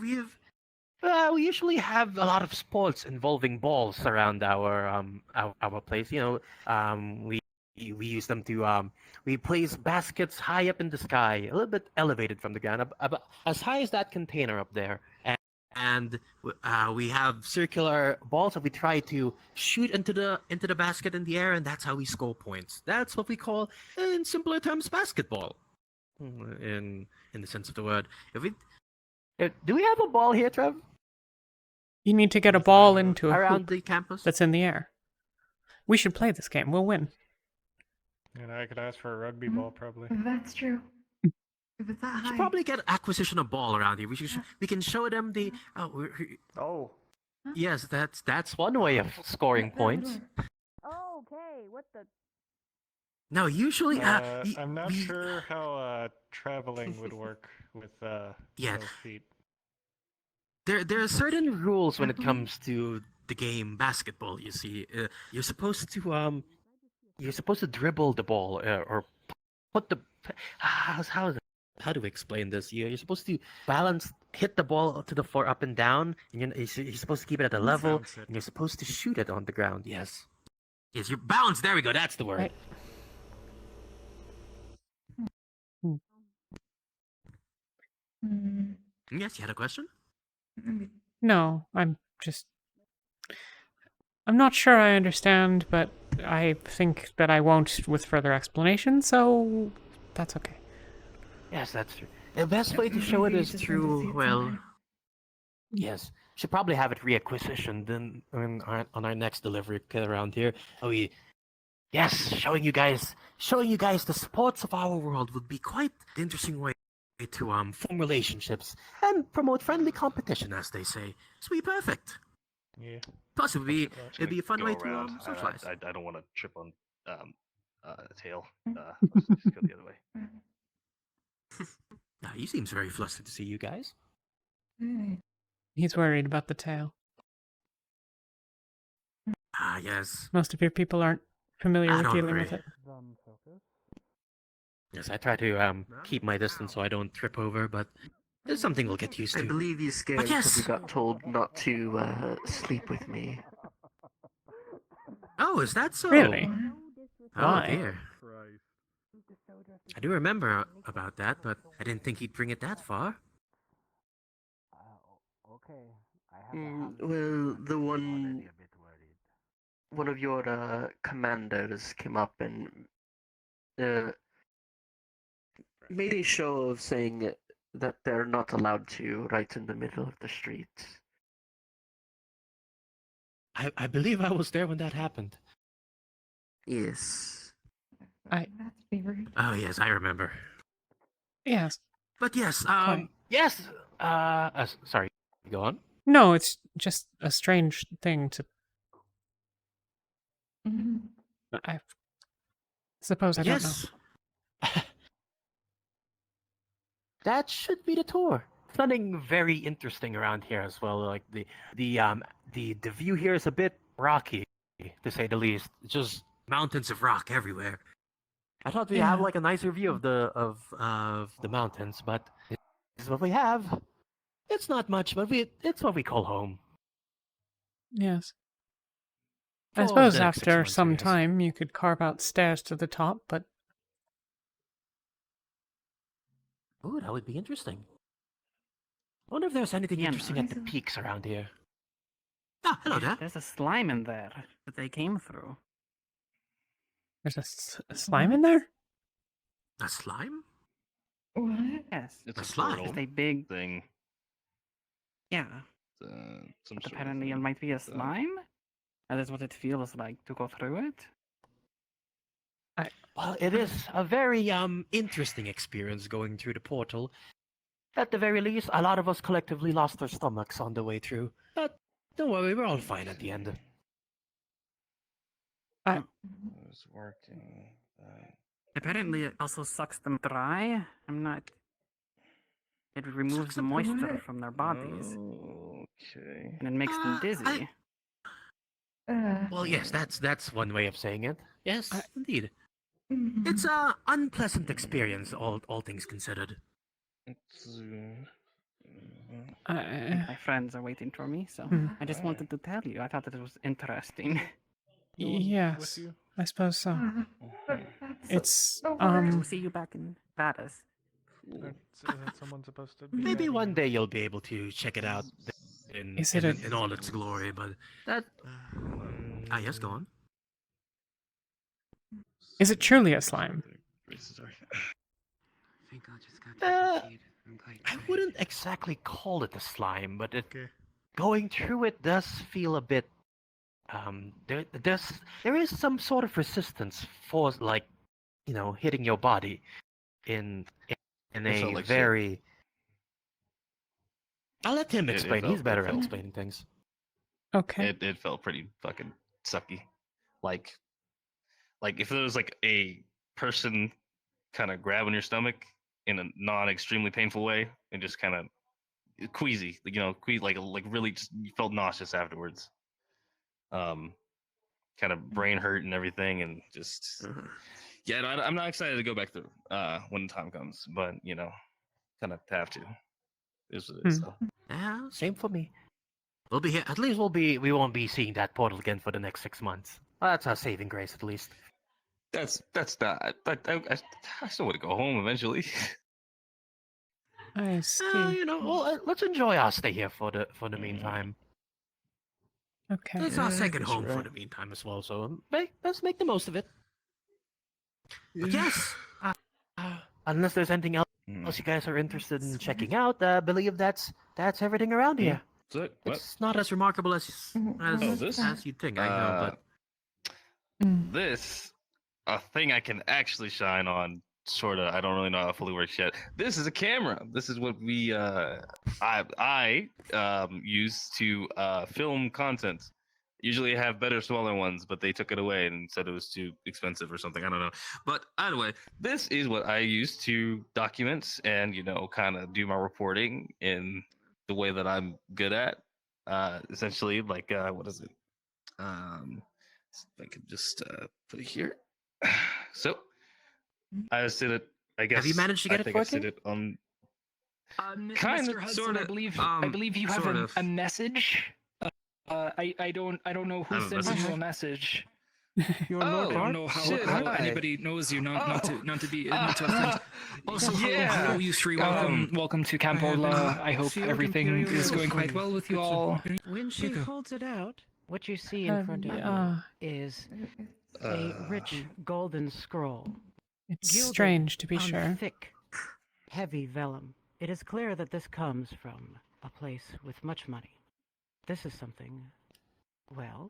usually have a lot of sports involving balls around our place. We use them to we place baskets high up in the sky, a little bit elevated from the ground, about as high as that container up there, and we have circular balls that we try to shoot into the basket in the air, and that's how we score points. That's what we call, in simpler terms, basketball. In the sense of the word. Do we have a ball here, Trev? You need to get a ball into a around hoop the campus that's in the air. We should play this game. We'll win. And I could ask for a rugby ball, probably. That's true. If it's that We high. should probably get acquisition of ball around here. We can show them the. Yes, that's one way of scoring points. Okay, what the? No, usually. I'm not sure how traveling would work with Yeah. those feet. There are certain rules when it comes to the game basketball. You see, you're supposed to dribble the ball or put the how do we explain this? You're supposed to hit the ball to the floor up and down, and you're supposed to keep it at a level, and you're supposed to shoot it on the ground. Yes, you're balanced. There we go. That's the word. Right. Yes, you had a question? No, I'm not sure I understand, but I think that I won't with further explanation, so that's okay. Yes, that's true. The best way to show it is through, well, yes. Should probably have it reacquisitioned then on our next delivery kit around here. Yes, showing you guys the sports of our world would be quite an interesting way to form relationships and promote friendly competition, as they say. This would be perfect. Yeah. Plus, it'd be a fun Go way to around. socialize. I don't want to trip on a tail. Let's just go the other way. He seems very flustered to see you guys. He's worried about the tail. Yes. Most of your people aren't familiar I with don't dealing agree. with it. Yes, I try to keep my distance so I don't trip over, but It's something we'll get used to. I believe you scared But because you yes. got told not to sleep with me. Oh, is that so? Really? Oh Why? dear. I do remember about that, but I didn't think he'd bring it that far. Well, one of your commandos came up and uh, made a show of saying that they're not allowed to right in the middle of the street. I believe I was there when that happened. Yes. I. That's favorite. Oh yes, I remember. Yes. But yes, Quite. yes. Sorry. Go on. No, it's just a strange thing to. I suppose I don't know. Yes. That should be the tour. Something very interesting around here as well. Like the view here is a bit rocky, to say the least. Just mountains of rock everywhere. I thought we'd have like a nicer view of the mountains, but this is what we have. It's not much, but it's what we call home. Yes. I For suppose the next 6 after months, I some guess. time you could carve out stairs to the top, but Ooh, that would be interesting. I wonder if there's anything Yeah, interesting no. at the peaks around here. Ah, hello there. There's a slime in there that they came through. there's a slime in there? A slime? What? Yes. It's a slime. turtle Just a big. thing. Yeah. Some But sort of apparently thing. it might be a slime. That is what it feels like to go through it. Well, it is a very interesting experience going through the portal. At the very least, a lot of us collectively lost our stomachs on the way through. But don't worry, we're all fine at the end. It was working. Apparently it also sucks them dry. I'm not. It removes the moisture from their bodies. Okay. And it makes them dizzy. Well, yes, that's one way of saying it. Yes, indeed. Mm-hmm. It's a unpleasant experience, all things considered. My friends are waiting for me, so I just wanted to tell you. I thought that it was interesting. Yes, I suppose so. It's We'll see you back in Vadas. Someone's supposed to be Maybe guiding one you. day you'll be able to check it out in Is it in all its glory, but that. Yes, go on. Is it truly a slime? I wouldn't exactly call it a slime, but going through it does feel a bit. There is some sort of resistance for like, hitting your body in It a felt like very. shit. I'll let him It explain. felt- He's better it at felt- explaining things. Okay. It felt pretty fucking sucky. Like if there was like a person kind of grabbing your stomach in a non-extremely painful way and just kind of queasy, like really just you felt nauseous afterwards. Kind of brain hurt and everything, and just yeah. I'm not excited to go back through when the time comes, but kind of have to. Is what it is. So. Yeah, same for me. We'll be here. At least we won't be seeing that portal again for the next 6 months. Well, that's our saving grace, at least. That's not. But I still want to go home eventually. I see. Let's enjoy our stay here for the meantime. Okay. It's our second that's home for right. the meantime as well, so let's make the most of it. But yes, unless there's anything else you guys are interested in checking out, I believe that's everything around here. So, what? It's not as remarkable as this? as you'd think, I know, but This, a thing I can actually shine on, sort of. I don't really know how it fully works yet. This is a camera. This is what we I use to film content. Usually I have better, smaller ones, but they took it away and said it was too expensive or something. I don't know. But anyway, this is what I use to document and kind of do my reporting in the way that I'm good at. Essentially, like what is it? If I could just put it here. So I just did it. I guess have you managed to get I it think I working? did it on. Kind Mr. of, Hudson, sort I of. believe you have sort of. a message. I don't know who I have a sent you message? a message. You're I Lord don't Bart? know Shit, how hi. anybody knows you. Not to Ah, offend. Also, hello you three. Welcome to Camp Ola. I hope everything is going quite well with you all. When she holds it out, what you see in front of yeah. you is a rich golden scroll. It's Gilded strange, to be on sure. thick, heavy vellum. It is clear that this comes from a place with much money. This is something, well,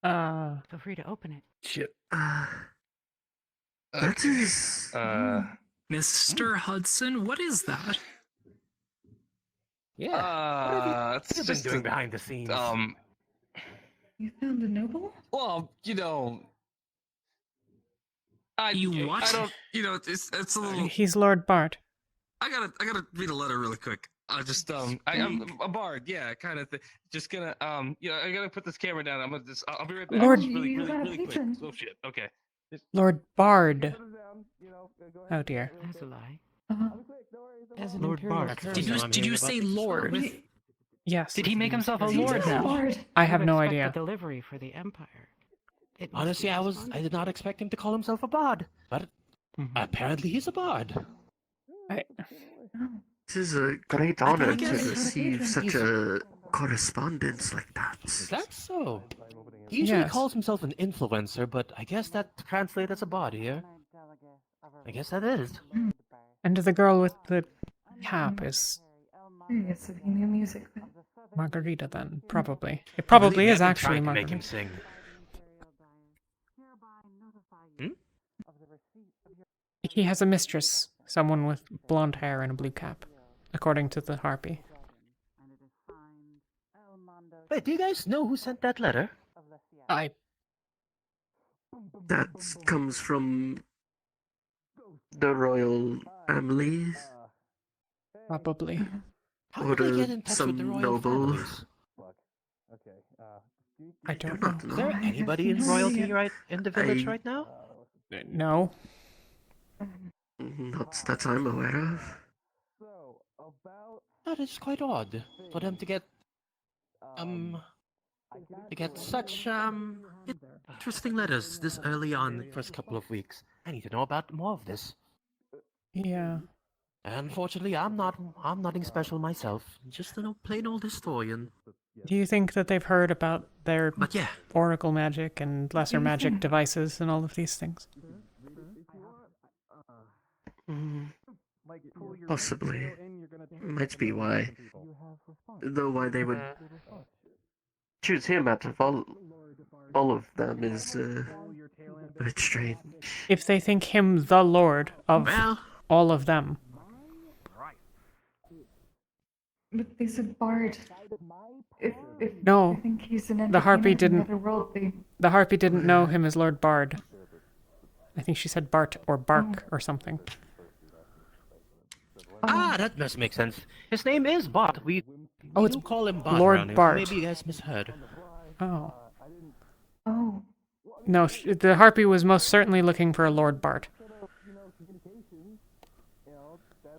feel free to open it. Shit. That is. Mr. Hudson, what is that? Yeah. It's been just doing behind the scenes? You found a noble? Well, you know. You what? I don't. You know, it's a little. He's Lord Bart. I gotta read a letter really quick. I'm a bard, yeah, kind of thing. Just gonna I gotta put this camera down. I'll be right back. Lord- Just really, You really, got a really quick. patron. Oh shit. Okay. Lord Bard. Oh dear. That's a lie. Uh, As an Lord imperial Bart. courier, Did you say lord? Yes. Did he make himself a he's lord a now? bard. I you have no expect idea. a delivery for the empire. It must Honestly, be I responded did not expect him to call himself a bard, but apparently he's a bard. This is a great I honor to guess- receive such a correspondence like that. Is that so? He usually Yes. calls himself an influencer, but I guess that translates as a bard here. I guess that is. And the girl with the cap is Curious if he knew music. Margarita then, probably. It probably Really is haven't actually tried to make him Margarita. sing. He has a mistress, someone with blonde hair and a blue cap, according to the harpy. Wait, do you guys know who sent that letter? That comes from the royal families. Probably. How Or did they get in touch with the some royal noble. families? I don't not know. Is there anybody in royalty right in the village right now? No. Not that I'm aware of. That is quite odd for them to get such interesting letters this early on in the first couple of weeks. I need to know about more of this. Yeah. Unfortunately, I'm nothing special myself. Just a plain old historian. Do you think that they've heard about their But yeah. oracle magic and lesser magic devices and all of these things? Possibly. Might be why. Though why they would choose him out of all of them is a bit strange. If they think him the lord of Well. all of them. But they said bard. If No, I think he's an the harpy entertainer in didn't. the other world, The harpy didn't know him as Lord Bard. I think she said Bart or Bark or something. Ah, that must make sense. His name is Bart. We do call him Bart Lord around here, so Bart. maybe you guys misheard. Oh. Oh. No, the harpy was most certainly looking for a Lord Bart.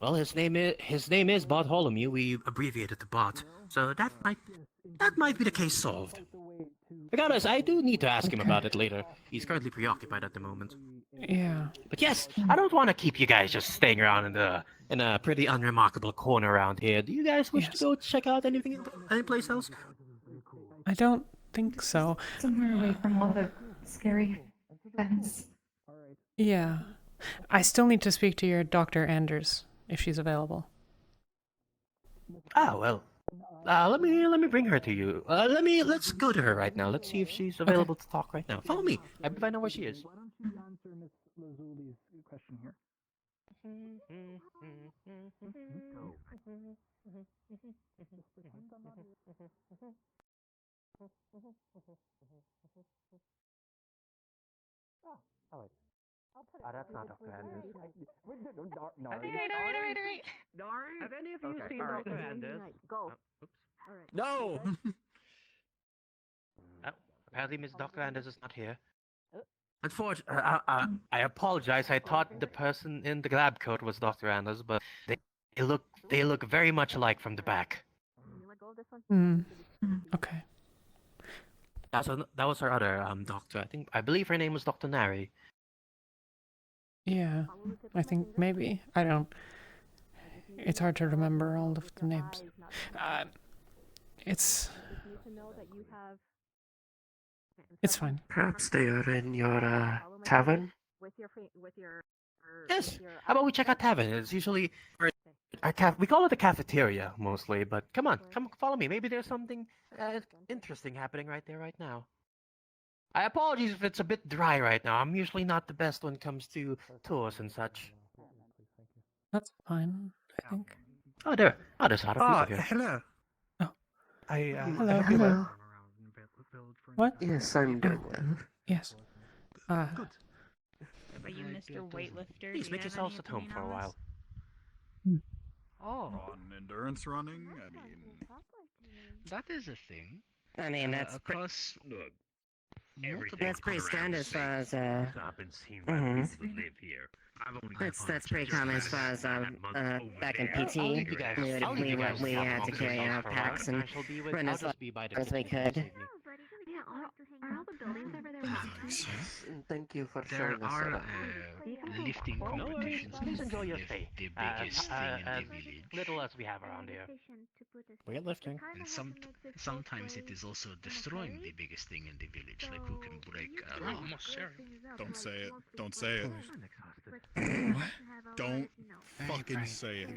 Well, his name is Bartholomew. We abbreviated to Bart, so that might be the case solved. Regardless, I do need to ask him about it later. He's currently preoccupied at the moment. Yeah. But yes, I don't want to keep you guys just staying around in a pretty unremarkable corner around here. Do you guys wish to go check out any place else? I don't think so. Somewhere away from all the scary events. Yeah. I still need to speak to your Dr. Anders, if she's available. Ah, well. Let me bring her to you. Let's go to her right now. Let's see if she's available to talk right now. Follow me. I believe I know where she is. Why don't you answer Miss Lazzuli's question here? That's not Dr. Anders. I think I know. Have any of you seen Dr. Anders? Go. Oops. No! Oh, apparently Miss Dr. Anders is not here. Unfortunately, I apologize. I thought the person in the lab coat was Dr. Anders, but they They look very much alike from the back. Okay. So that was our other doctor. I believe her name was Dr. Nari. Yeah, I think maybe. I don't. It's hard to remember all of the names. It's fine. Perhaps they are in your tavern. Yes. How about we check out tavern? It's usually we call it a cafeteria mostly, but come follow me. Maybe there's something interesting happening right there right now. I apologize if it's a bit dry right now. I'm usually not the best when it comes to tours and such. That's fine, I think. Oh, there's a lot of people here. Hello. Oh. Hello. Hello. What? Yes, I'm doing well. Yes. Are you Mr. Weightlifter? Please make yourselves at home for a while. Oh, On endurance running, I mean, that is a thing. I mean, that's Look, that's pretty standard as far as Stop and see my mhm. people that live here. I've only got That's pretty common as far as back in PT. We had to carry our packs and run as far as we could. Are all the buildings over there? Thank you for there showing us are that. lifting competitions. Please enjoy your stay. The biggest thing in the village. Little as we have around here. Weightlifting. And sometimes it is also destroying the biggest thing in the village, like who can break a rock. don't say it. Don't say it. Don't fucking say it.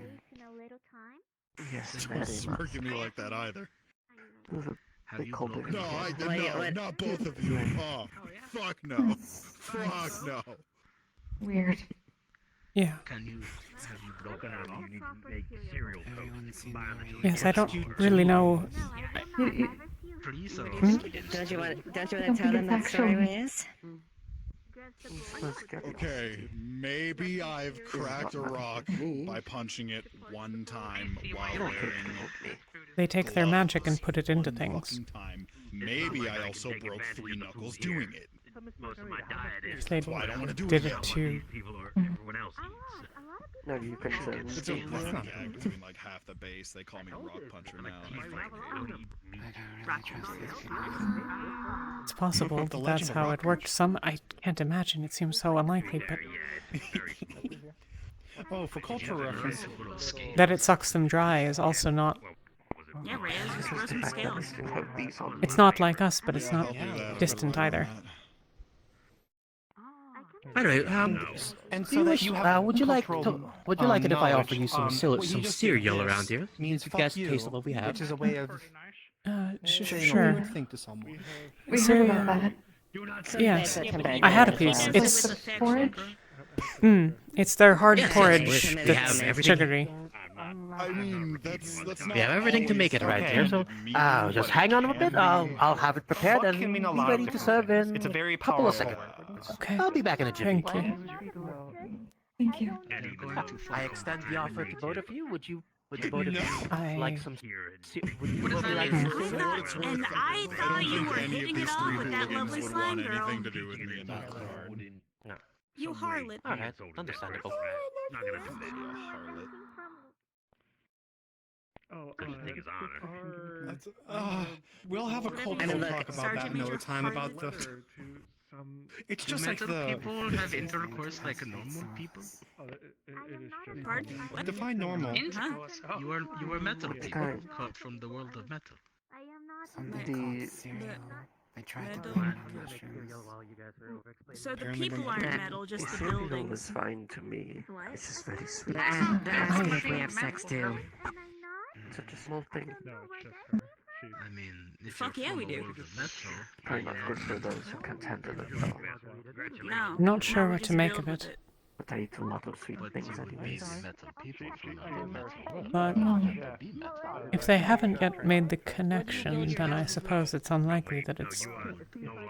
Yes, Don't smirk at me like that either. Have you broken No, not both of you. Oh, fuck no. Fuck no. Weird. Yeah. Have you broken a rock? You need to make cereal toast. Yes, I don't really know. Please, Don't you want to tell them that story, Reyes? Okay, maybe I've cracked a rock by punching it one time while wearing They take their magic and put it into one things. fucking time. Maybe I also broke 3 knuckles doing it. Most of my diet is. They So I don't want to do did it. it to. People or everyone else eats. No, you can It's a running gag between like half the base. They call me Rock Puncher now. It's possible that that's how it worked. I can't imagine. It seems so unlikely, but Oh, for cultural reference. that it sucks them dry is also not. Yeah, Reyes, just throw some scales. It's not like us, but it's not distant either. Anyway, And so that you have would you like it if I offer you some what you just cereal did around here? means You fuck guys you, taste of what we have. which is a way of saying what you Sure. would think to someone. We heard about that. Yes, Yeah, I had a piece. Is It's it the porridge? it's their hard Yes, porridge we that's have everything. sugary. I mean, that's not. We have everything to make it right Okay. here, so just hang on a bit. I'll have it prepared Fuck and can mean a be lot of ready to different serve things. in It's a very a couple of powerful seconds. Okay. I'll be back in a jiffy. Thank you. Thank you. I extend the offer to both of you. Would the both of you I- like some? Would you both like I some thought- cereal? and I I thought don't you think were any of hitting these it 3 off with that hooligans lovely would slime want girl. anything to do with me in that regard. No. You harlot. All right, understandable. Not gonna do that. Harlot. We'll have a cultural look, talk about that Sergeant another Major time about the. It's just like Mental the. people have intercourse like normal people. Pardon? What? Define normal. Huh? You are metal people, cut from the world of metal. I tried to Metal. find mushrooms. So the Apparently people we're aren't not- metal, just the buildings. fine to me. It's just very sweet. They're asking if we have sex too. Such a small thing. I mean, if Fuck you're yeah, from we the do. world of metal, Probably not good for those who can't handle it though. No. I'm not sure we're what to just make built of with it. But I eat a lot of sweet but things you would be anyways. the metal people from other metal. But Be metal. if they haven't yet made the connection, then I suppose it's unlikely that it's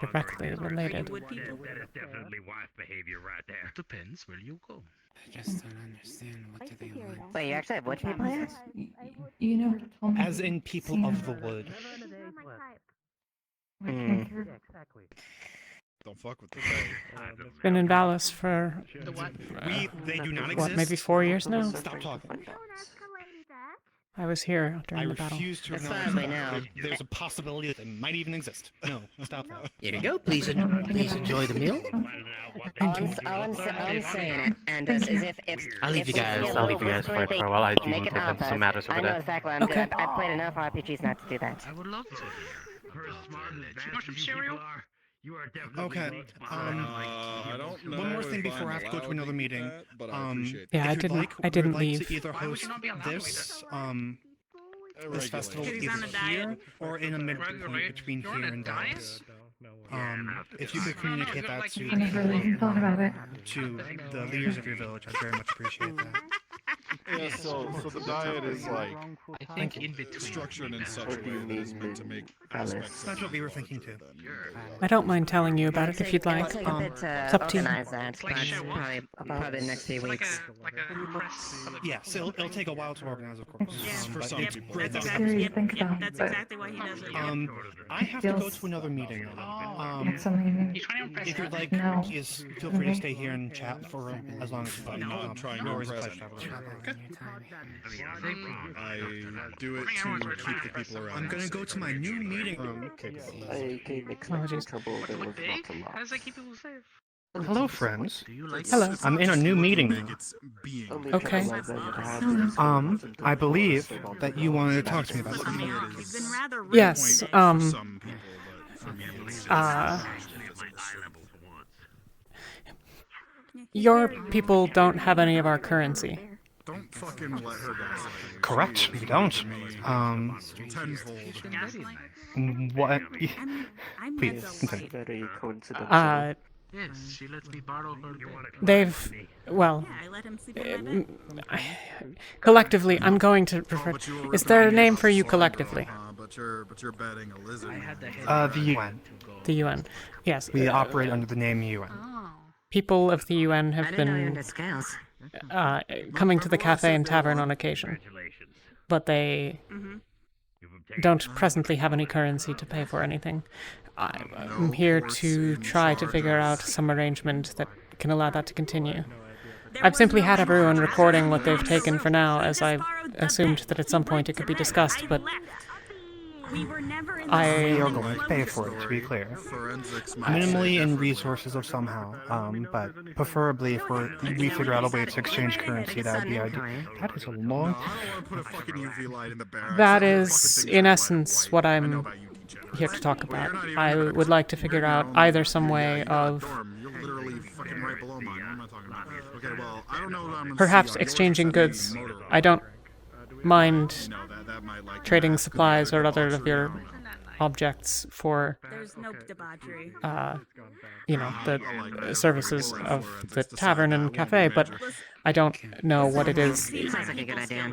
directly related. Wood people. That is definitely wife behavior right there. Depends where you go. I just don't understand what do they want. Wait, you actually have wood people here? You never told me. As in people of the wood. What kind of- Don't fuck with the bay. Been in Valis for They do not what, exist. maybe 4 years now? Stop talking. I was here I during the battle. refuse to That's acknowledge fine by that. now. There's a possibility that they might even exist. No, stop that. Here you go. Please enjoy the meal. All I'm saying, Anders, is if I'll leave you guys for it for a while. I do need to attend to some matters over I know there. exactly what I'm doing. I've played enough RPGs not to do that. I would love to. For as smart and advanced as you people are, you are definitely Okay. I don't know. One more thing if before I I'm have to go to allowed another do meeting. that, but I appreciate Yeah, if I you'd didn't. like, I didn't we would like leave. to either Why would host you not be allowed this this festival Because he's on either a diet. here or in a midpoint between You're on here a and diet? Dallas. If you could communicate that to I never really thought about it. to the leaders of your village, I'd very much appreciate that. Yeah, so the diet is like I think in between. structured in such a way that it's meant to make aspects. That's what we were thinking too. I don't mind telling you about it if you'd like. It'll take a bit It's to up to you. organize that, but probably the next few weeks. Yes, it'll take a while to organize, of course. For But some it's people. great It's that- scary to think about, That's but exactly why he does it. I have to go Feels- to another meeting now. it's something If you'd like, No. please feel free to stay here and chat for as long as you'd like. No, I'm trying to Always a impress pleasure. I do it to keep the people around. I'm gonna go to my new meeting room. Apologies. How does that keep people safe? Hello, friends. Hello. I'm in a new meeting now. It's being. Okay. I believe that you wanted to talk to me about something. You've been rather rude. Yes. Some people, but for me, it's Your people don't have any of our currency. don't fucking let her guys. Correct. We don't. Tenfold. What? I'm Please not the continue. Yes, she lets me borrow her. They've, well, Yeah, I let him sleep in my bed. collectively, I'm going to refer. Is there a name for you collectively? But you're betting a lizard. The UN. The UN. Yes. We operate under the name UN. People of the UN I have didn't know you been under scales. coming to the cafe and tavern on occasion, but they don't presently have any currency to pay for anything. I'm here to try to figure out some arrangement that can allow that to continue. I've simply had everyone recording what they've taken for now, as I assumed that at some point it could be discussed, but We were never in We I are going to pay for it, to be clear. Minimally in resources of somehow, but preferably if we figure out a way to exchange currency, that would be ideal. That is a long... Put a fucking UV light in the barracks. that is, in essence, what I'm here to talk about. I would like to figure out either some way of You're literally fucking right below mine. What am I talking about? Okay, well, I don't know what I'm gonna perhaps see on yours exchanging except goods. maybe motor. I don't mind That might like trading supplies or other of your objects for, There's no debauchery. the services of the tavern and cafe, but I don't know what it is. Sounds like a good idea.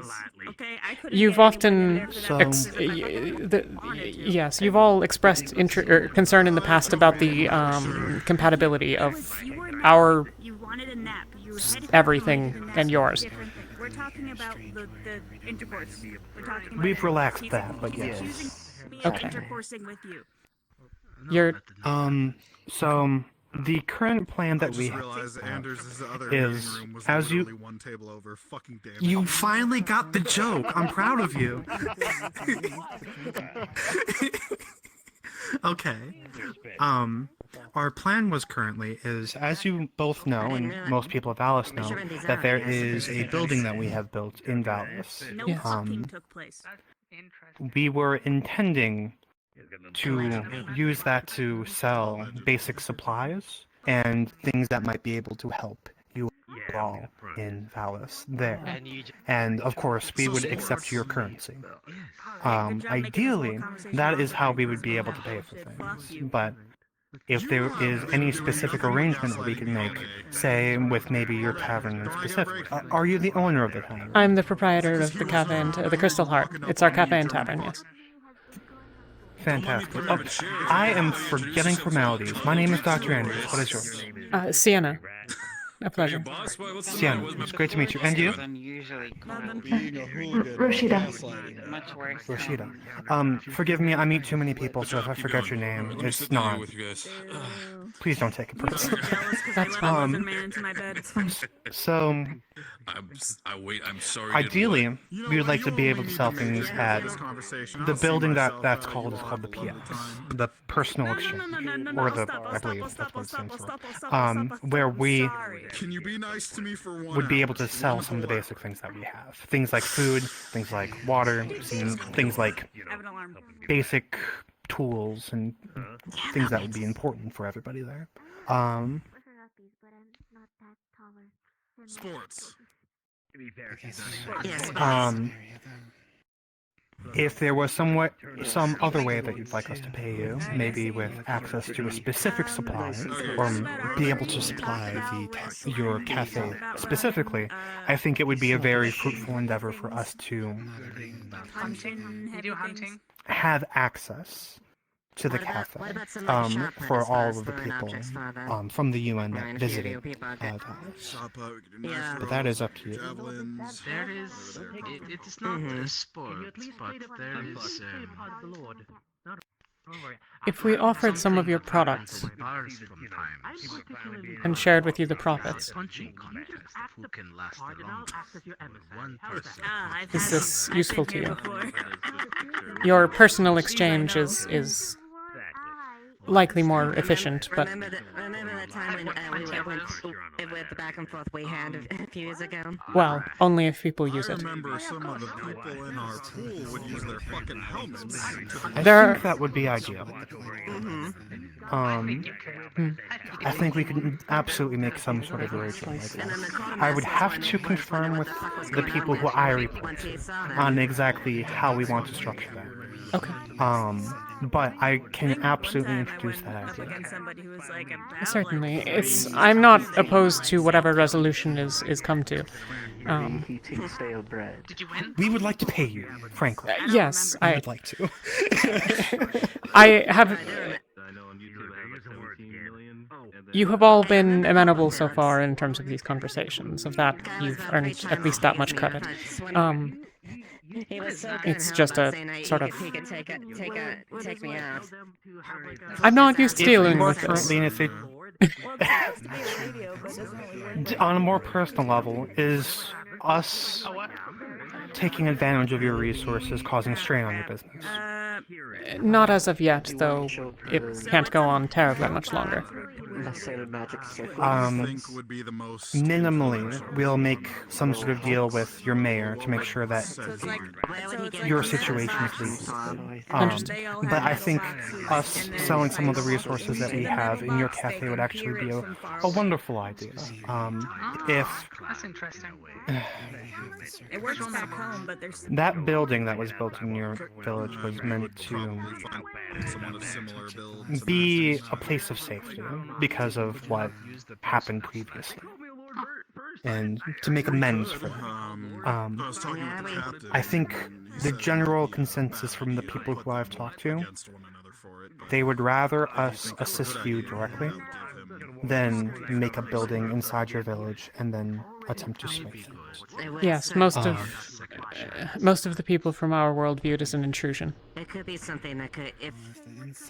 Okay, I couldn't You've get often, anyone in there for that. yes, you've all expressed concern in the past about the compatibility of our You wanted a nap. You had everything and yours. We're talking about the intercourse. We're talking about We've relaxed he's- that, but he's yes. choosing to be Okay. intercoursing with you. You're So the current plan that we realize that Anders' other is, meeting room was as literally you one table over. Fucking damn. you finally got the joke. I'm proud of you. Okay. Our plan was currently is, as you both know, and most people of Valis know, that there is a building that we have built in Valis. No Yes. fucking took place. We were intending to use that to sell basic supplies and things that might be able to help you all in Valis there. And of course, we would accept your currency. Ideally, that is how we would be able to pay for things. But if there is any specific arrangement that we can make, say with maybe your tavern in specific, are you the owner of the tavern? I'm the proprietor of the cafe and the Crystal Heart. It's our cafe and tavern, yes. Fantastic. Oh, I am forgetting formalities. My name is Dr. Andrews. What is yours? Sienna. A pleasure. Boss, what's the Sienna, matter? it's great to meet you. And you? I'm usually called Being a hooligan. Rashida. much worse. Rashida. Forgive me, I meet too many people, so if I forget your name, it's not. With you guys. Please don't take it personally. That's fine. Man into my bed. So, I'm sorry. ideally, we would like to be able to sell things at the building that's called the PX, the Personal Exchange, or the I believe that's what it stands for. Where we Can you be nice to me for one would be hour? able to sell some of the basic things that we have, things like food, things like water, things like basic tools and things that would be important for everybody there. Sports. If there was some other way that you'd like us to pay you, maybe with access to a specific supplier, or be able to supply your cafe specifically, I think it would be a very fruitful endeavor for us to have access to the cafe for all of the people from the UN that visited us. But that is up to you. There is. It is not a sport, but there is. If we offered some of your products Bars from times. and shared with you the profits, Punching contest of who can last the longest. One person. is this useful to you? Your personal exchange is likely more efficient, but Remember the time when we went the back and forth we had a few years ago? well, only if people use it. Remember some of the people in our pool would use their fucking helmets. I think that would be ideal. I think we could absolutely make some sort of arrangement like that. I would have to confirm with the people who I report on exactly how we want to structure that. Okay. But I can absolutely introduce that idea. Certainly. I'm not opposed to whatever resolution is come to. We would like to pay you, frankly. Yes, I would like to. I have. You have all been amenable so far in terms of these conversations. Of that, you've earned at least that much credit. It's just a sort of. If he could take me out. I'm not used to dealing with this. On a more personal level, is us taking advantage of your resources causing strain on your business? Not as of yet, though. It can't go on terribly much longer. Minimally, we'll make some sort of deal with your mayor to make sure that your situation is legal. But I think us selling some of the resources that we have in your cafe would actually be a wonderful idea. That's interesting. It works back home, but there's That building that was built in your village was meant to be a place of safety because of what happened previously, and to make amends for that. I think the general consensus from the people who I've talked to, they would rather us assist you directly than make a building inside your village and then attempt to sway things. Yes, most of the people from our world view it as an intrusion. It could be something that could, if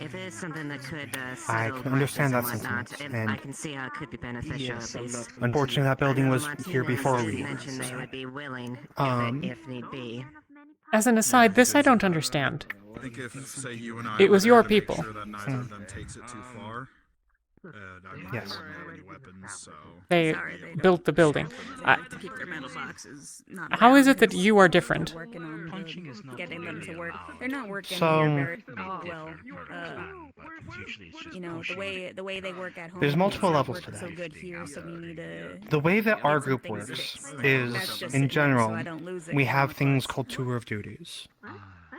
it is something that could I can understand that and whatnot, sentiment, and I and can see how it could be beneficial at least. unfortunately that building was here before we mentioned they would be willing if need be. As an aside, this I don't understand. I think if, say, you and I It was were your to make people. sure that neither of them takes it too far. I'm Yes. not really any weapons, so. They built the building. to keep their metal boxes. Not How is around. it that you are different? Working on getting them to work. They're not working So- here very well. The way they work at home. There's multiple it's not levels to working that. So good here, so we need to. The way that our get some group things works fixed. is, That's just in it, general, so I don't lose it we on have the things bus. called tour of duties,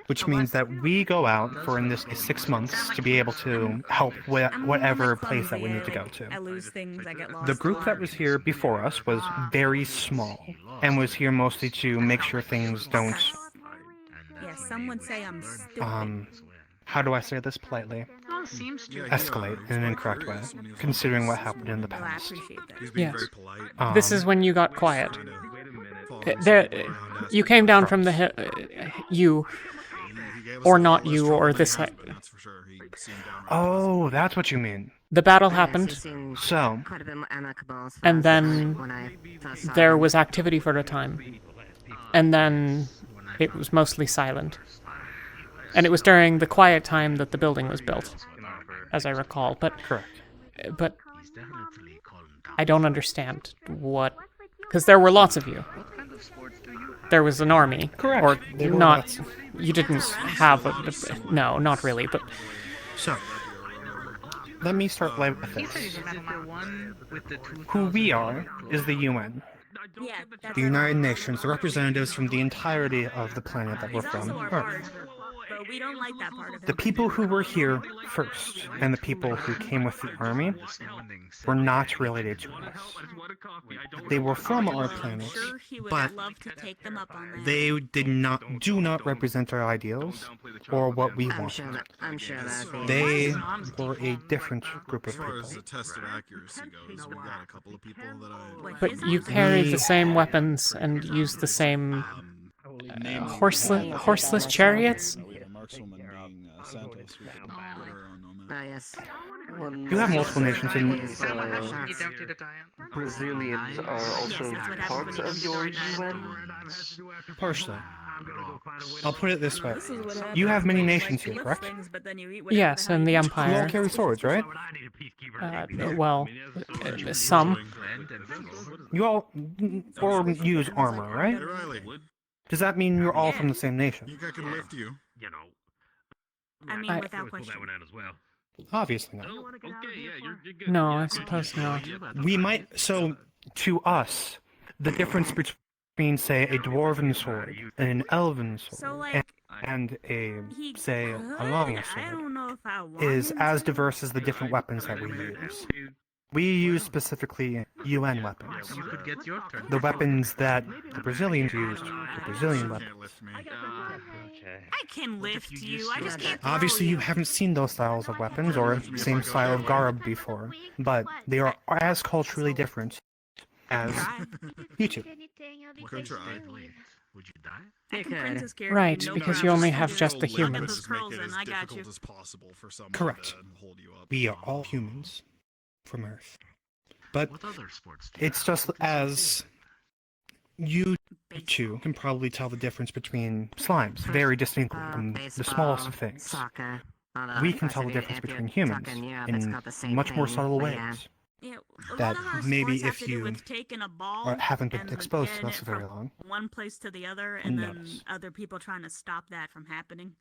which means that we go out for, in this case, 6 months to be able to help whatever place that we need to go to. I lose things. I get lost. The group that was here before us was very small and was here mostly to make sure things don't, Yeah, some would say I'm stupid. how do I say this politely? escalate in an incorrect way, considering what happened in the past. Yes. This is when you got quiet. There, you came down from the hill. You, or not you, or this. Oh, that's what you mean. The battle happened. So. And then there was activity for a time. And then it was mostly silent. And it was during the quiet time that the building was built, as I recall. But I don't understand what, because there were lots of you. There was an army, correct? Or There were not? lots. You didn't have a. No, not really. But so, let me start live with this. Who we are is the UN. The United Nations, the representatives from the entirety of the planet that we're from, Earth. But we don't like that part of it. The people who were here first and the people who came with the army were not related to us. They were from our planet, but they do not represent our ideals or what we want. I'm sure that They were a different group of people. As a test of accuracy goes, we got a couple of people that I. But you carried the same weapons and used the same horseless chariots? Yes. You have multiple nations in. Brazilians are also part of your UN? Partially. I'll put it this way. You have many nations here, correct? Yes, and the You Empire. all carry swords, right? Well, some. You all or use armor, right? Does that mean you're all from the same nation? I can lift you. I mean, without question. Obviously not. No, I suppose not. We might. So, to us, the difference between, say, a dwarven sword and an elven sword and a, say, a long sword is as diverse as the different weapons that we use. We use specifically UN weapons. The weapons that the Brazilians used were Brazilian weapons. I can lift you. I just can't. Obviously, you haven't seen those styles of weapons or same style of garb before, but they are as culturally different as you two. Could try. Would you die? Right, because you only have just the humans. Correct. We are all humans from Earth. But it's just as you two can probably tell the difference between slimes very distinctly from the smallest of things. We can tell the difference between humans in much more subtle ways. That maybe if you haven't been exposed to us for very long. One place to the other, and then Notice. other people trying to stop that from happening.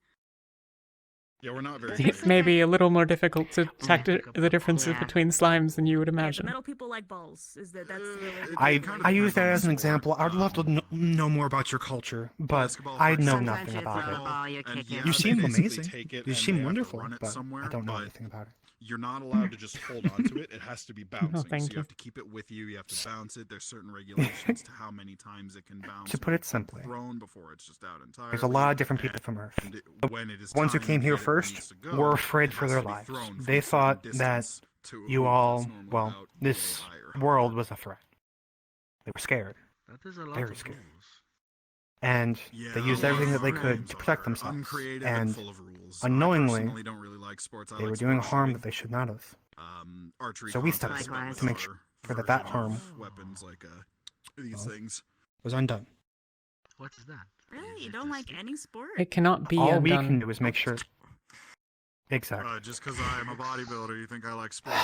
Yeah, we're not very. It may be a little more difficult to detect the differences between slimes than you would The imagine. metal people like balls. That's really. I use that as an example. I'd love to know more about your culture, but I know nothing about it. You seem amazing. You seem wonderful, but I don't know anything about it. You're not allowed to just hold on to it. It has to be bouncing. thank so you you. have to keep it with you. You have to bounce it. There's certain regulations to how many times it can bounce. To put it simply, thrown before it's just out entirely. there's a lot of different people from Earth. The ones who came here first were afraid for their lives. They thought that you all, well, this world was a threat. They were scared. Very scared. And they used everything that they could to protect themselves. And unknowingly, they were doing harm that they should not have. So we stepped in to make sure that that harm weapons like these things was undone. What is that? Really? You don't like any sport? It cannot be All we undone. can do is make sure. Exactly. Just because I am a bodybuilder, you think I like sports?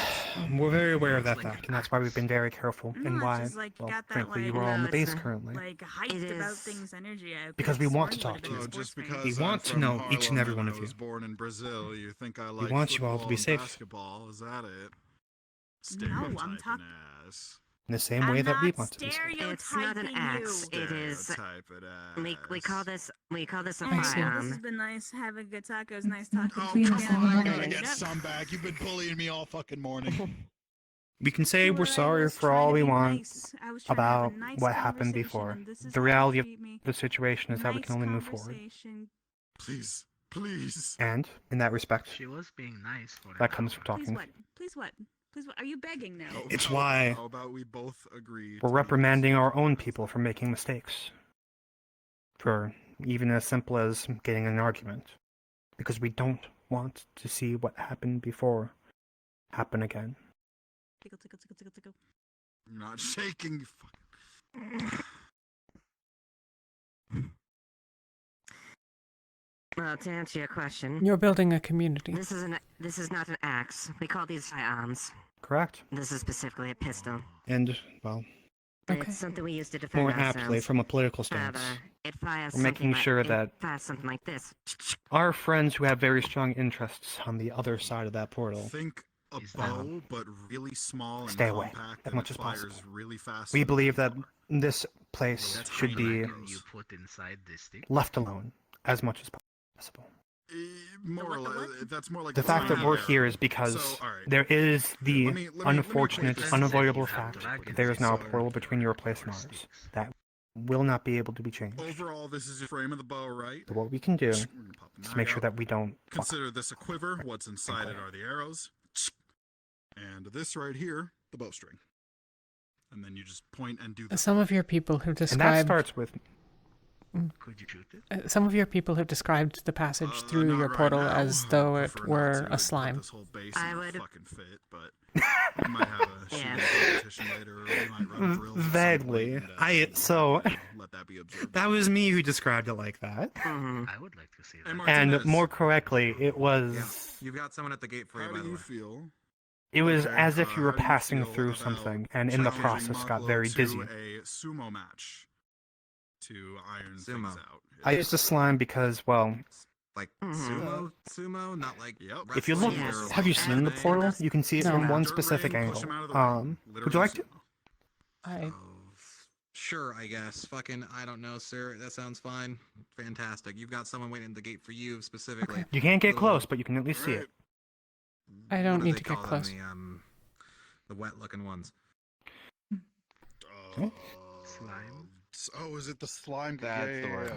We're very aware of that fact, and that's why we've been very careful and why, well, frankly, you are all on the base currently. Like hyped about things energy. Because we want to talk to you. Just because We want to know each and every one of I you. was born in Brazil, you think I like want you all to football be and safe. Basketball, is that it? No, I'm talking. Ass. In the same way that we want to be safe. It's not an axe. It is. We call this a Hey, this firearm. has been nice. Have a good talk. It was nice talking Oh, to you. come on, I gotta get some back. You've been bullying me all fucking morning. We can say we're sorry for all we want about what happened before. The reality of the situation is that we can only move forward. Please, Please. And in that respect, She was being nice for that comes from talking. Please what? Please what? Please what? Are you begging now? It's why How about we both agree? we're reprimanding our own people for making mistakes. For even as simple as getting in an argument. Because we don't want to see what happened before happen again. Tickle, tickle, tickle, tickle, tickle. I'm not shaking, you fucking. Well, to answer your question, You're building a community. this is not an axe. We call these firearms. Correct. This is specifically a pistol. And, well, It's something we use to defend more ourselves. aptly from a political stance, However, it fires we're making something sure like, that it fires something like this. our friends who have very strong interests on the other side of that portal Think a bow, but really small and stay away compact, as and much it as fires possible. really fast. We believe that this place should be You put inside this stick. left alone as much as possible. More or less, that's more like The fact that we're here is because there is the let me unfortunate, equate this. unavoidable You have fact dragons, that there is now a so- portal between your place and ours that will not be able to be changed. Overall, this is your frame of the bow, right? So what we can do We're is gonna pop the make mag sure out. that we don't fuck. Consider this a quiver. What's inside it are the arrows. And this right here, the bowstring. And then you just point and do this. Some of your people have And that described. starts with Could you shoot it? Some of your people have described the passage through your portal as though it were a slime. This whole base I in a would- fucking fit, but we might have a shooting competition later, or we might run drills at some vaguely. point, and, let that be observed. that was me who described it like that. I would like to see that. And Martinez, more correctly, it was You've got someone at the gate for you, how by do the you way. feel? it was Okay, as if you were how do you passing feel through about something and in the challenging process got Maglo very to dizzy. a sumo match to iron Sumo. things out. I used the slime because, well, Like Mhm. sumo, not like. if you look, Yes. have you seen the portal? You can see it No. from one Dirt specific ring, push angle. him out of the ring. Would you Literally like to? sumo. I Sure, I guess. Fucking, I don't know, sir. That sounds fine. Fantastic. You've got someone waiting at the gate for you specifically. You can't get The- close, but you can at least see it. I don't what do need they to get call them? close. The wet-looking ones. Slime. Oh, is it the slime? That's the word.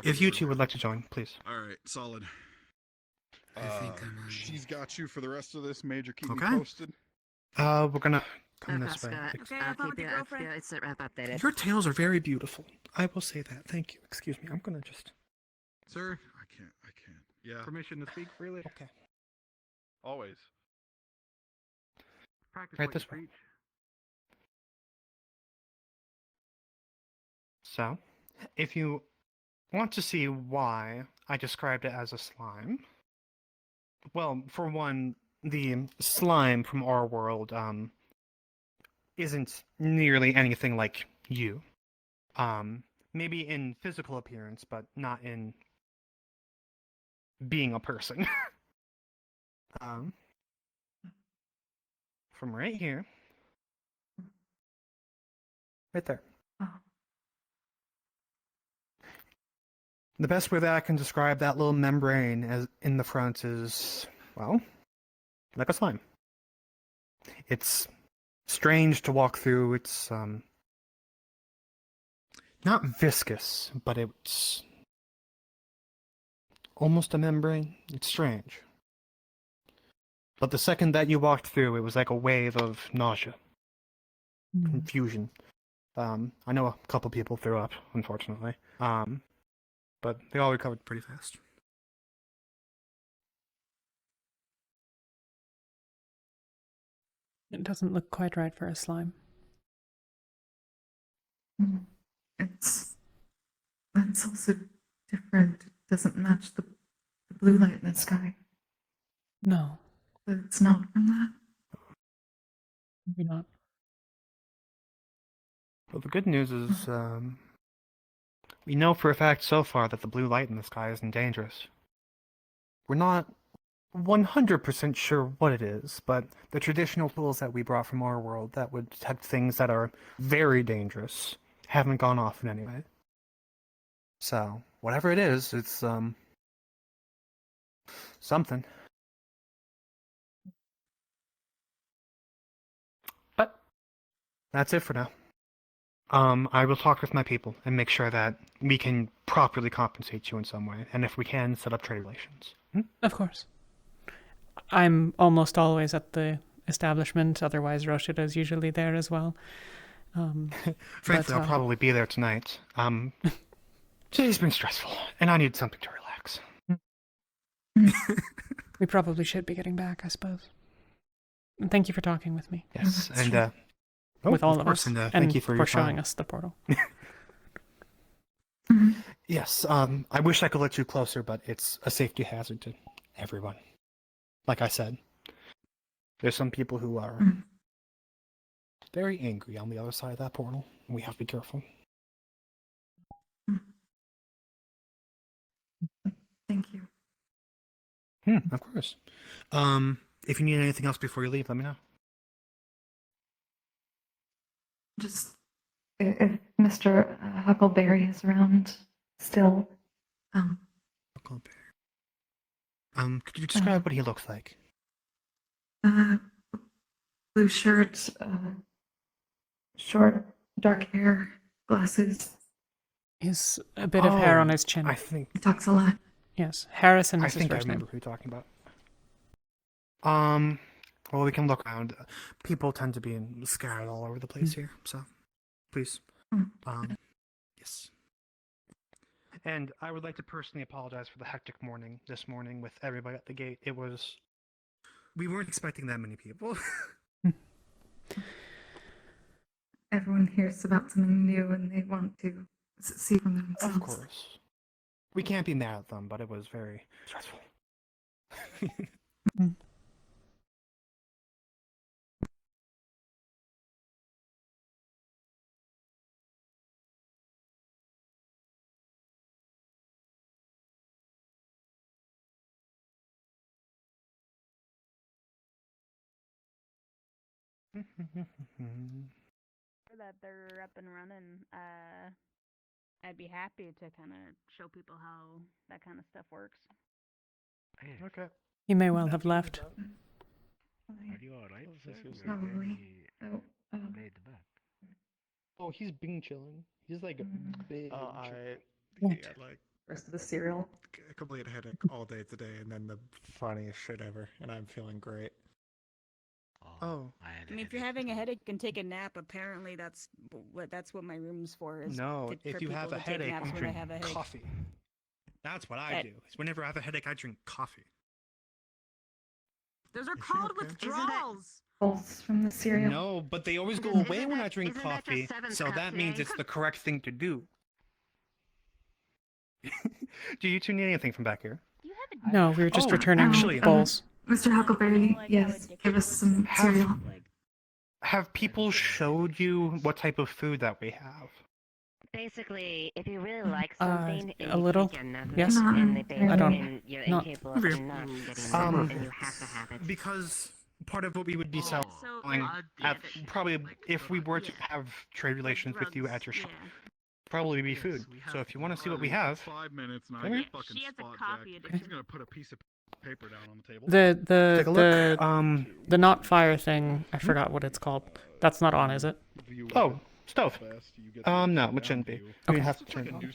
If you two would like to join, please. All right, solid. I think I'm on. She's got you for the rest of this. Major, keep Okay. me posted. We're gonna come Okay, this way. Scott. Okay, I'll how about keep the you girlfriend? it's updated. Your tails are very beautiful. I will say that. Thank you. Excuse me. I'm gonna just. Sir, I can't. Yeah. Permission to speak freely. Okay. Always. Practice right this way. So, if you want to see why I described it as a slime, well, for one, the slime from our world isn't nearly anything like you. Maybe in physical appearance, but not in being a person. From right here, right there. Oh. The best way that I can describe that little membrane as in the front is, well, like a slime. It's strange to walk through. It's not viscous, but it's almost a membrane. It's strange. But the second that you walked through, it was like a wave of nausea, confusion. I know a couple people threw up, unfortunately. But they all recovered pretty fast. It doesn't look quite right for a slime. It's also different. It doesn't match the blue light in the sky. No, But it's not from that. maybe not. Well, the good news is, we know for a fact so far that the blue light in the sky isn't dangerous. We're not 100% sure what it is, but the traditional tools that we brought from our world that would detect things that are very dangerous haven't gone off in any way. So, whatever it is, it's, something. But, that's it for now. I will talk with my people and make sure that we can properly compensate you in some way, and if we can, set up trade relations. Of course. I'm almost always at the establishment, otherwise Roshida is usually there as well. Frankly, I'll probably be there tonight. Today's been stressful, and I need something to relax. We probably should be getting back, I suppose. And thank you for talking with me. Yes, and with all of of course, us, and and thank you for your showing time. us the portal. Yes, I wish I could let you closer, but it's a safety hazard to everyone. Like I said, there's some people who are very angry on the other side of that portal, and we have to be careful. Thank you. Of course. If you need anything else before you leave, let me know. Just if Mr. Huckleberry is around still. Huckleberry. Could you describe what he looks like? Blue shirt, short, dark hair, glasses. He's a bit of hair on his chin. I think He talks a lot. Yes, Harrison I is his think I first remember name. who you're talking about. Well, we can look around. People tend to be scattered all over the place here, so please. Yes. And I would like to personally apologize for the hectic morning this morning with everybody at the gate. We weren't expecting that many people. Everyone hears about something new and they want to see for themselves. Of course. We can't be mad at them, but it was very stressful. That they're up and running, I'd be happy to kind of show people how that kind of stuff works. Okay. He may well have left. Are you alright? Probably. Made the bet. Oh, he's been chilling. He's like a big. Like Rest of the cereal. a complete headache all day today, and then the funniest shit ever, and I'm feeling great. Oh. I mean, if you're having a headache and take a nap, apparently that's what my room's for. Is No, for if you have people a to take headache, naps you when drink they have a headache. coffee. That's what I do. Whenever I have a headache, I drink coffee. Those are called withdrawals. Pulse from the cereal. No, but they always go away when I drink coffee, so that means it's the correct thing to do. Do you two need anything from back here? No, we were just returning bowls. Mr. Huckleberry, yes, give us some cereal. Have people showed you what type of food that we have? Basically, if you really like something, and a you little, can't get enough of yes. it, and I don't- and you're not- incapable of not getting enough, and you have to have it. Because part of what we would be selling at probably if we were to have trade relations with you at your shop, probably be food. So if you want to see what we have, 5 minutes and I come here. get fucking She has a spot coffee jacked. addiction. He's gonna put a piece of paper down on the table. Take a look. The not fire thing. I forgot what it's called. That's not on, is it? Oh, stove. No, it shouldn't be. We have to turn it on.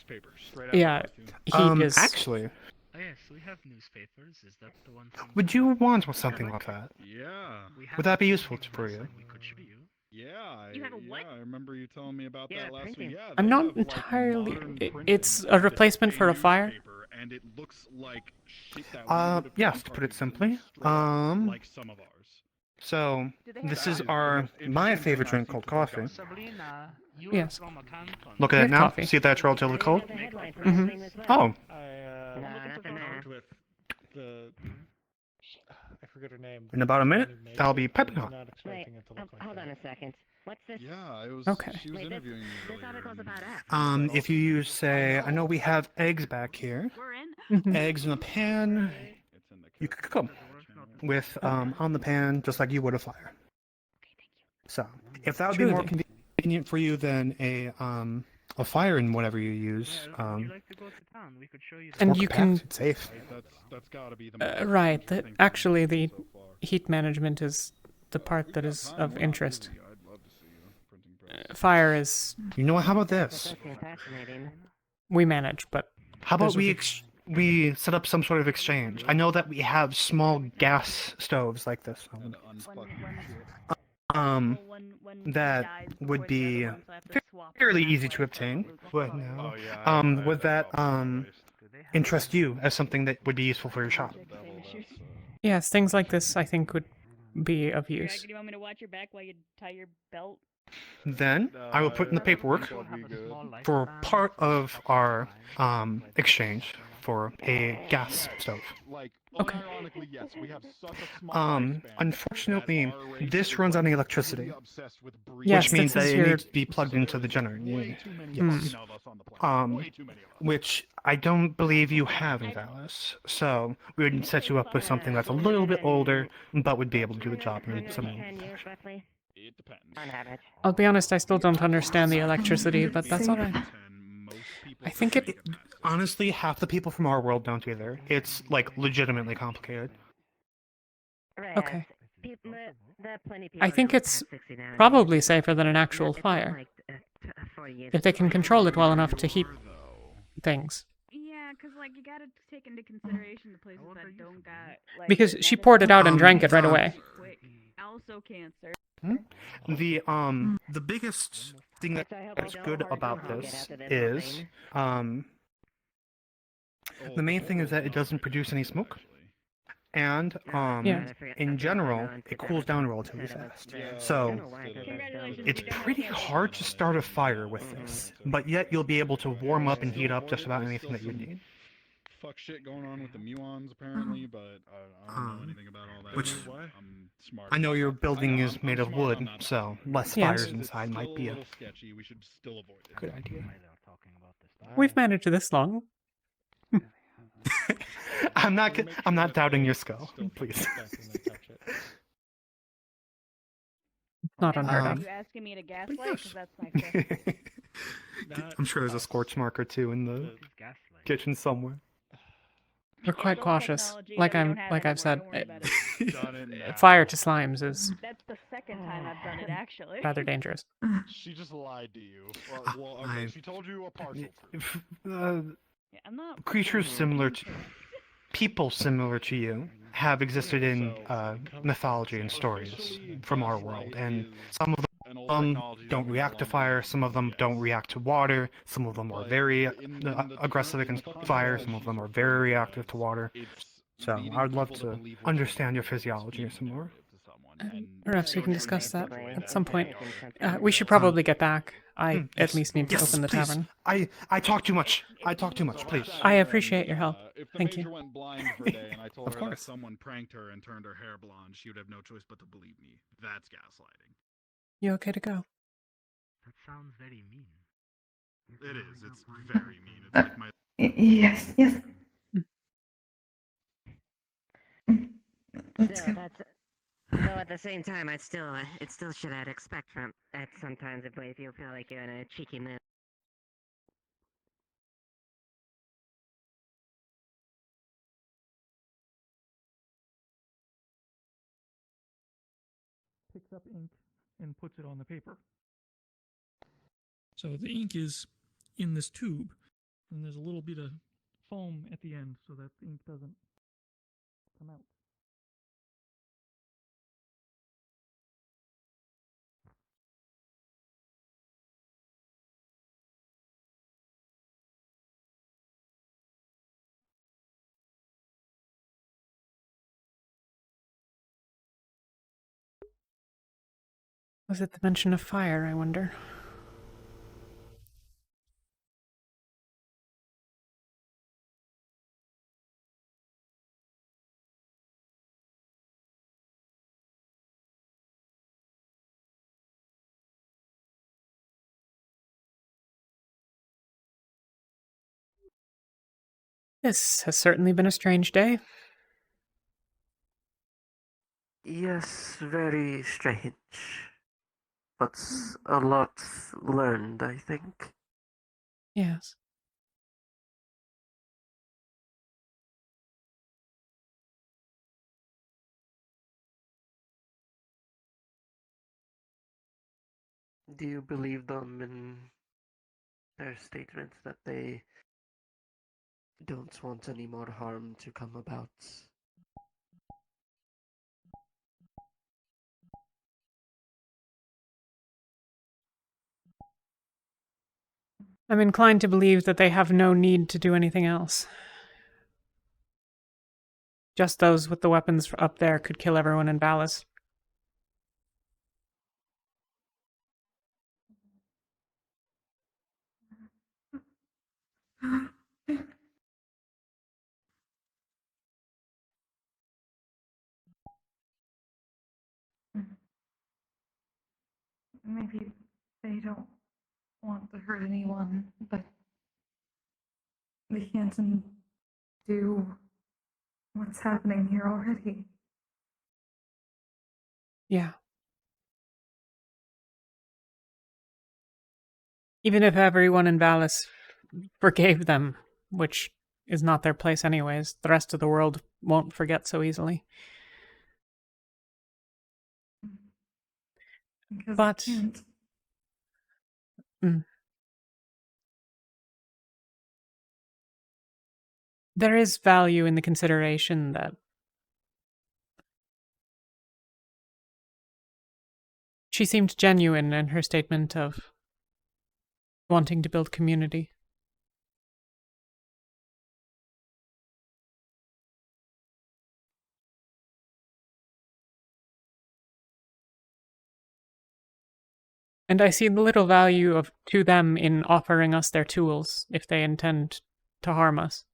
Yeah, he is. Actually, Oh yes, we have newspapers. Is that the one thing? would you want something like that? Yeah. Would that be useful for you? We could show you. Yeah, You have a what? I remember you telling me about that last week. Yeah, I'm they not have, like, entirely. modern printing It's a replacement for a fire. newspaper, and it looks like shit that we would have Yes, done to put it cartoons simply. straight up, like some of ours. So this is That our the most my interesting favorite thing drink I called seem to coffee. Sabrina, you Yes. are from a canton. Look at We it have now. coffee. See that's relatively cold. Mm-hmm. Oh, I No, not the nap. with the I forget her name. in about a minute, Who made that'll it. be I piping was hot. not expecting it to look like Hold on that. a second. What's this? Yeah, it was. Okay. She was Wait, interviewing me. this earlier, article's and- about us. If you use, say, I know we have eggs back here. We're in. Eggs in a pan. It's in the You could cook them with on the pan, just like you would a fire. So, if that would be more Truly. convenient for you than a fire in whatever you use, Would you like to go to town? We could show you. And walk you back, can. it's safe. That's gotta be the most Right. interesting thing Actually, the we've seen so far. heat management is the part that is of interest. I'd love to see a printing fire is You know what? How about this? Fascinating. we manage, but How about there's we set up some sort of exchange? I know that we have small gas stoves like this. That would be fairly easy to obtain. Would now, would that interest you as something that would be useful for your shop? yes, things like this I think would be of use. Do you want me to watch your back while you tie your belt? Then I will put in the paperwork for part of our exchange for a gas stove. Like, okay. Unironically, yes, we have such a small lifespan Unfortunately, that our this runs on electricity, obsessed with Yes, which means this that is it your- needs to be plugged into the generator. way too many Yes. fucking of us on the planet. Which I don't believe you have in Dallas. So we would set you up with something that's a little bit older, but would be able to do the job in some. 10 years roughly. It depends. On average. I'll be honest, I still don't understand the electricity, but that's alright. I think it Honestly, half the people from our world don't either. It's like legitimately complicated. Right. Okay. The plenty people I are think going it's past 60 nowadays. probably safer than an actual It's been fire. like, 40 years If they can before. control it well enough to heat things. Yeah, because like you gotta take into consideration the places that don't got like. Because she poured it out and drank it right Um, away. Quick. Also cancer. The biggest thing that's good about this is the main thing is that it doesn't produce any smoke. And in general, it cools down relatively fast. So it's pretty hard to start a fire with this, but yet you'll be able to warm up and heat up just about anything that you need. Fuck shit going on with the muons apparently, but I don't know anything about all that. Which I'm smart. I know your building I know, is I'm made of smart wood, on that. so less Yes. fires It's inside might still be a a little sketchy. We should still avoid it. good idea. We've managed this long. I'm not doubting your skill. Please. Not unheard Are of. you asking me to gaslight? Because that's my fifth. I'm sure there's a scorch mark or two in the kitchen somewhere. We're quite cautious. Technology Like that we don't have I've anymore, said, don't worry about it. Done it now. fire to slimes is That's the second time I've done it actually. rather dangerous. She just lied to you. Well, okay, she told you a partial truth. Yeah, I'm not. Creatures similar to people similar to you have existed in mythology and stories from our world, and some of them don't react to fire, some of them don't react to water, some of them are very aggressive against fire, some of them are very reactive to water. So I'd love to understand your physiology some more. Perhaps we can discuss that at some point. We should probably get back. I at least need to open the please. tavern. I talk too much. I talk too much, please. I appreciate your help. If the Thank major you. went blind for a day and I told Of her that course. someone pranked her and turned her hair blonde, she would have no choice but to believe me. That's gaslighting. You okay to go? That sounds very mean. It is. It's very mean. It's like my. Yes, yes. Let's Still, go. though at the same time, it's still shit I'd expect from that sometimes if you feel like you're in a cheeky mood. Picks up ink and puts it on the paper. So the ink is in this tube, and there's a little bit of foam at the end so that the ink doesn't come out. Was it the mention of fire, I wonder? This has certainly been a strange day. Yes, very strange. But a lot learned, I think. Yes. Do you believe them in their statements that they don't want any more harm to come about? I'm inclined to believe that they have no need to do anything else. Just those with the weapons up there could kill everyone in Valis. Maybe they don't want to hurt anyone, but they can't do what's happening here already. Yeah. Even if everyone in Valis forgave them, which is not their place anyways, the rest of the world won't forget so easily. Because But they can't. There is value in the consideration that she seemed genuine in her statement of wanting to build community. And I see little value to them in offering us their tools if they intend to harm us.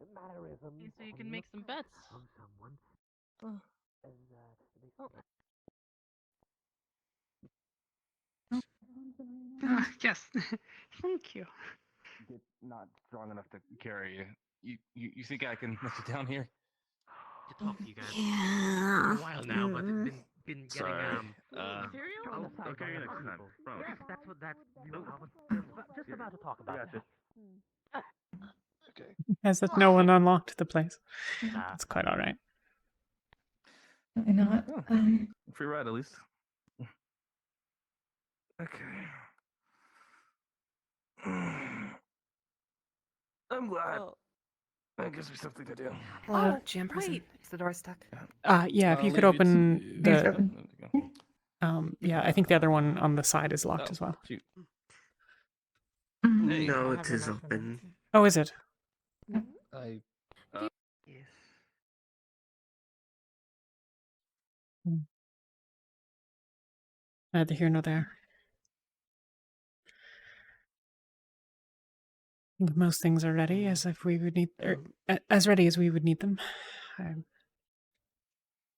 Okay, so you can make some bets. Oh. Yes. Thank you. Not strong enough to carry you. You think I can let you down here? To talk to you guys Yeah. for a while now, but it's been getting Sorry. I'll Okay, go next time. Promise. Yes, that's what I was just about to talk about. Gotcha. Okay. As that no one unlocked the place. That's quite alright. Why not? Free ride at least. Okay. I'm glad. That gives me something to do. Hello, GM person. Is the door stuck? Yeah, if you could open the... yeah, I think the other one on the side is locked as well. Shoot. No, it is open. Oh, is it? I. Yes. Neither here nor there. I think most things are ready, as if we would need, as ready as we would need them.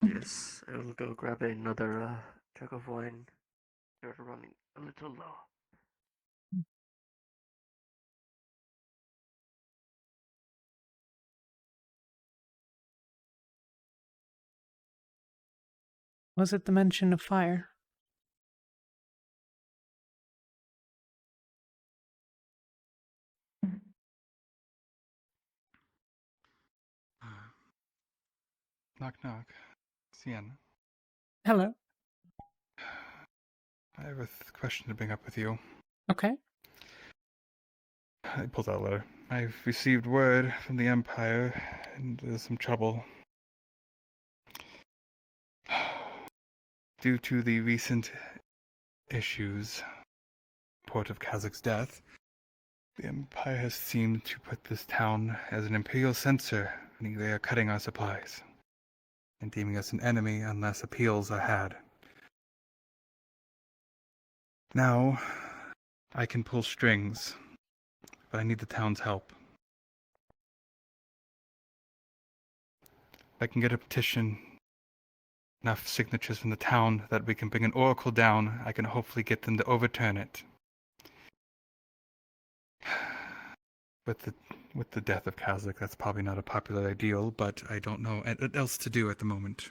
Yes, I will go grab another jug of wine. You're running a little low. Was it the mention of fire? Knock, knock. Sienna. Hello. I have a question to bring up with you. Okay. He pulls out a letter. I've received word from the Empire, and there's some trouble. Due to the recent issues, report of Kazak's death, the Empire has seemed to put this town as an imperial censor, meaning they are cutting our supplies and deeming us an enemy unless appeals are had. Now, I can pull strings, but I need the town's help. If I can get a petition, enough signatures from the town that we can bring an oracle down, I can hopefully get them to overturn it. With the death of Kazakh, that's probably not a popular ideal, but I don't know what else to do at the moment.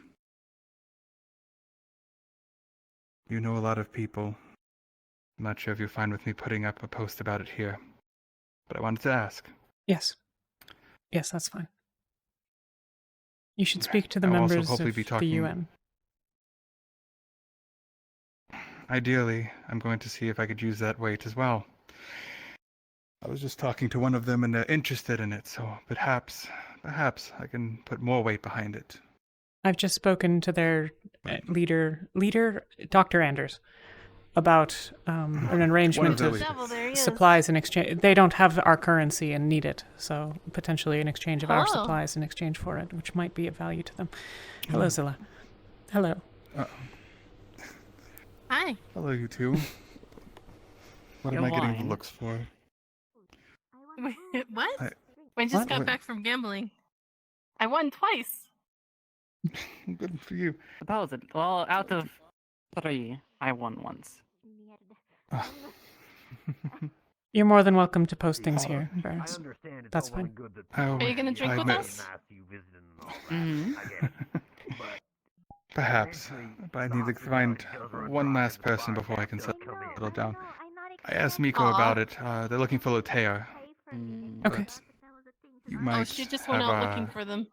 You know a lot of people. I'm not sure if you're fine with me putting up a post about it here, but I wanted to ask. Yes. Yes, that's fine. You should speak to the I'll also members hopefully of be the talking- UN. Ideally, I'm going to see if I could use that weight as well. I was just talking to one of them and they're interested in it, so perhaps I can put more weight behind it. I've just spoken to their leader, Dr. Anders, about an arrangement their of leaders. There he is. supplies in exchange. They don't have our currency and need it, so potentially an exchange of our Hello. supplies in exchange for it, which might be of value to them. Hello, Zilla. Hello. Hi. Hello, you two. What am I getting the looks for? What? I- I just What? got What? back from gambling. I won twice. Good for you. Supposed. Well, out of 3, I won once. You're more than welcome to post things here, I Barris. understand it's That's all well fine. and good that Oh, Are you gonna drink I with met- us? Perhaps, but I need to find one last person before I can settle down. I asked Miko Aw. about it. They're looking for Latea. Okay. You might Oh, she just went have, out looking for them.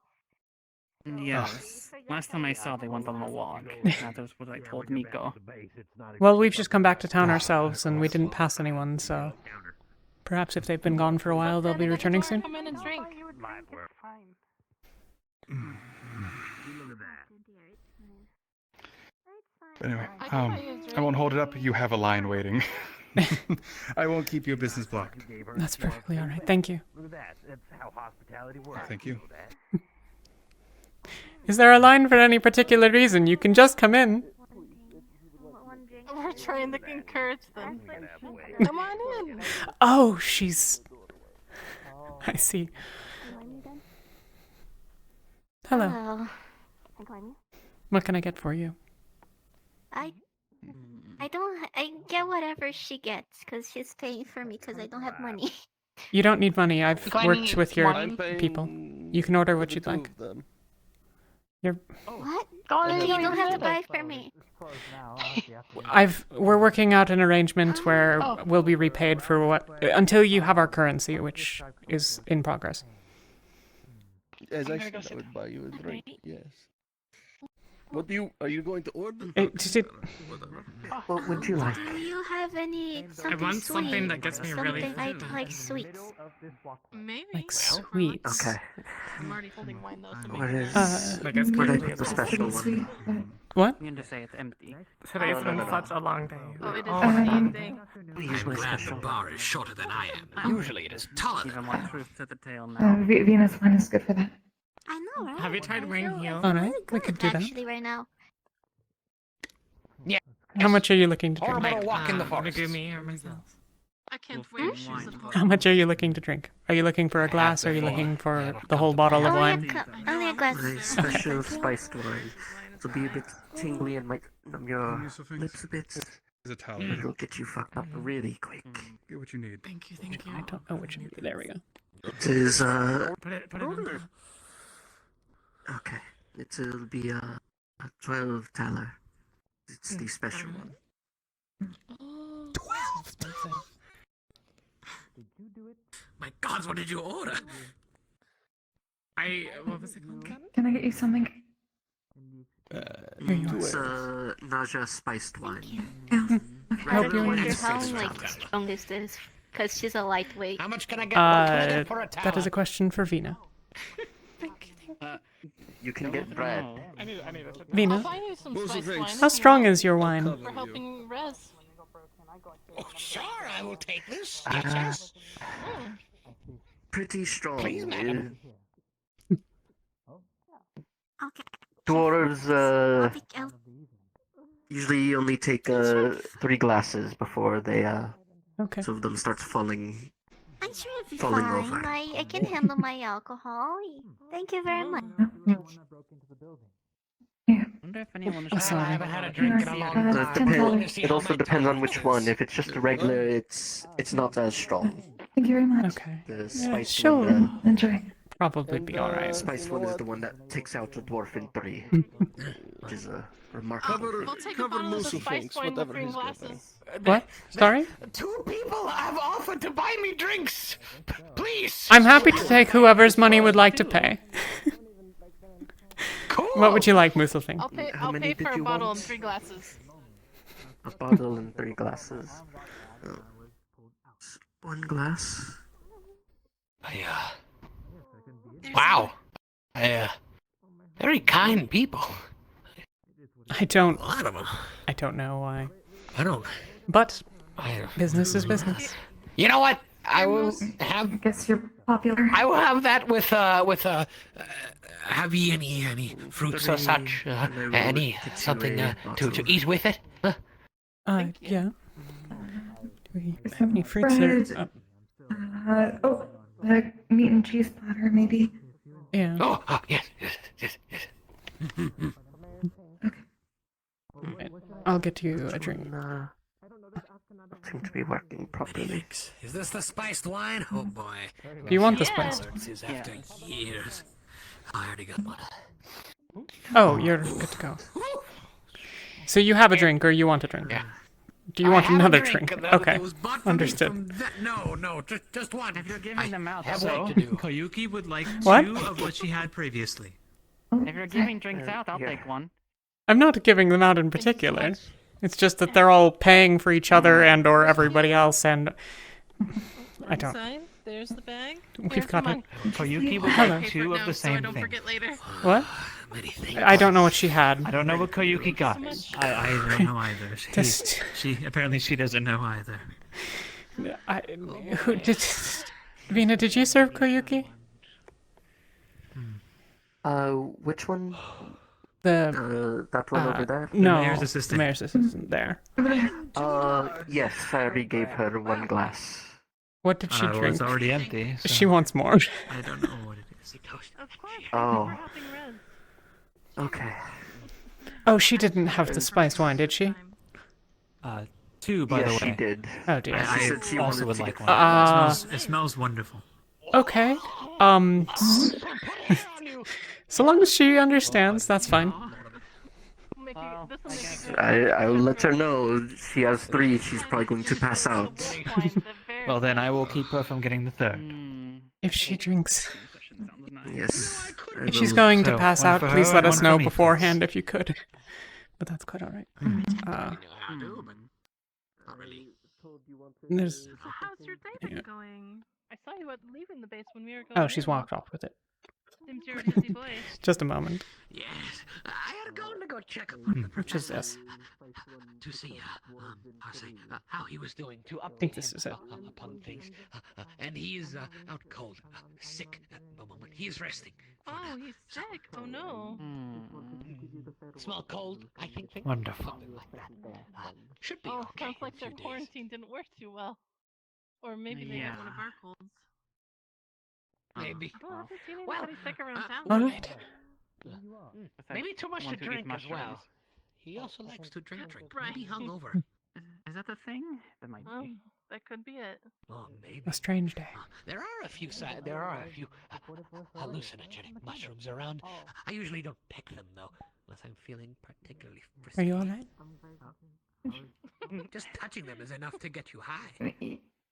Yes. Last time I saw, they went on a walk. That was what I told Miko. Well, we've just come back to town ourselves, and we didn't pass anyone, so perhaps if they've been gone for a while, they'll be returning soon. Come in and drink. But anyway, I won't hold it up. You have a line waiting. I won't keep your business blocked. That's perfectly all right. Thank you. Look at that. That's how hospitality works. Thank you. Is there a line for any particular reason? You can just come in. We're trying to encourage them. Come on in. Oh, she's... I see. Hello. What can I get for you? I get whatever she gets because she's paying for me because I don't have money. You don't need money. I've Do I worked need with your money? people. You can order what you'd like. You're... What? You don't have to buy for me. We're working out an arrangement where Oh. we'll be repaid for what until you have our currency, which is in progress. As I said, I would buy you a drink. Yes. What are you going to order? What would you like? Do you have any something want sweet? something that gets me really Something I food. like sweets. Maybe. Like sweets. Okay. I'm already holding wine though. So What maybe. is? I guess What maybe is the special one? What? I'm going to say it's empty. Today's been such a long day. Oh, it is the same thing. Usually glad the special. bar is shorter than I am. Usually it is taller Even than more I am. truth to the tale now. Venus wine is good for that. I know, right? Have you tried I wearing feel- heels? I feel Alright, really we could good, do that. Actually, right now. How much are you looking to drink? Or I'm gonna walk in the forest. Megumi or myself? I can't wait. She's at home. How much are you looking to drink? Are you looking for a glass? Or are you looking for the whole bottle of wine? Only a glass. My special spiced wine. It'll be a bit tingly and might numb your lips a bit. Is a towel. It'll get you fucked up really quick. Get what you need. Thank you, thank you. I don't know which. There we go. It is Put it in the... okay. It'll be a 12 taler. It's the special one. 12. My God, what did you order? What was it called? Can I get you something? Here you are. It's nausea spiced wine. Yeah. I don't wonder how like strong is this. because she's a lightweight. How much can I get one credit for a That is tower? a question for Vina. You can get bread. Vina, I'll find you some spiced wine. how strong is your wine? For helping Rez. Oh, sure, I will take this. Yes. Pretty strong. Please, madam. Okay. Dwarves usually only take 3 glasses before they Okay. some of them starts falling I'm sure it'll be falling fine. over. I can handle my alcohol. Thank you very much. I wonder if anyone is Sorry. I haven't had a drink in a long time. It also depends on which one. If it's just a regular, it's not as strong. Thank you very much. Okay. The Yeah, spice sure. one, Enjoy. Probably be alright. spice one is the one that takes out a dwarf in 3, which is a remarkable thing. We'll take a bottle of the spiced wine with green glasses. What? Sorry? 2 people have offered to buy me drinks. Please. I'm happy to take whoever's money would like to pay. What would you like, Moosefing? I'll pay for a bottle and 3 glasses. A bottle and 3 glasses. 1 glass. Wow. Very kind people. I don't. A lot of them. I don't know why. I don't. But business is business. You know what? I will have. I guess you're popular. I will have that with have ye any fruits or such? Any something to eat with it? Yeah. Do we have any fruits here? The meat and cheese platter, maybe. Yeah. Oh, yes. Right. I'll get you a drink. Seem to be working properly. Is this the spiced wine? Oh boy. Do you want the spiced? After years. I already got one. Oh, you're good to go. So you have a drink, or you want a drink? Yeah. Do you want have a another drink drink? that Okay, was bought for me understood. from No, just one. If you're giving them out, have so work to do. Koyuki would like What? 2 of what she had previously. if you're giving drinks out, I'll take one. I'm not giving them out in particular. It's just that they're all paying for each other and or everybody else, and I don't. Inside, there's the bag. We've got it. Koyuki would Hello. like 2 of the So I same don't thing. forget later. What? I don't know what she had. I don't know what Koyuki got. I don't know either. Just- She apparently she doesn't know either. Who did? Vina, did you serve Koyuki? Which one? The that one over there? No, The mayor's assistant. The mayor's assistant there. Yes, I already gave her 1 glass. What did she Well, drink? it's already empty. So She wants more. I don't know what it is. Of course. Oh. We're helping Rez. Okay. Oh, she didn't have the spiced wine, did she? 2, by the way. Yes, she did. Oh dear. I said she also wanted would to like get one. one. It smells wonderful. Okay. So long as she understands, that's fine. I'll let her know. She has 3. She's probably going to pass out. Well, then I will keep her from getting the 3rd. If she drinks. Yes. I If she's will. going to So, pass one out, for please her let and us one know for me, beforehand if you could. But that's quite alright. There's... So how's your day been Yeah. going? I saw you leaving the base when we were going. Oh, she's in. walked off with it. Seems you're a busy boy. Just a moment. Yes, I had to go check upon the Which is this? to see how he was doing, to update think this him is it. upon things. And he is out cold, sick at the moment. He is resting. Oh, he's sick. Oh no. Smell cold, I think. Wonderful. Something like that. Should be Oh, okay. sounds like in a their few days. quarantine didn't work too well. Or maybe they had one of our colds. Maybe. Oh, I haven't seen anybody sick around town. Alright. Maybe too much one to who eats drink as well. mushrooms. He also likes to drink. Right. Maybe hungover. Is that the thing? That might be. That could be it. Oh, maybe. A strange day. There are a few hallucinogenic mushrooms around. I usually don't pick them though, unless I'm feeling particularly frisky. Are you alright? Just touching them is enough to get you high.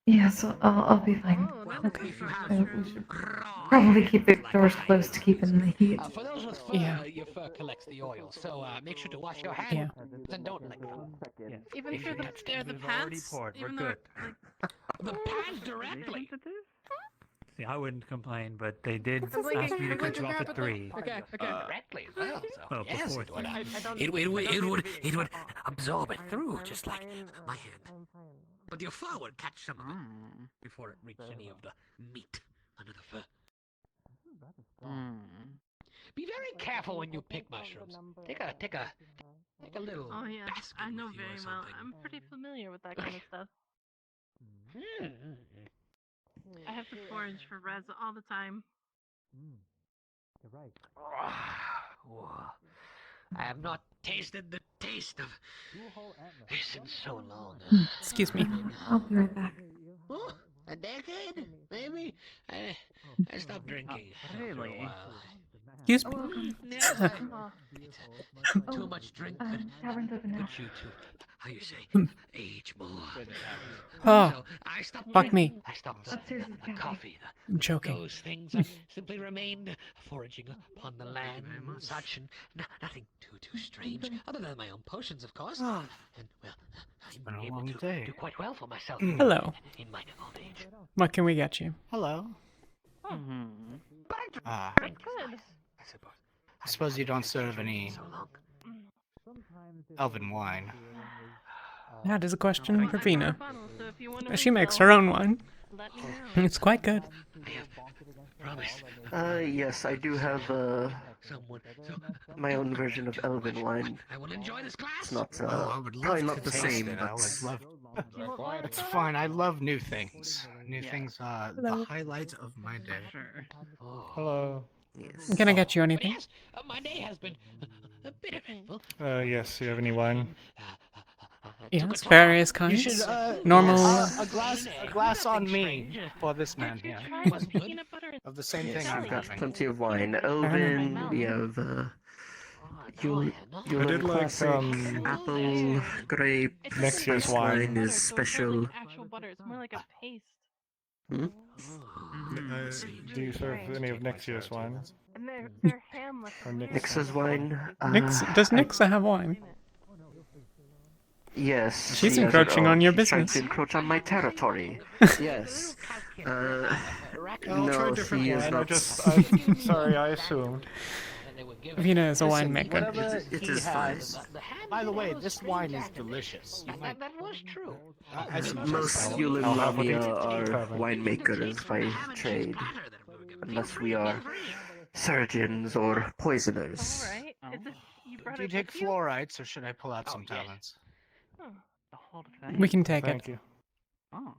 Yes, I'll be fine. Well, Okay. if you have We should probably keep the doors closed to keep in the heat. for those with fur, Yeah. your fur collects the oil, so make sure to wash your hands and don't lick them. Even If through you the touch they're the We've already pants. poured. We're Even good. though The pad directly. See, I wouldn't complain, but they did It's like ask a- me to like cut a you off grab at at 3. Okay. Directly as well. So Well, yes, before it would. It would absorb it through, just like my hand. But your fur would catch some of it before it reached any of the meat under the fur. Be very careful when you pick mushrooms. Take a little. Oh yeah, basket I know with you or very well. something. I'm pretty familiar with that kind of stuff. I have to forage for res all the time. You're right. I have not tasted the taste of this in so long. Excuse me. I'll be right back. Oh, a decade, maybe. I stopped drinking after a while. Excuse Oh, me. welcome. Too much drink Tavern's open now. puts you to, how you say, age more. Oh, So I stopped fuck me. I stopped Upstairs is the cafe. coffee, I'm joking. those things. I simply remained foraging upon the land and such, and nothing too strange, other than my own potions, of course. And well, I've been been a able long to day. do quite well for myself. Hello. In my old age. What can we get you? Hello. That's good. I suppose you don't serve any elven wine. That is a question for Vina. Bottle, so if you want to She makes refill, her own wine. let me know. It's quite good. Promise. Yes, I do have Someone. my own version of elven wine. I will enjoy this class. It's not I would love probably to not the taste same, it. I but always love. Do you want more It's soda? fine. I love new things. New things are the highlight of my day. Sure. Hello. yes. Can I get you But anything? yes, my day has been a bit eventful. Yes, you have any wine? Yes, various You kinds. should Normal. a glass on me for this man here. Try some peanut butter and Of the same Yes, thing I'm we've got having. plenty of wine. Elven, we have your did like, classic apple, grape, next year's spiced wine. is so special. It's not like actual butter. It's more like a paste. Hmm? Do you serve any of next year's wine? And they're ham Or Nick's? Nix's wine. Does Nixa have wine? Yes. She's she has it encroaching all. on your She's trying business. to encroach on my territory. Yes. I'll No, try different he is wine. not. Sorry, I assumed. Vina is a Listen, winemaker. whatever It he is fine. has. By the way, this wine is delicious. You might, That was true. I suggest Most that. Yulin I'll have what Lamia he- are winemakers by trade, unless we are surgeons or poisoners. All right. Is this, you brought Do you it take with you? fluorides, or should I pull out some yes. talents? Oh. The whole thing. We can take Thank it. you. Oh.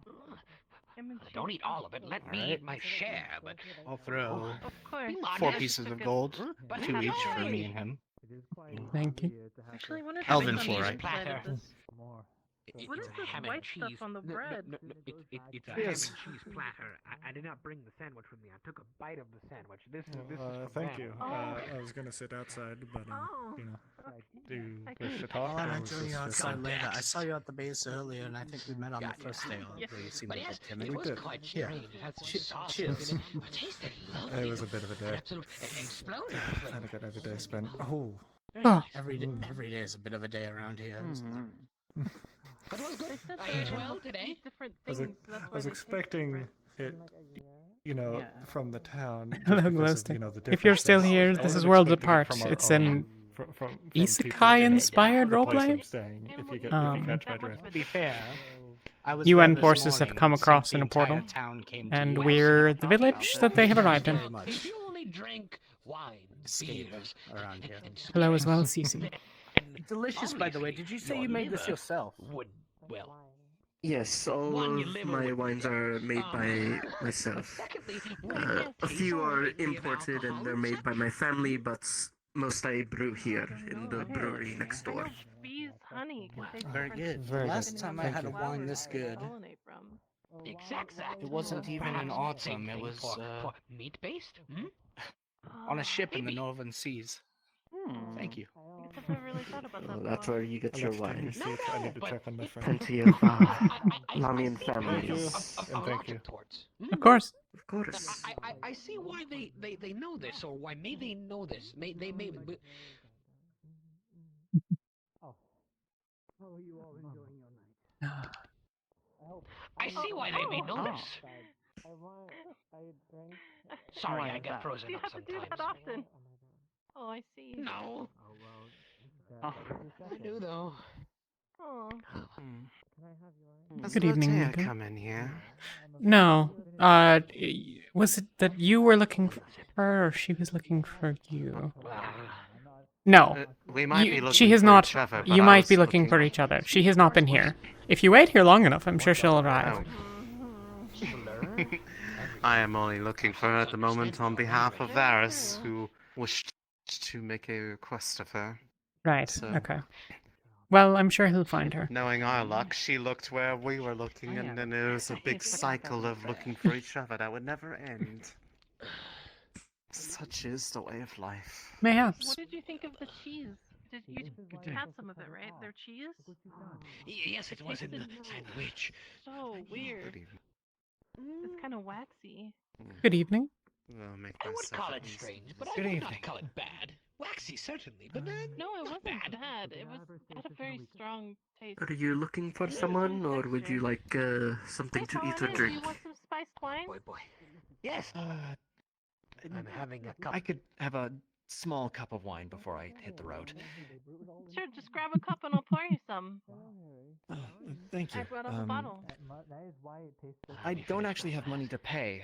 Don't eat all of it. Let me eat my share. But I'll throw Of course. 4 pieces of gold, But 2 each for actually- me and him. Thank you. Actually, I wonder if Elven it's on fluoride. each side of this. What It's is a this ham and white cheese. stuff on the bread? It's a Yes. ham and cheese platter. I did not bring the sandwich with me. I took a bite of the sandwich. This is for Thank them. you. Oh. I was gonna sit outside, but Oh. do you I wish to can- talk? I'll or I'll was join this you just outside a- later. I saw you at the base earlier, and I think we met on the first day. Yeah. You seemed But a yes, bit timid. it was did. quite Here. strange. It had some sauce Cheers. in it. It tasted lovely. It was a bit of a day. Absolute exploded. Had a good every day spent. Oh, Oh, Every day is a bit of a day around here. But it was good. They said I they ate had well today. different I was, things. That's I why was they taste expecting different. it, from the town. just Hello, because of, Glowstick. the If you're still differences. here, I this wasn't is Worlds expecting it Apart. from our It's own- an from isekai-inspired the place roleplay? I'm staying, if you catch my drift. To be fair, I was UN there this forces have morning come since across the in a entire portal, town came to and you. we're the village that they have arrived in. Very much. If you only drank wine, Escape beers, around here. Hello as well, Cece. Delicious, by the way. Did you say you made this yourself? Would well. Yes, all One, your of liver my would be wines there. are made by myself. Secondly, A few are imported and they're made by my family, but most I brew here in the brewery next door. Bees, honey. Can taste Very different. good. Very The last good. time I Thank had a you. wine this good, Pollinate from. Exact. it wasn't even in autumn. It was for meat based. on a ship in the northern seas. Thank you. I guess I've never really thought about that. Well, that's before. where you get I'll your have to check wine. and see if I need to check on my friend. Plenty of Lamian families. And thank you. Of course. Of course. I see why they know this, or why may they know this. They may. How are you all enjoying your night? I see why they may know this. Sorry, I get frozen Do you up have to do sometimes. that often? Oh, I see. No. Oh. I do though. Oh. Does Good evening, Lotea Mika. come in here? No. Was it that you were looking for her, or she was looking for you? No. We might be She looking has for not. each other, but You I might was be looking for each other. She has not been here. If you wait here long enough, I'm sure she'll arrive. I am only looking for her at the moment on behalf of Varys, who wished to make a request of her. Right. So, Okay. Well, I'm sure he'll find her. knowing our luck, she looked where we were looking, and then it was a big cycle of looking for each other that would never end. Such is the way of life. Mayhaps. What did you think of the cheese? Did you had some of it, right? Their cheese? Yes, it was in the sandwich. So weird. It's kind of waxy. Good evening. Well, make I would myself call at it least strange, easy. but I Good would evening. not call it bad. Waxy, certainly, but No, it wasn't bad. It had a very strong taste. Are you looking for someone, or would you like something to eat or Do drink? you want some spiced wine? boy. Yes. I'm having a cup. I could have a small cup of wine before I hit the road. Sure, just grab a cup and I'll pour you some. Thank you. I brought up a bottle. I don't actually have money to pay.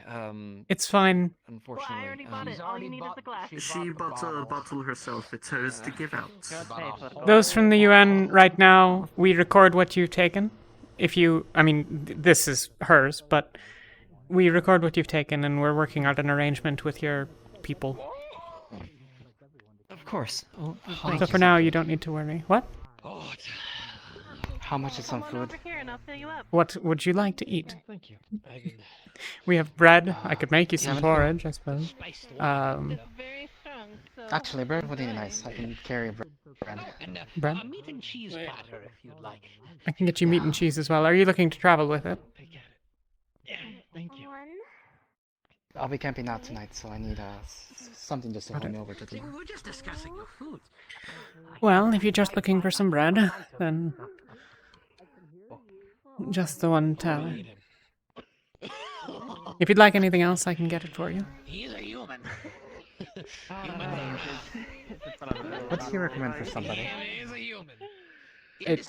It's fine. Unfortunately. Well, I already bought it. All you need is a glass. She bought a bottle herself. It's hers to give out. Those from the UN right now, we record what you've taken. If you, I mean, this is hers, but we record what you've taken, and we're working out an arrangement with your people. Of course. Oh, So for now, you don't need to worry. What? How much is some Come on food? over here and I'll fill you up. What would you like to eat? Thank you. We have bread. I could make you Yeah, some but- porridge, I suppose. Very strong. So Actually, bread would be nice. I can carry bread. And Bread? a meat and cheese platter, if you'd like. I can get you meat and cheese as well. Are you looking to travel with it? Thank you. I'll be camping out tonight, so I need something just to hold me over to the. We were just discussing your food. Well, if you're just looking for some bread, then just the one tally. If you'd like anything else, I can get it for you. He's a human. What do you recommend for somebody? He's a human. It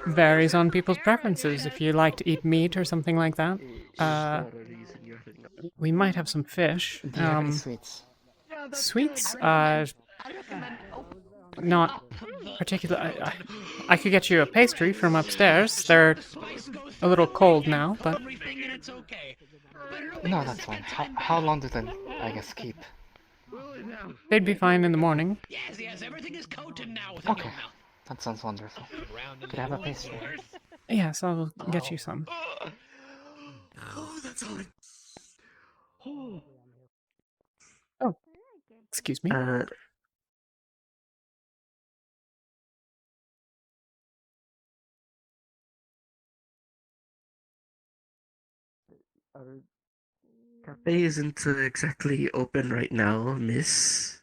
varies on people's preferences. If you like to eat meat or something like that, we might have some fish. Do you have any sweets? Sweets? Not particular. I could get you a pastry from upstairs. They're a little cold now, but No, that's fine. How long do they, I guess, keep? they'd be fine in the morning. Yes, everything is coated now with Okay. That sounds wonderful. Could I have a pastry? Yes, I'll get you some. Oh, that's all. Oh, excuse me. Our cafe isn't exactly open right now, miss.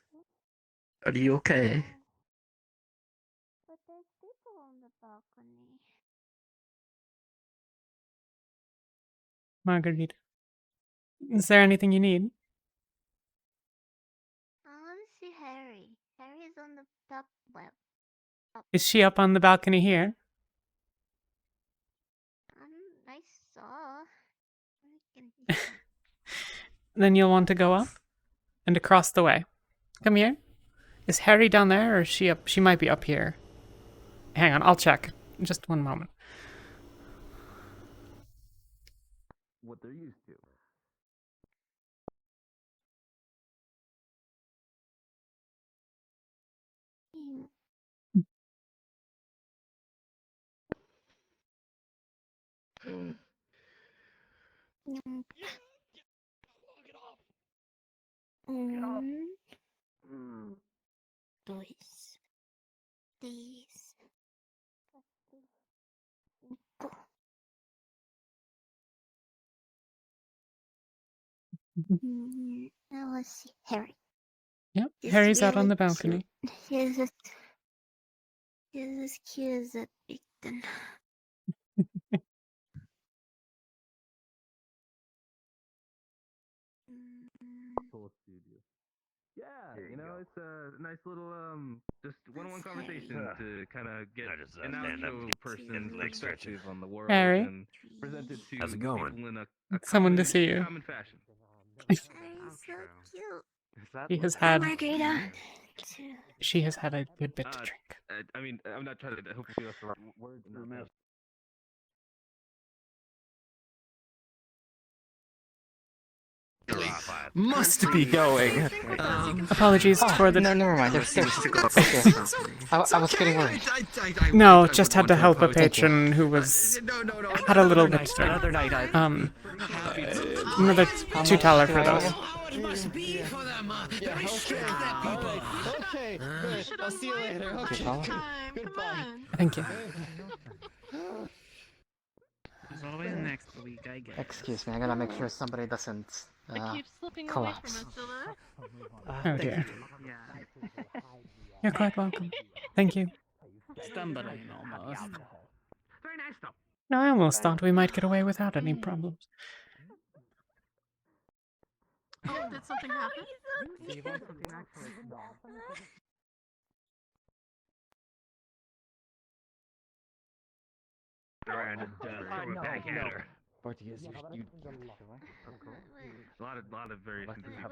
Are you okay? But there's people on the balcony. Margarita. Is there anything you need? I want to see Harry. Harry's on the top. Well, Is she up on the balcony here? I saw. I can- Then you'll want to go up and across the way. Come here. Is Harry down there, or is she up? She might be up here. Hang on, I'll check. Just one moment. What they're used to. Dois. Três. Now let's see. Harry. Yep, He's Harry's out on really the balcony. He's as cute as a big Yeah, you know, it's a nice little just one-on-one conversation to kind of get an outro person's perspective on the world Harry? and present it to How's it going? people in a Someone to common, see you. common fashion. I'm so cute. He has had. Margarita. She has had a good bit to drink. I mean, I'm not trying to hopefully that's the right word. Must be going. Apologies for the. No, never mind. There's okay. I was getting worried. No, just had to help a patron who was had a little bit to drink. Another night. Another $2 for those. It must be for them. Restrict that people. Okay, good. I'll see you later. Okay. Goodbye. Thank you. There's always next week, I guess. Excuse me, I gotta make sure somebody doesn't I keep slipping collapse. away from us, Oh dear. Yeah. You're quite welcome. Thank you. Stumbling almost. Very nice though. No, I almost thought we might get away without any problems. Oh, did something happen? Around and throw it back at her. Portuguese, you A lot of very interesting people.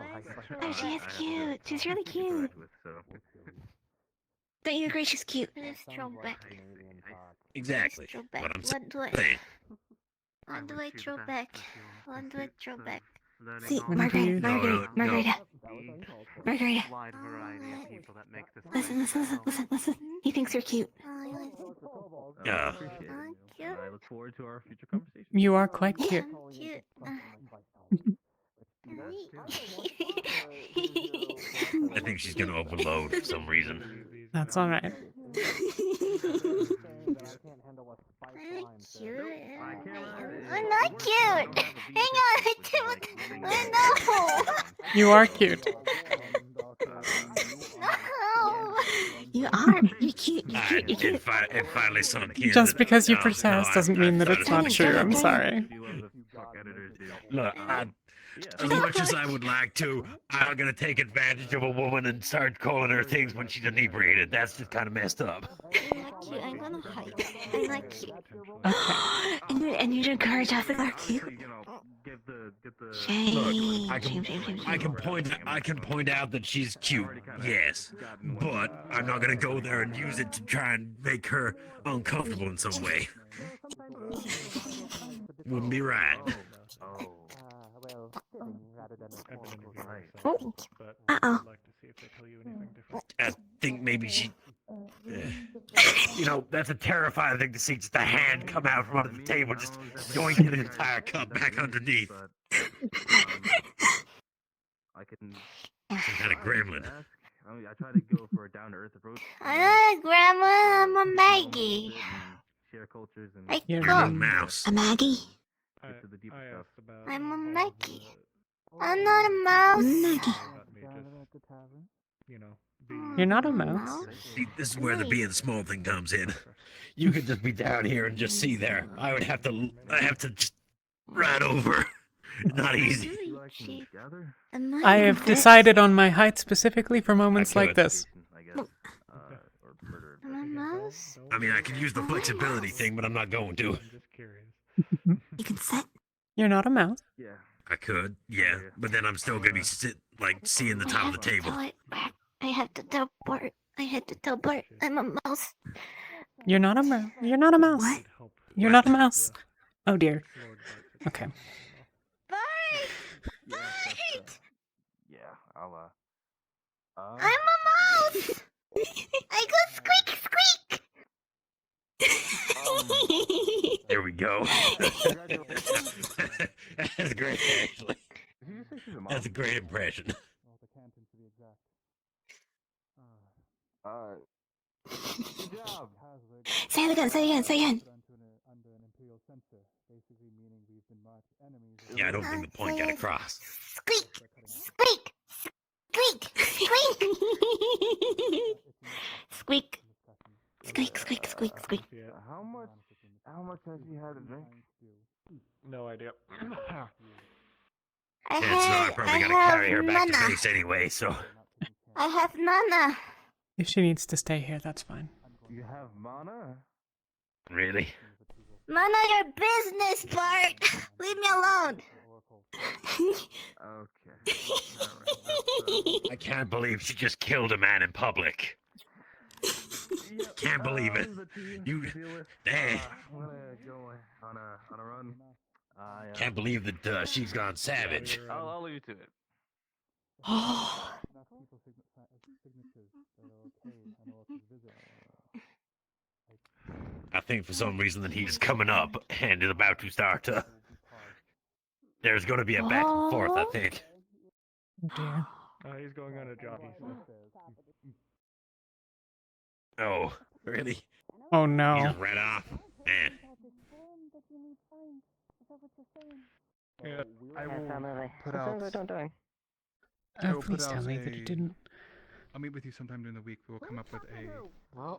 Oh, she is cute. She's really cute. Don't you agree she's cute? Let's throw back. Exactly. Throw back. What I'm What do I? saying. What do I throw back? What do I throw back? Learning See, all the- Margarita, No, Margarita, no, no. Margarita. Margarita. Wide variety of people that make this. Listen. He thinks you're cute. Yeah. Cute. I look forward to our future conversations. You are quite cute. I'm cute. I think she's gonna overload for some reason. That's all right. I'm cute. I'm not cute. Hang on. No. You are cute. No. You are. You're cute. You're cute. You're cute. It finally sunk in. Just because you No, protest no, doesn't mean that I it's thought not it true. was- I'm sorry. Look, as much as I would like to, I'm not gonna take advantage of a woman and start calling her things when she's inebriated. That's just kind of messed up. I'm not cute. I'm gonna hide. I'm not cute. And you'd encourage us to are cute. Look, I can point out that she's cute, yes, but I'm not gonna go there and use it to try and make her uncomfortable in some way. Wouldn't be right. Uh-oh. I think maybe she. You know, that's a terrifying thing to see. Just a hand come out from under the table, just yoinking an entire cup back underneath. I can. Some kind of gremlin. I try to go for a down-to-earth approach. I'm not a grandma. I'm a Maggie. Share cultures and. I You're cook. a mouse. A Maggie. Get to the deeper stuff. I'm a Maggie. I'm not a mouse. Maggie. You're not a mouse. See, this is where the being small thing comes in. You could just be down here and just see there. I have to just ride over. Not easy. I have decided on my height specifically for moments like this. I'm a mouse. I mean, I can use the flexibility thing, but I'm not going to. You can sit. You're not a mouse. Yeah. I could, yeah, but then I'm still gonna be seeing the top of the table. I have to tell Bart. I had to tell Bart I'm a mouse. You're not a mouse. You're not a mouse. What? You're not a mouse. Oh dear. Okay. Bart! Yeah, I'll. I'm a mouse! I go squeak squeak! There we go. That's great, actually. That's a great impression. Good job. Say it again, say it again, say it again. Yeah, I don't think the point got across. Squeak! Squeak! Squeak! Squeak! Squeak! Squeak, squeak, squeak, squeak. How much has he had to drink? No idea. Chances are I probably gotta carry her back to base anyway, so. I have Nana. If she needs to stay here, that's fine. You have mana? Really? None of your business, Bart. Leave me alone. I can't believe she just killed a man in public. Can't believe it. You, hey, I'm gonna go on a run. can't believe that she's gone savage. I'll leave you to it. I think for some reason that he's coming up and is about to start. There's going to be a back and forth, I think. Oh dear. He's going on a jogging. Oh, really? Oh He no. just ran off. Man. Yeah, I will put out. I Oh, will put please tell out me that it didn't. I'll meet with you sometime during the week. We'll come up with a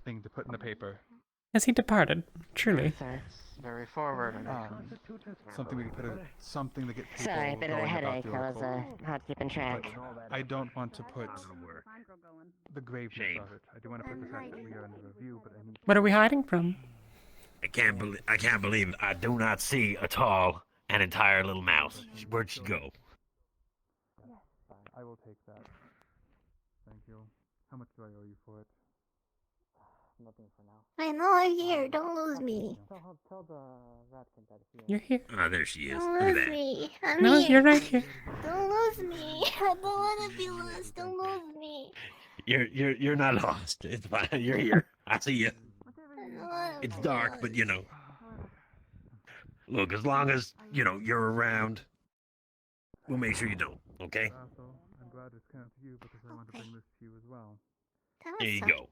thing to put in the paper. Has he departed? Truly. Very forward. Something we can put. Something to get people. Sorry, a bit of a going about headache. the I was oracle. hard keeping track. I don't want to put the graveness of it. I do want to put this actually under review, but I need. What are we hiding from? I can't believe I do not see at all an entire little mouse. Where'd she go? I will take that. Thank you. How much do I owe you for it? Nothing for now. I know I'm here. Don't lose me. Tell the Ratkin that if You're here. Ah, there she is. Don't Look at lose that. me. I'm No, here. you're right here. Don't lose me. I don't want to be lost. Don't lose me. You're not lost. It's fine. You're here. I see you. It's dark, but you know. Look, as long as you're around, we'll make sure you don't. Okay? I'm glad it's kind to you because I want to bring this to you as well. There you go.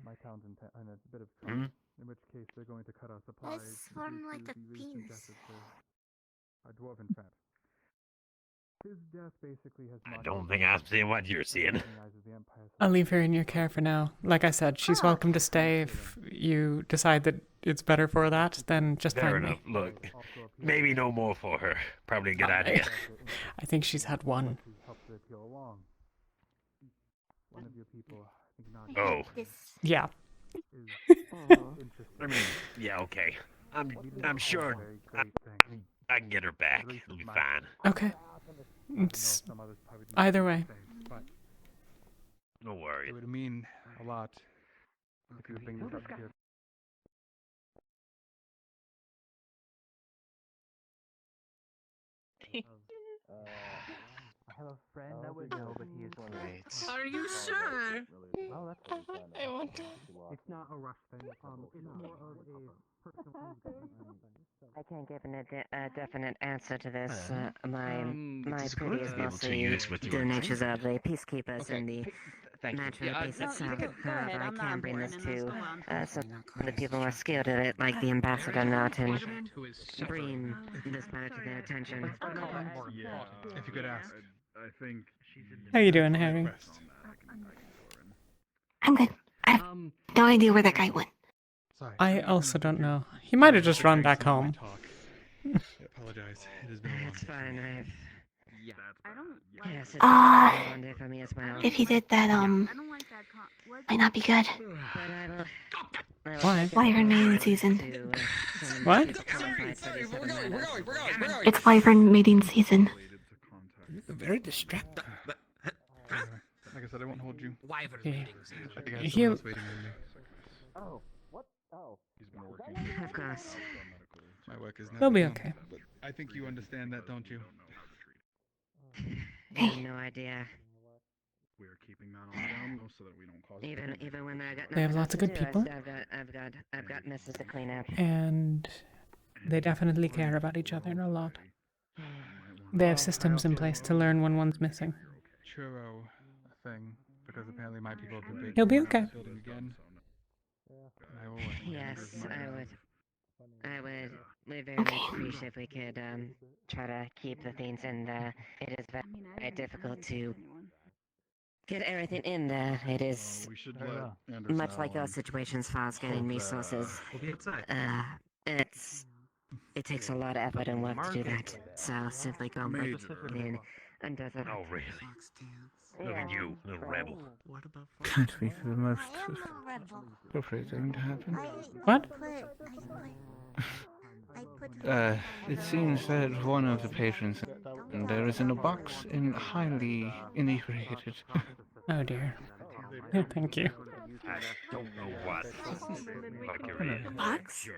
My town's in a bit of Hmm? trouble, in which case they're going to cut our supplies. Let's form due like to a the recent penis. death of a dwarven fat. His death basically has I don't think I'm seeing what you're seeing. I'll leave her in your care for now. Like I said, she's welcome to stay if you decide that it's better for that, then just Fair find enough. me. Look, maybe no more for her. Probably a good idea. I think she's had one. One of your people, I think Oh. Yeah. I mean, yeah, okay. I'm sure I can get her back. It'll be fine. Okay. It's either way. No worries. It would mean a lot if you would bring this up here. I have a friend that would know, but he is Great. Are you sure? Oh, that's I want to. It's not a rush thing. It's more of a personal I can't give a definite answer to this. My it's pretty good is to be able to mostly use with the your natures drink. of the peacekeepers Okay, and the thank you. natural Yeah, base no, itself. you However, I can bring this to some of the people who are skilled at it, like the ambassador Knott and bring this matter to their attention. If you could ask. I think. How you doing, Harry? I'm good. I have no idea where that guy went. I also don't know. He might have just run back home. I apologize. It has been a long It's fine. Yes, it's Ah, been a long day for me as well. if he did that, might not be good. Why? Wyvern mating season. What? It's Wyvern mating season. Very distracting. Like I said, I won't hold you. Wyvern Yeah. meetings. I think I have He'll- someone else waiting on me. Oh, what? Oh. He's been working. Of course. My work is They'll be never okay. done, but I think you understand that, don't you? I have no idea. We're keeping that on down so that we don't cause Even when I got They have nothing lots of else good to do, people. I've got messes to clean up. And they definitely care about each other a lot. They have systems in place to learn when one's missing. Churro thing, because apparently my people have been breaking He'll be into okay. this building again. I will. Yes, I would very much appreciate if we could try to keep the things in there. It is very difficult to get everything in there. It is We should let Anders much know like our and situation as far as getting hope that, resources. we'll be outside. It's it takes a lot of effort and work to do that. So simply going breaking it in undoes it. Oh, really? Look at you, little rebel. What about can't wait for the most appropriate thing to happen. What? It seems that one of the patrons there is in a box and highly inebriated. Oh dear. Yeah, thank you. I don't know what. Box?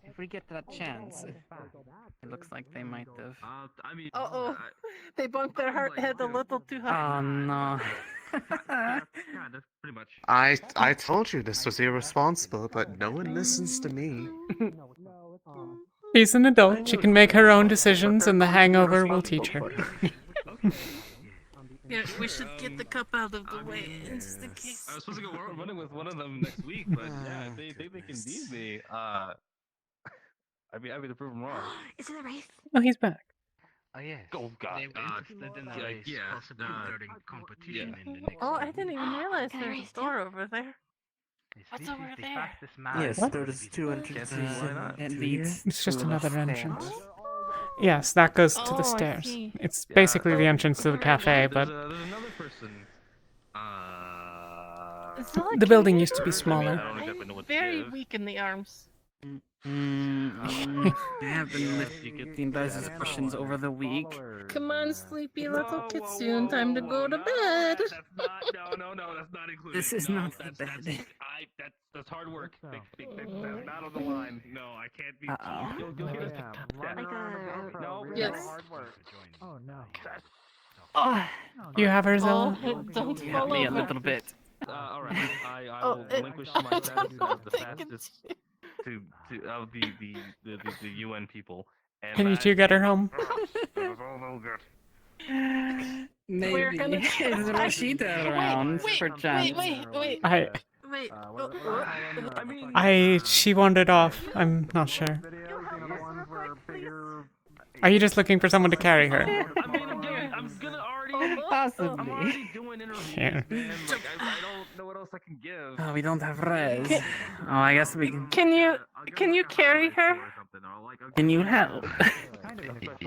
If we get that chance, it looks like they might have. I mean, Uh-oh. They bumped their head a little too high. Oh no. yeah, that's pretty much. I told you this was irresponsible, but no one listens to me. She's an adult. She can make her own decisions, and the hangover will teach her. Yeah, we should get the cup out of the way, just in case. I was supposed to go running with one of them next week, but yeah, if they think they can beat me, I'd be happy to prove them wrong. Is it a race? Oh, he's back. Oh yeah. Oh god. Interested in a race, possibly starting competition in the next. Oh, I didn't even realize there's a store over there. What's over there? Yes, What? there's two entrances. It leads. It's just to another the entrance. stairs. Yes, that goes to Oh, the I stairs. see. It's basically the entrance to the cafe, but There's another person. Is that like the building Canadian? used to be smaller. I don't exactly know what to Very give. weak in the arms. I have been lifting those expressions over the week. Come on, sleepy little kitsune, time to go to bed. That's not, no, that's not included. This is no, not the that's, bed. That's hard work. That's not on the line. No, I can't be. Uh-oh. You'll get us to No, Yes. hard work. Oh no. Oh, you have her, Zilla? Oh, don't You fall help me a over. little bit. All right. I Oh, will relinquish my status as the fastest to the UN people. And Can you that- two get her home? It was all no good. Maybe. We're gonna Is Rashida around for chance? Wait. Wait. She wandered off. I'm not sure. Are you just looking for someone to carry her? I mean, I'm gonna already. Possibly. I'm already doing interviews, Yeah. man. Like, I don't know what else I can give. Oh, we don't have res. Oh, I guess we can. Can you carry her? Can you help?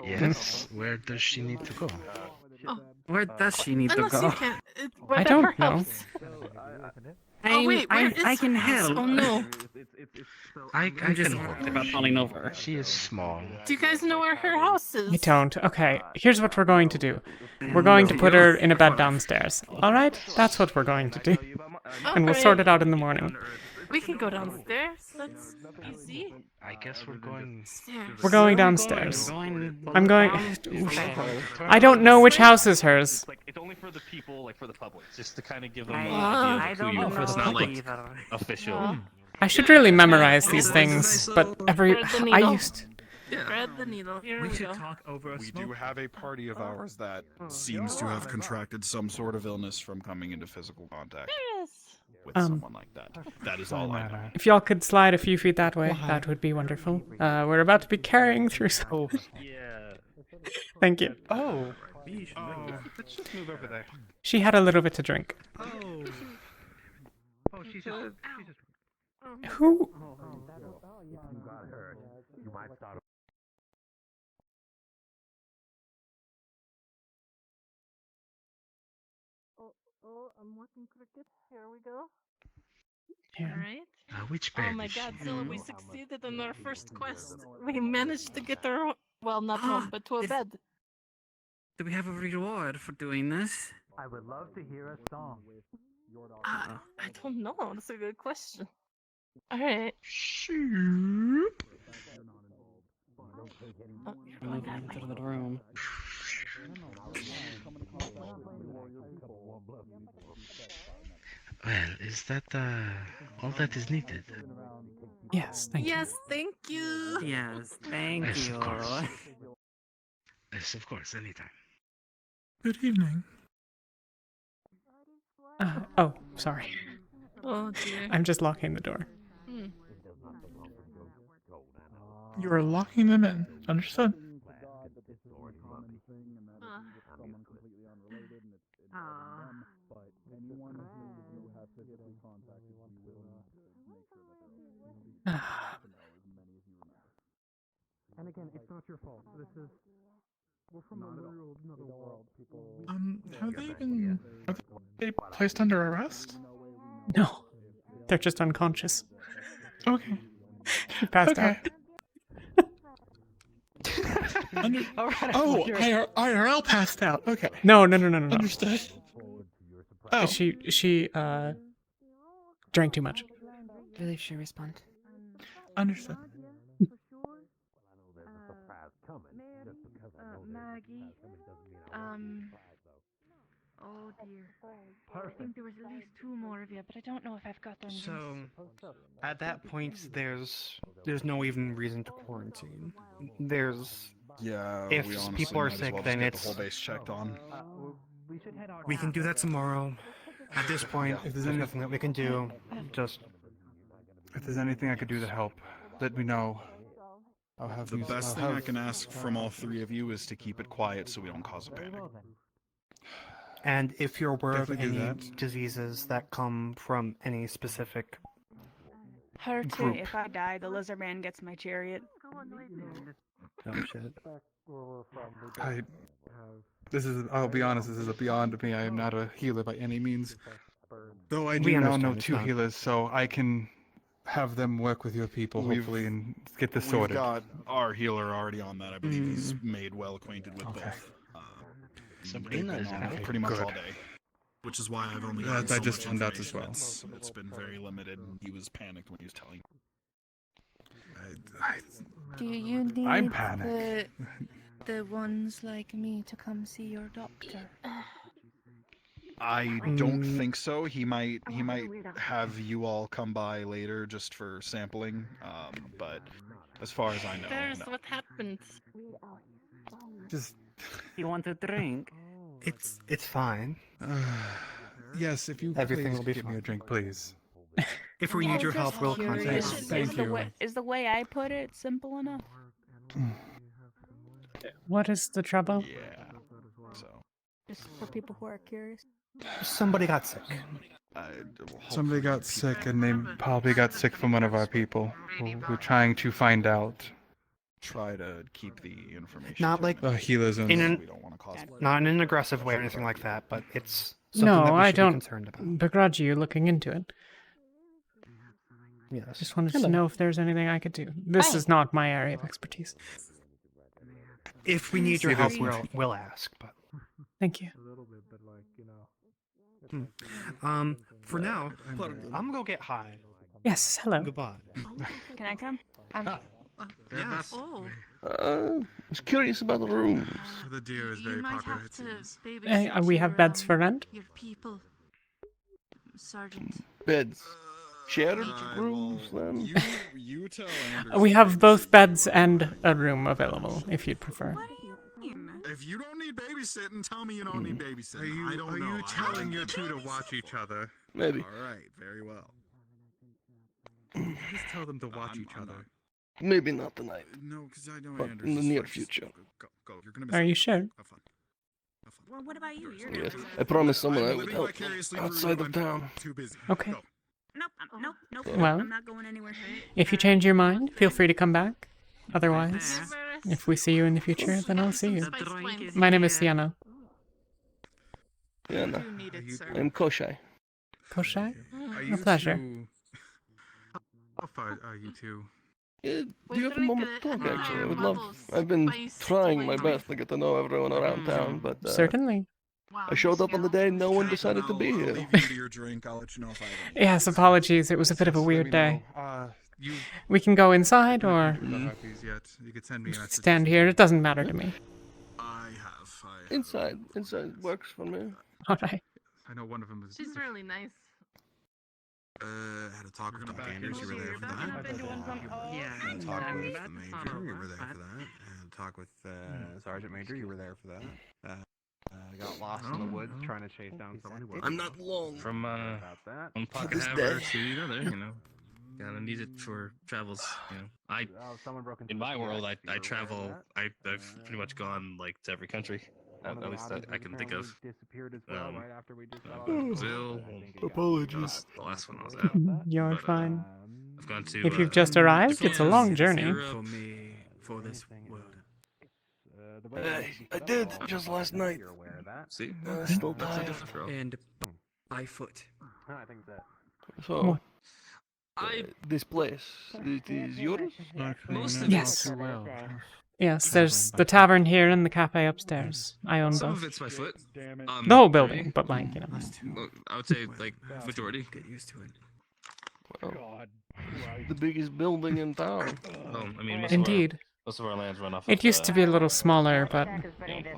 Yes. Where does she need to go? Where does she need to Unless go? you can. I don't know. I can help. Oh no. I'm just worried about falling over. She is small. Do you guys know where her house is? I don't. Okay, here's what we're going to do. We're going to put her in a bed downstairs. Alright? That's what we're going to do. And we'll sort it out in the morning. We can go downstairs. That's easy. I guess we're going. We're going downstairs. I'm going. Downstairs. I don't know which house is hers. It's only for the people, like for the public, just to kind of give them an I idea of who don't you know are. It's not like either. official. I should really memorize these things, but Thread the I needle. used. Thread the needle. Here we go. over a We do have a party of ours that seems to have contracted some sort of illness from coming into physical contact Yes. with someone like that. That is all I know. If y'all could slide a few feet that way, that would be wonderful. We're about to be carrying through. Yeah. Thank you. Oh. Let's just move over there. She had a little bit to drink. Oh. Oh, she's just. Who? Oh, I'm working cricket. Here we go. Yeah. All right. Which Oh bed my is God, she? Zilla, we succeeded in our first quest. We managed to get her, well, not home, but to a bed. Do we have a reward for doing this? I would love to hear a song. I don't know. That's a good question. All right. Oh, Moving into the room. Well, is that all that is needed? Yes, thank you. yes, thank you. Yes, thank Yes, you. of course. Yes, of course, anytime. Good evening. Oh, sorry. Oh dear. I'm just locking the door. Hmm. You are locking them in. Understood. And again, it's not your fault. We're from another world. People. Have they placed under arrest? No, they're just unconscious. Okay. She passed out. IRL passed out. Okay. No. Understood. Oh. She drank too much. I believe she respond. Understood. Maggie. Oh dear. I think there was at least 2 more of you, but I don't know if I've got their names. So, at that point, there's no even reason to quarantine. Yeah, if we honestly people are might as sick, well then just get it's the whole base checked on. we can do that tomorrow. At this point, if there's nothing that we can do, just If there's anything I could do to help, let me know. I'll have The best thing I can ask from all 3 of you is to keep it quiet so we don't cause a panic. and if you're aware of Definitely do any that. diseases that come from any specific Her too. group. If I die, the lizard man gets my chariot. Oh shit. I'll be honest, this is beyond me. I am not a healer by any means. Though I We do now understand know it's 2 not. healers, so I can have them work with your people, hopefully, and get this sorted. We've got our healer already on that. I believe he's made well acquainted with both. They've been on it pretty much all Good. day. Which is why I've only Yeah, gotten I so just much found out as information. well. It's been very limited. He was panicked when he was telling. Do you need I'm panicked. the ones like me to come see your doctor? I don't think so. He might have you all come by later just for sampling. But as far as I know, There's no. what happens. Just You want to drink? It's fine. yes, if you Everything please will be give me fine. a drink, please. If we need your help, we'll contact you. Thank you. Is the way I put it simple enough? What is the trouble? Yeah. So Just for people who are curious. Somebody got sick. Somebody got sick, and they probably got sick from one of our people. We're trying to find out. Try to keep the information. Not like healers in only. We don't want to cause. not in an aggressive way or anything like that, but it's something No, that we I should be don't concerned about. begrudge you looking into it. Yes. Just wanted to know if there's anything I could do. This is not my area of expertise. If we need your See, help, there's- we'll ask. But Thank you. for now, I'm gonna go get high. Yes, hello. Goodbye. Can I come? Yes. Oh. I was curious about the rooms. The deer is You very might popular, have it to seems. babysit We have beds for rent? your people, Sergeant. Beds. Shared rooms, then? You tell We have both beds and a room available, if you'd prefer. If you don't need babysitting, tell me you don't need babysitting. I don't Are know. you telling your 2 to watch each other? Maybe. All right, very well. Just tell them to watch each other. Maybe not tonight. No, because I know But Anders in the is near first. future. Go. You're gonna miss Are out. you sure? Have fun. Well, what about you? You're Yes. not. I promised someone I I'm would living help vicariously through outside you. of town. Too busy. Okay. Nope. Well, I'm not going anywhere. if you change your mind, feel free to come back. Otherwise, if we see you in the future, then I'll see you. My name is Sienna. Yeah, no. I'm Koshai. Koshai? Are A you pleasure. How far are you 2? Yeah, do you have a moment to talk, actually? I would love... I've been trying my best to get to know everyone around town, but... Certainly. I showed up on the day no one decided to be I'll here. leave you to your drink. I'll let you know if I have any. Yes, apologies. It was a bit of a weird day. You We can go inside or don't have these yet. You could send me a message. stand here. It doesn't matter to me. I have. Inside works for me. All right. I know one of them is. She's really nice. Had a talk with Dr. Andrews. You were there for that. Had a talk with the major. You were there for that. Had a talk with Sergeant Major. You were there for that. Got lost in the woods trying to chase down someone. I'm not long. From one pocket this hammer day. to the other, Gotta need it for travels, In my world, I travel. I've pretty much gone like to every country, at least that I can think of. Brazil. Apologies. The last one I was at. You're But, fine. I've gone to. If you've just arrived, it's a long Japan, journey. Europe, for this world. I did just last night. See? Still That's a tired. different row. And by foot. I think that. So, I this place, it is yours? most of Yes. it's Yes, there's the tavern here and the cafe upstairs. I own some both. of it's my foot. The whole building, but like, you know. Well, I would say like majority. Get used to it. Well, the biggest building in town. I mean, Indeed. Most of our lands run off. It used to be a little smaller, but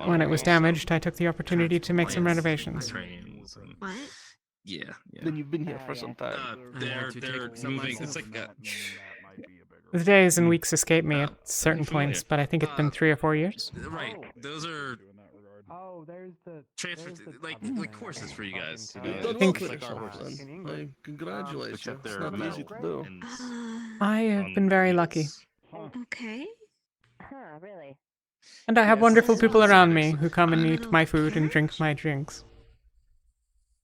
when it was damaged, I took the opportunity to make some Plants, renovations. trains, and- What? Yeah. Then you've been here for some time. They're moving. It's like The days and weeks escape me at certain points, but I think it's been 3 or 4 years. right. Those are Oh, there's the transfer like courses for you guys. You know, You've done well think- for like our yourself, horses. then. I congratulate you. Except It's they're not easy to do. and I have been very lucky. Okay. Huh, really? And I have wonderful people around me who come and eat my food and drink my drinks.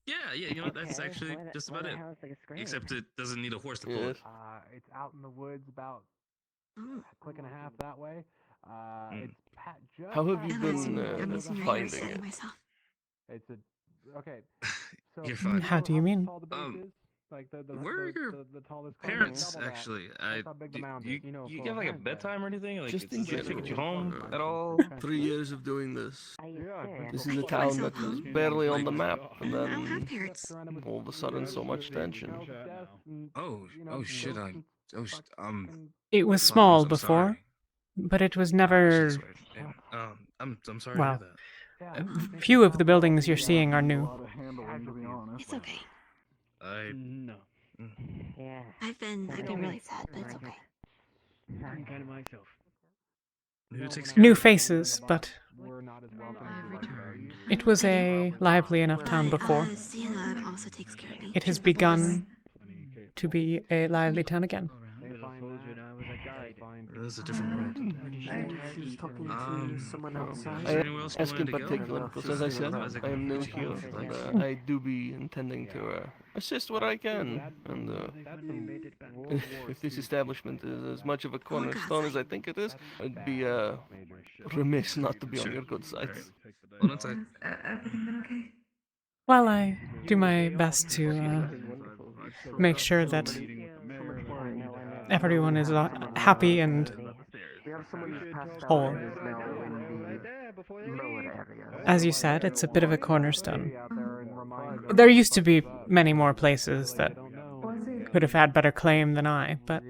yeah, you know what? That's actually just about it. Except it doesn't need a horse to pull it. it's out in the woods about a click and a half that way. It's just How have you I'm been missing your finding hairstyle it? myself. It's a okay. So You're fine. How do you mean? tall the base is? Like Where are your the tallest column, parents double that. actually? That's how big the mound is, you know, You for get a like a handbag. bedtime or anything? Like, Just in does it get you general. home at all? 3 years of doing this. Yeah. This is a I town myself that was home. barely on the map, and I don't have then parents. all of a sudden so much tension. Oh shit! It was I'm small sorry. before, but it was never. I'm sorry Well, to hear that. few of the buildings you're seeing are new. It's okay. No. Yeah. I've been really sad, but it's okay. I'm kind of myself. Who takes New faces, but We're not as welcome I've returned. it was a lively enough town before. Sienna also takes care of me. It has begun to be a lively town again. This is a different world. She's talking to someone outside. Is there anywhere else you Ask in wanted to go? particular, because as I said, I am new here, and I do be intending to assist where I can. And if this establishment is as much of a cornerstone as I think it is, I'd be remiss not to be on your good side. Well, that's like, Everything been okay? Well, I do my best to make sure that everyone is happy and whole. As you said, it's a bit of a cornerstone. There used to be many more places that could have had better claim than I, but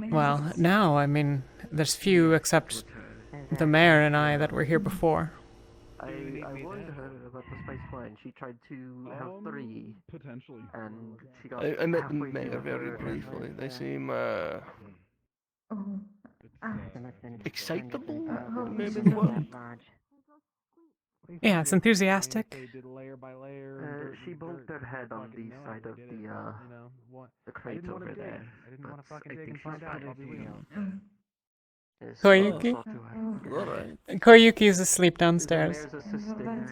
well, now, I mean, there's few except the mayor and I that were here before. I warned her about the spice wine. She tried to have 3. Potentially. And she got I met the halfway mayor through very her briefly. They seem excitable, maybe the word. Yeah, it's enthusiastic. They did layer by layer. She bumped her head on the side of the crate over there. I didn't want to fucking I dig think and find she's out. probably is Koyuki? talk to her. Alright. Koyuki is asleep downstairs. There's assisting.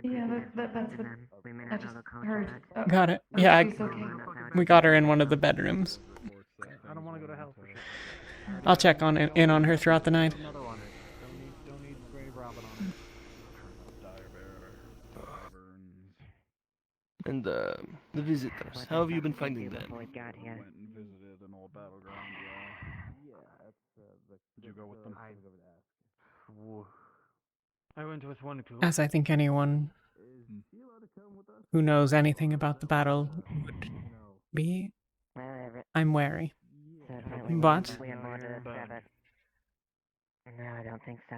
Yeah, that's what I just heard. Got it. Yeah, we got her in one of the bedrooms. I don't want to go to hell for shit. I'll check in on her throughout the night. Another one. Don't need Grave Robin on it. And the visitors, how have you been finding them? Went and visited an old battleground. Yeah, did you go with them? I went with one too. As I think anyone who knows anything about the battle would be, I'm wary. But No, I don't think so.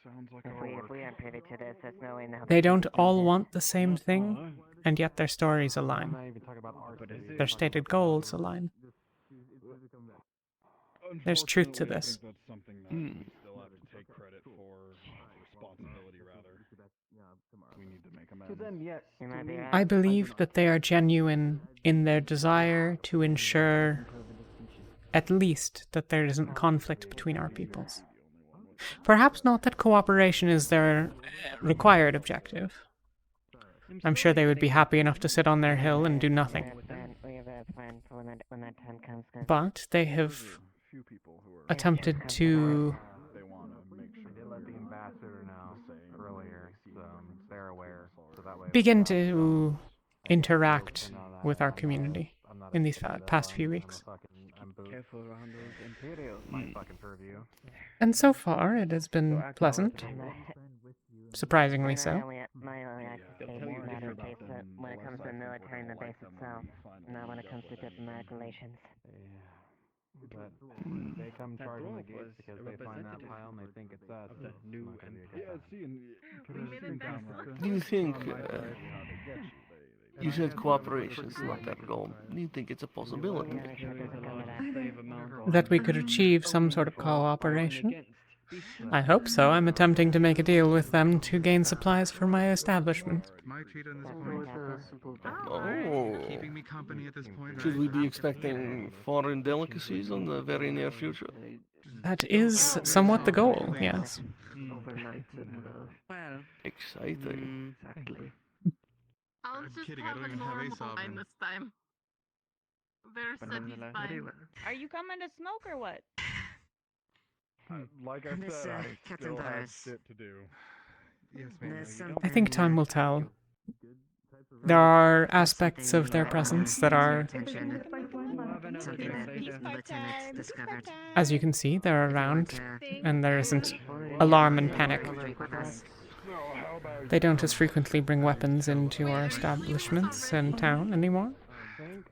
Sounds like If we aren't privy to this, there's no way in hell. they don't all want the same thing, and yet their stories align. Their stated goals align. There's truth to this. That's something that we still have to take credit for, responsibility rather. We need to make amends. To them, yes. To me, I believe that they are genuine in their desire to ensure, at least, that there isn't conflict between our peoples. Perhaps not that cooperation is their required objective. I'm sure they would be happy enough to sit on their hill and do nothing. that's fine for when that time comes. 'Cause but they have attempted to They want to make sure They let the ambassador know earlier, so they're aware. So that way. begin to interact with our community in these past few weeks. Careful around those Imperials. My fucking purview. And so far, it has been pleasant. Surprisingly so. My only accusation is not in case that when it comes to the military and the base itself, not when it comes to diplomatic relations. But they come charging the gates because they find that pile and they think it's us. The new Yeah, see, and Do you think, you said cooperation is not that goal. Do you think it's a possibility? That we could achieve some sort of cooperation? I hope so. I'm attempting to make a deal with them to gain supplies for my establishment. My treat on this point. Oh. Keeping me company at this point. Should we be expecting foreign delicacies in the very near future? That is somewhat the goal, yes. Overnight and, well... Exciting. Exactly. I'll I'm just kidding, I have don't a even have a normal sovereign. wine this time. There's Seti's fine. Are you coming to smoke or what? Like I said, I still have shit to do. Yes, ma'am. I think time will tell. There are aspects of their presence that are, as you can see, they're around, and there isn't alarm and panic. They don't as frequently bring weapons into our establishments in town anymore.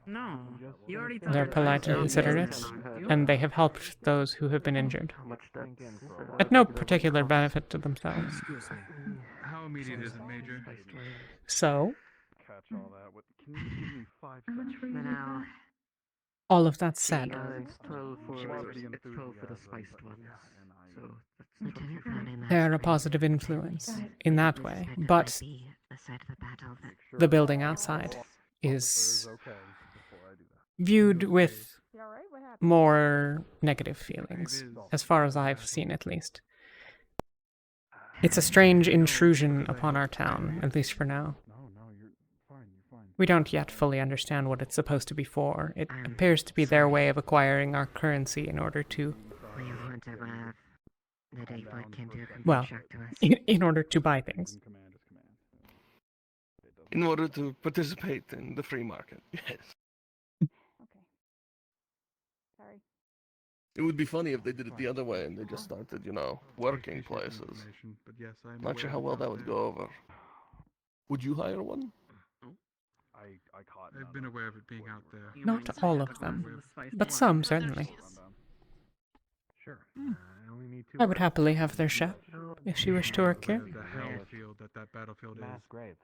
No, you already told They're me polite and that. considerate, and they have helped those who have been injured, at no particular benefit to themselves. Excuse me. How immediate is it, Major? So, Catch all that. What? Can you give me 5 seconds? Now, all of that said, it's 12 for the spiced ones. So that's they are a positive influence in that way, but the building outside is viewed with more negative feelings, as far as I've seen at least. It's a strange intrusion upon our town, at least for now. We don't yet fully understand what it's supposed to be for. It appears to be their way of acquiring our currency in order to... Well, in order to buy things. In order to participate in the free market, yes. Sorry. It would be funny if they did it the other way and they just started, working places. But yes, I'm Not sure how well that would go over. Would you hire one? I caught. I've been aware of it being out there. Not all of them, but some certainly. Sure. I only need 2. I would happily have their chef, if she wished to work here. The hell field that battlefield Mass is. grave.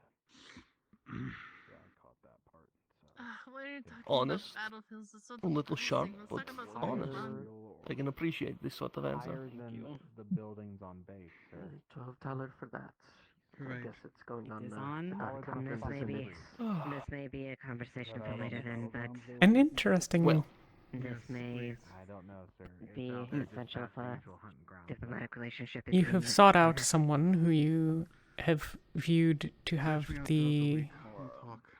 What are you talking Honest, about battlefields? It's so a little sharp, depressing. but Let's talk about something honest. fun. I can appreciate this sort of answer. Higher than the buildings on base, sir. $12 for that. Right. I guess it's going on. This Oh. may be a conversation for later then, but An interesting... this may I don't know, sir. be essential for diplomatic relationship. You between have the- sought out someone who you have viewed to have the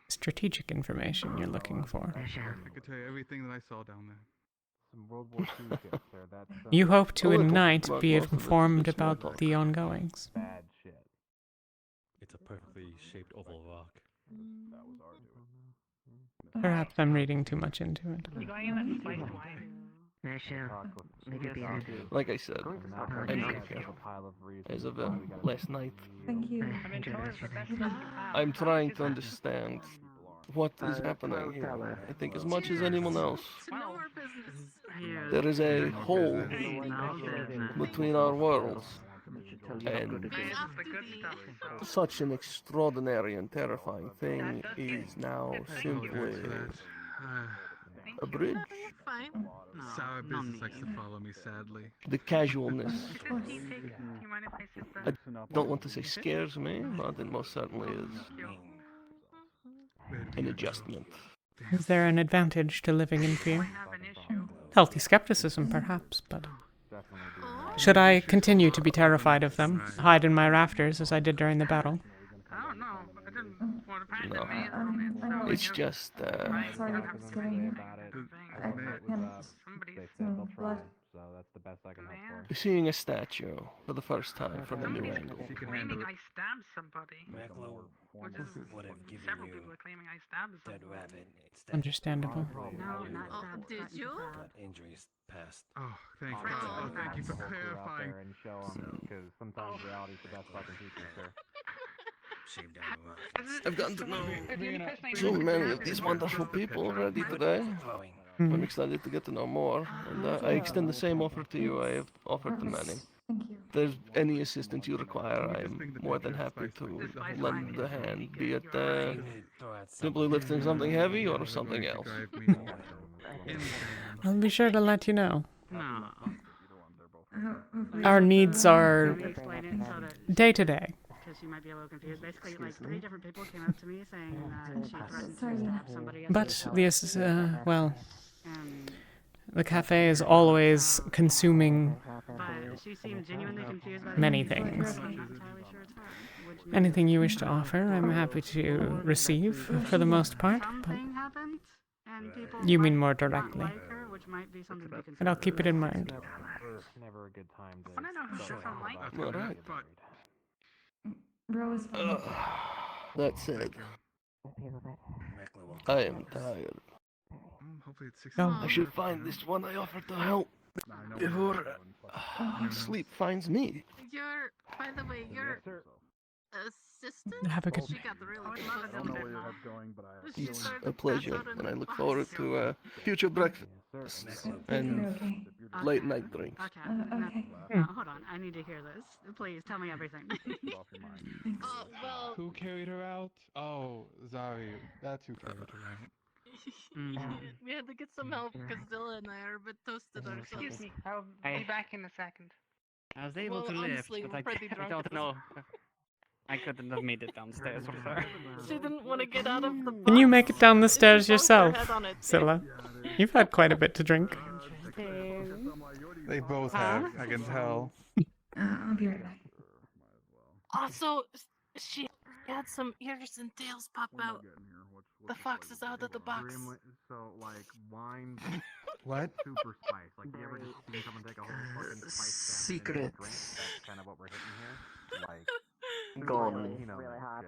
strategic information you're looking for. I could tell you everything that I saw down there. Some World War II shit, sir. That's You hope to A little, at night but be most of it informed is small about talk. the ongoings. bad shit. It's a perfectly shaped oval rock. That was our doing. Perhaps I'm reading too much into it. You got any of that spiced wine? Like I said, I'm here as of last night. Thank you. I've been told the best stuff you have. I'm trying to understand what is happening here. I think as much as anyone else. To know our business. There is a hole between our worlds. And such an extraordinary and terrifying thing is now simply a bridge. Fine. Sour business likes to follow me, sadly. The casualness. Do you mind if I sit I don't want to say scares me, but it most certainly is an adjustment. Is there an advantage to living in fear? Healthy skepticism, perhaps, but... Should I continue to be terrified of them, hide in my rafters as I did during the battle? I don't know. I didn't want to paint No. me. It's just, I'm sorry for scaring you. I can't. Some blood. So that's the best I can hope for. seeing a statue for the first time from a new angle. Claiming I stabbed somebody. Would have given Several you people are claiming I stabbed dead somebody. rabbit. Understandable. No, not stabbed. Did you? But injuries past. Oh, thank you. Oh, thank you for clarifying. And show them, because sometimes reality's the best fucking teacher, sir. Shaved down a lot. I've gotten to know so many of these wonderful people already today. I'm excited to get to know more, and I extend the same offer to you I have offered to many. Thank you. If there's any assistance you require, I'm more than happy to lend a hand, be it simply lifting something heavy or something else. I'll be sure to let you know. No. Our needs are Let me explain it so that day to day. because you might be a little confused. Basically, like 3 different people came up to me saying that she threatened to stab somebody. But the well, And the cafe is always consuming but she seemed genuinely confused by many the things. I'm not entirely sure it's her. Which means Anything you wish to offer, I'm happy to receive for the most part. But something happened, and people you mean might more not directly. like her, which might be something to be And I'll considered. keep it in mind. Never a good time to. I don't know who doesn't like her. All right. Rose. That said, I am tired. Hopefully it's 6 I should find this one I offered to help before sleep finds me. You're, by the way, your assistant? Have a good She got the really I don't know where your head's going, but I. It's a pleasure, and I look forward to future breakfasts and late night drinks. Okay. No, hold on. I need to hear this. Please tell me everything. Well, Who carried her out? Oh, Zari. That's who carried her out. we had to get some help because Zilla and I are a bit toasted ourselves. Excuse me. I'll be back in a second. I was able Well, to lift, honestly, but we're pretty I drunk don't at this know. I couldn't have made it downstairs with her. She didn't want to get out of the Can you make it down the stairs She bonked her yourself, head on it. Scylla? You've had quite a bit to drink. They both have, I can tell. I'll be right back. Also, she had some ears and tails pop out. The fox is out of the box. So, like, wine. What? Super spice. Like, you ever just seen someone take a whole fucking spice cabinet and make a drink? That's kind of what we're hitting here. Like, Gone. you know, Really hot.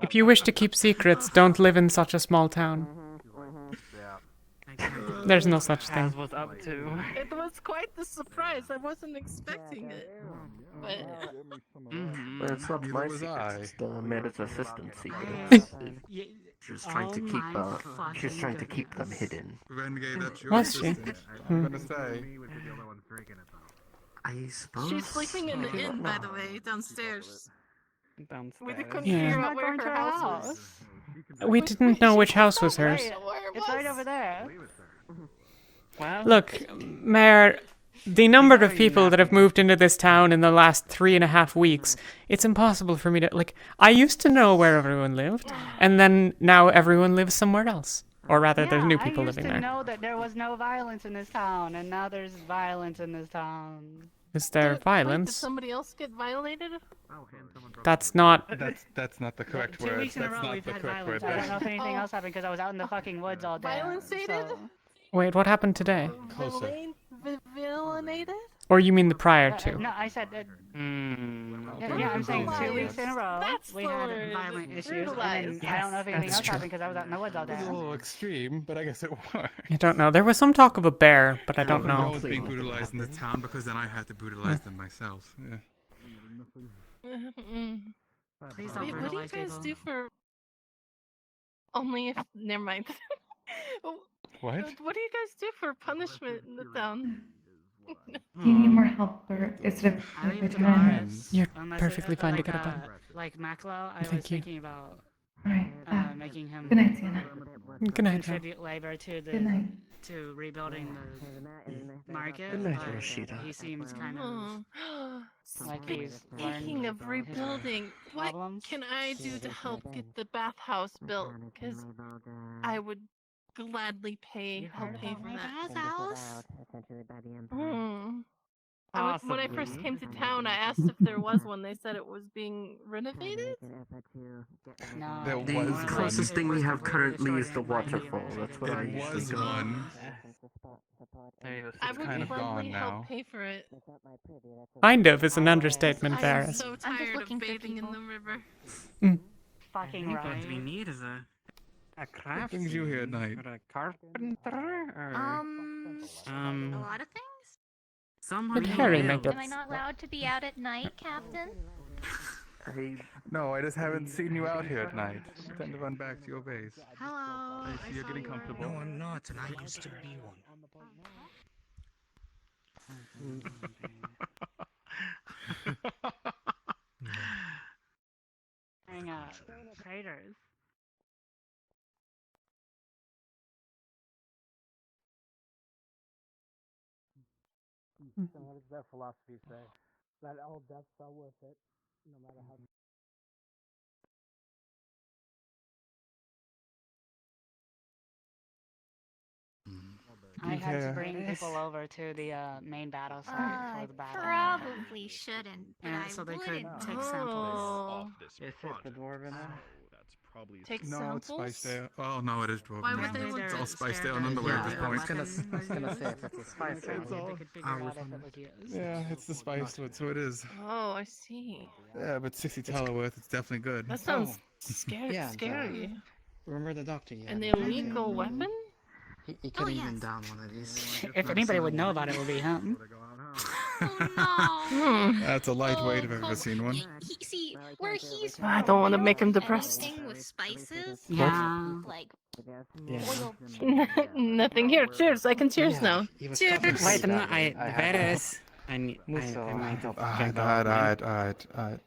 If you wish to keep secrets, don't live in such a small town. There's no such thing. Was up to. It was quite the surprise. I wasn't expecting it. But Well, it's not my was secret, I. it's the mayor's assistant's secret. She's trying to Oh keep my she's trying to fucking keep them hidden. Renegade, that's your Was she? assistant. Hmm. I'm gonna say. I suppose. she's sleeping in I the do inn, not by know. the way, downstairs. We Downstairs. couldn't Yeah. figure Not out where going to her her house was. We didn't know which house was hers. It's right over there. Well, Look, Mayor, the number of people that have moved into this town in the last 3.5 weeks, it's impossible for me to, like, I used to know where everyone lived, and then now everyone lives somewhere else. Or rather, there's new people I used living to there. know that there was no violence in this town, and now there's violence in this town. Is there Wait, did violence? somebody else get violated? That's not... That's not the correct 2 word. weeks in a That's row not we've the had correct word. violence. I don't know if anything else happened because I was out in the fucking woods all day. Violence-aided? So. Wait, what happened today? Closer. Villainated? Or you mean the prior to? No, I said that. Hmm. Yeah, I'm saying 2 weeks in a row That's we the had word. violent issues, and Brutalized. then I don't know if anything That's else true. happened because I was out in the woods all day. It was a little extreme, but I guess it worked. I don't know. There was some talk of a bear, but I don't No know. one's being brutalized in the town because then I had to brutalize them myself. Yeah. Please Wait, don't what do you brutalize guys people. do for... Only if... Never mind. What? What do you guys do for punishment in the town? Do you need more help, or is it I okay leave to the go in? bars. You're Unless perfectly it's fine to like, get up on. Like Maclo, I Thank was you. thinking about Alright, making him good night, Sienna. Good night, Joe. contribute labor to the Good night. to rebuilding the market. Good night, but Rashida. he seems kind of Oh. like he's Speaking learned of his rebuilding, what problems. can I do to help get the bathhouse built? Because I would gladly help pay for that. Essentially by the Hmm. When I first came to town, I asked if there was one. They said it was being renovated. There The was closest one. thing we have currently is the waterfall. That's what I It usually was go. one. I would kind of gladly gone help now. pay for it. Kind of is an understatement, I'm Varys. so tired of bathing in the river. Fucking right. What we need is a craft. What brings you here at night? Or a carpenter, or A lot of things? someone But who Harry builds. make Am I not allowed to be out at night, Captain? No, I just haven't seen you out here at night. Tend to run back to your base. Hello. I see you're getting comfortable. No, I'm not, and I used to be one. Hang out. Traders. So what does their philosophy say? That all deaths are worth it, no matter how. I had to Yeah. bring people over to the main battle site I for the battle. probably shouldn't, but Yeah, I so they wouldn't. could take samples. Oh. Is it the dwarven? Take No, it's samples? spiced ale. Oh no, it is dwarven. Why would they ale. want It's to- all spiced ale and underwear at this I was point. gonna say if it's a spice ale, It's all- They could figure out if it was used. Yeah, it's the spice to it, so it is. Oh, I see. Yeah, but 60 Taler worth, it's definitely good. That sounds scary. Yeah, scary. Remember the doctor? Yeah. An illegal weapon? He could even down one of these. If anybody would know about it, it would be him. That's a lightweight if I've ever seen one. See, where he's I don't want to make him depressed. anything with spices, Yeah. like Yeah. Nothing here. Cheers. I can cheers now. Cheers. Wait, Varys. I might Alright.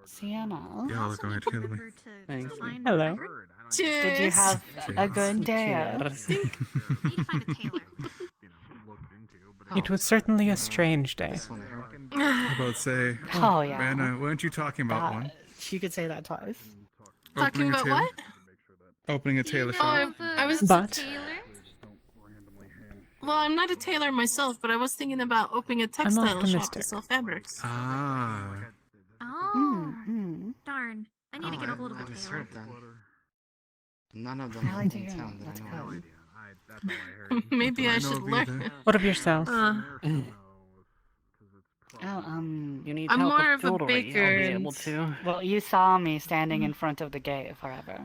Sienna. Y'all are going to kill me. Thanks. Hello. Cheers. Did you have a good day? It was certainly a strange day. I'm about to say, Oh, yeah. man, weren't you talking about one? She could say that twice. Talking Opening a about tailor- what? Opening a tailor Oh, shop. I was. But Well, I'm not a tailor myself, but I was thinking about opening a textile shop to optimistic. sell fabrics. Ah. Oh, darn. I need to get a hold of I a just tailor. heard that. None of them I are like to in hear town that. that I know of. Maybe I should learn. what of yourself? You need I'm help more with of a jewelry. baker I'll be and- able to. Well, you saw me standing in front of the gate forever.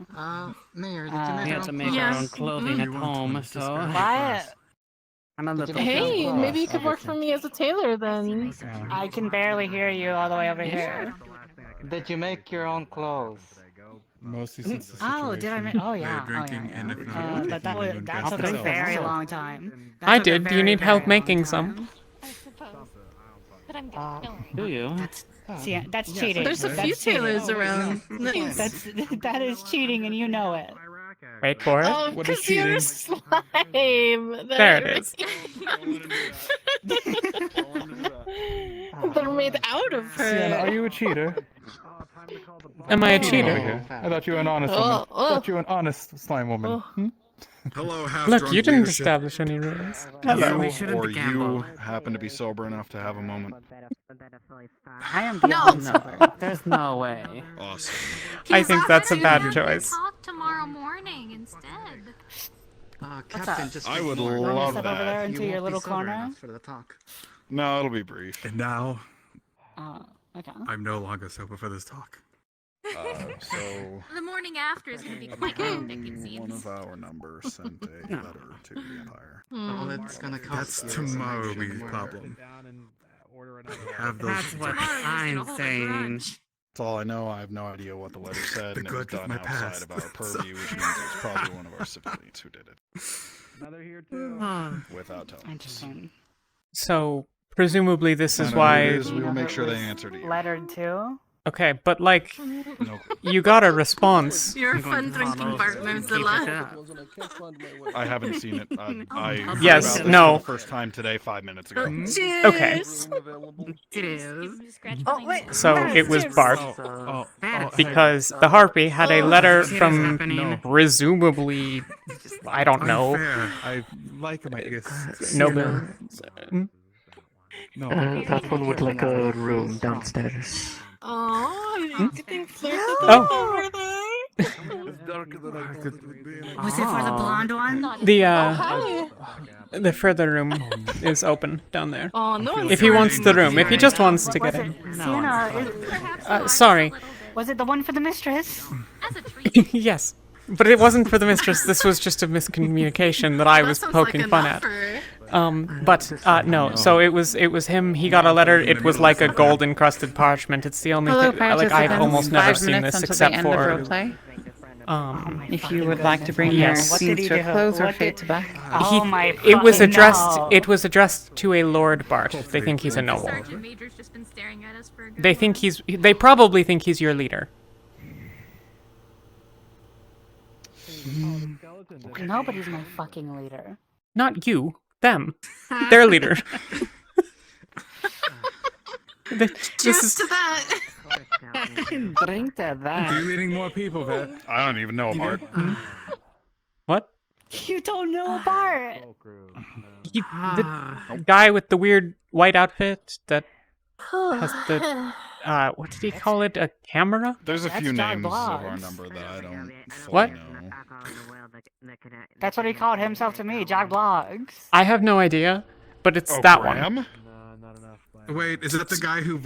Mayor, did you We make had your to own make clothes? our own clothing at home, so. What? I'm a little. Hey, maybe you could work for me as a tailor then. I can barely hear you all the way over here. Did you make your own clothes? Mostly since the Oh, did I make? Oh They're yeah. drinking, and if not, But that taking that it took a themselves. very long time. That I took a did. Do you very, need help very long making time. some? But I'm getting Do you? See, that's cheating. There's a That's few cheating. tailors around. Nice. That is cheating, and you know it. Wait for it. Oh, What is because you're a cheating? slime. There it is. They're made out of her. Sienna, are you a cheater? Am I a Over cheater? here. I thought you were an honest Oh, woman. oh. I thought you were an honest slime woman. Hmm? Hello, Look, you didn't establish any rules. Hello. Or you happen to be sober enough to have a moment. I am beyond sober. There's no way. Awesome. I think that's a bad choice. talk tomorrow morning instead. Captain, just I would ignore it. love Step over there that. into You your won't be little sober corner. enough for the talk. No, it'll be brief. And now, Okay. I'm no longer sober for this talk. So The morning after is going to be quite hectic, it one seems. of our numbers sent a letter to the Empire. All it's gonna cost That's you is an tomorrow extra week's murder. problem. Have those. That's what I'm saying. That's all I know. I have no idea what the letter said, The and it was good of done my outside past. of our purview, which means it was probably one of our civilians who did it. Another here too. Without telling us. Interesting. So, presumably this is Find out who why... it is, we will make sure they answer to you. Lettered too. Okay, but like, No. you got a response. You're a fun drinking partner, Zilla. I haven't seen it. I heard Yes, about this no. for the first time today, 5 minutes ago. Cheers. Okay. It is. Oh, wait. So it was Bart. Because the Harpy had a letter from presumably, I don't know, Unfair. I like my guess. Noble. No. That one with like a room downstairs. Oh, you getting flirted Oh. with over there? It's darker than I thought it would be. Was it for the blonde one? The further room is open down there. Oh, no one's If he wants the room, if he just wants to get Was in. it Sienna? Sorry. Was it the one for the mistress? Yes. But it wasn't for the mistress. This was just a miscommunication that I was poking fun at. No. So it was him. He got a letter. It was like a gold encrusted parchment. It's the only thing. Like I've almost never seen this except for. If you would like to bring your scenes to a close or fade to black. It was addressed. It was addressed to a Lord Bart. They think he's a noble. They think he's. They probably think he's your leader. Nobody's my fucking leader. Not you. Them. Their leader. Cheers to that. Drink to that. You're leading more people, Vet. I don't even know Bart. What? You don't know Bart. The guy with the weird white outfit that has the what did he call it? A camera? There's a That's few Jack names of our Bloggs. number that I don't fully What? know. That's what he called himself to me, Jack Bloggs. I have no idea, but it's that Graham? one. Wait, is that the guy who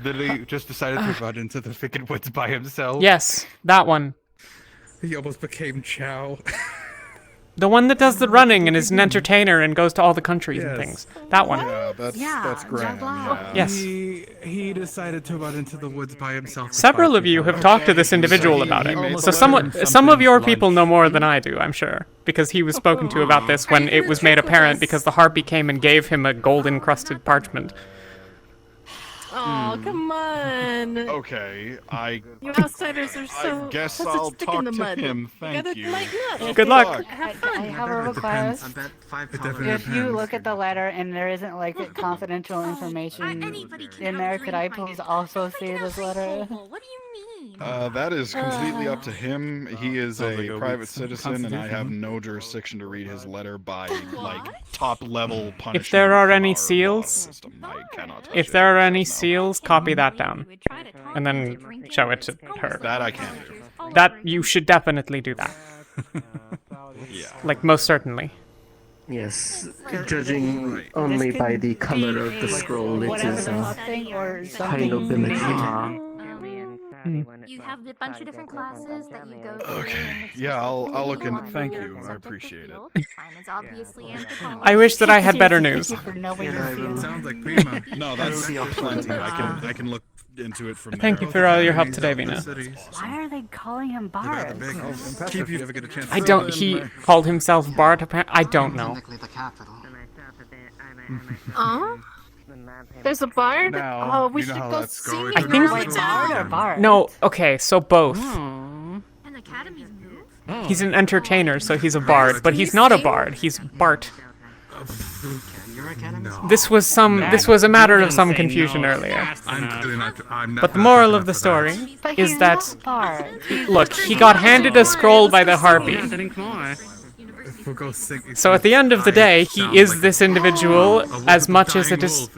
literally just decided to run into the freaking woods by himself? Yes, that one. He almost became Chow. The one that does the running and is an entertainer and goes to all the countries and Yes. things. That one. Yeah, that's Graham. Yeah. Yes. He decided to run into the woods by himself. Several of you have talked to this individual about it. So some of your people know more than I do, I'm sure. Because he was spoken to about this when it was made apparent because the harpy came and gave him a gold-encrusted parchment. Oh, come on. Okay, You outsiders are so. I guess such a I'll stick talk in the to mud. him. Thank gotta you. lighten up. Good luck. Have fun. I have a request. definitely If you look at the letter and there isn't like confidential information in there, could I please also see this letter? What do you mean? That is completely up to him. He is a private citizen, and I have no jurisdiction to read his letter by like top level punishment. If there are from any our seals, system. I cannot touch if it. there are any seals, copy that down. And then show it to her. That I can do. That you should definitely do that. Yeah. Like most certainly. Yes, judging only by the color of the scroll, it is high nobility. You have a bunch of different classes that you go to. Okay. Yeah, I'll look in. Thank you. I appreciate it. Mine is obviously anthropology. I wish that I had better news. Sounds like prima. No, that's plenty. I can look into it from there. Thank you for all your help today, Vina. Why are they calling him Bart? Keep you ever get a chance. I don't. He called himself Bart. I don't know. There's a bard? Now, Oh, we you know should how go that's sing going. I think. Wait, Bart or Bart? No. Okay. So both. An academy's move? He's an entertainer, so he's a bard, but he's not a bard. He's Bart. This was a matter of some confusion earlier. I'm But the moral of the story But is he's that not Bart. look, he got handed a scroll by the harpy. We'll go sing. So at the end of the day, he is this individual as much as it is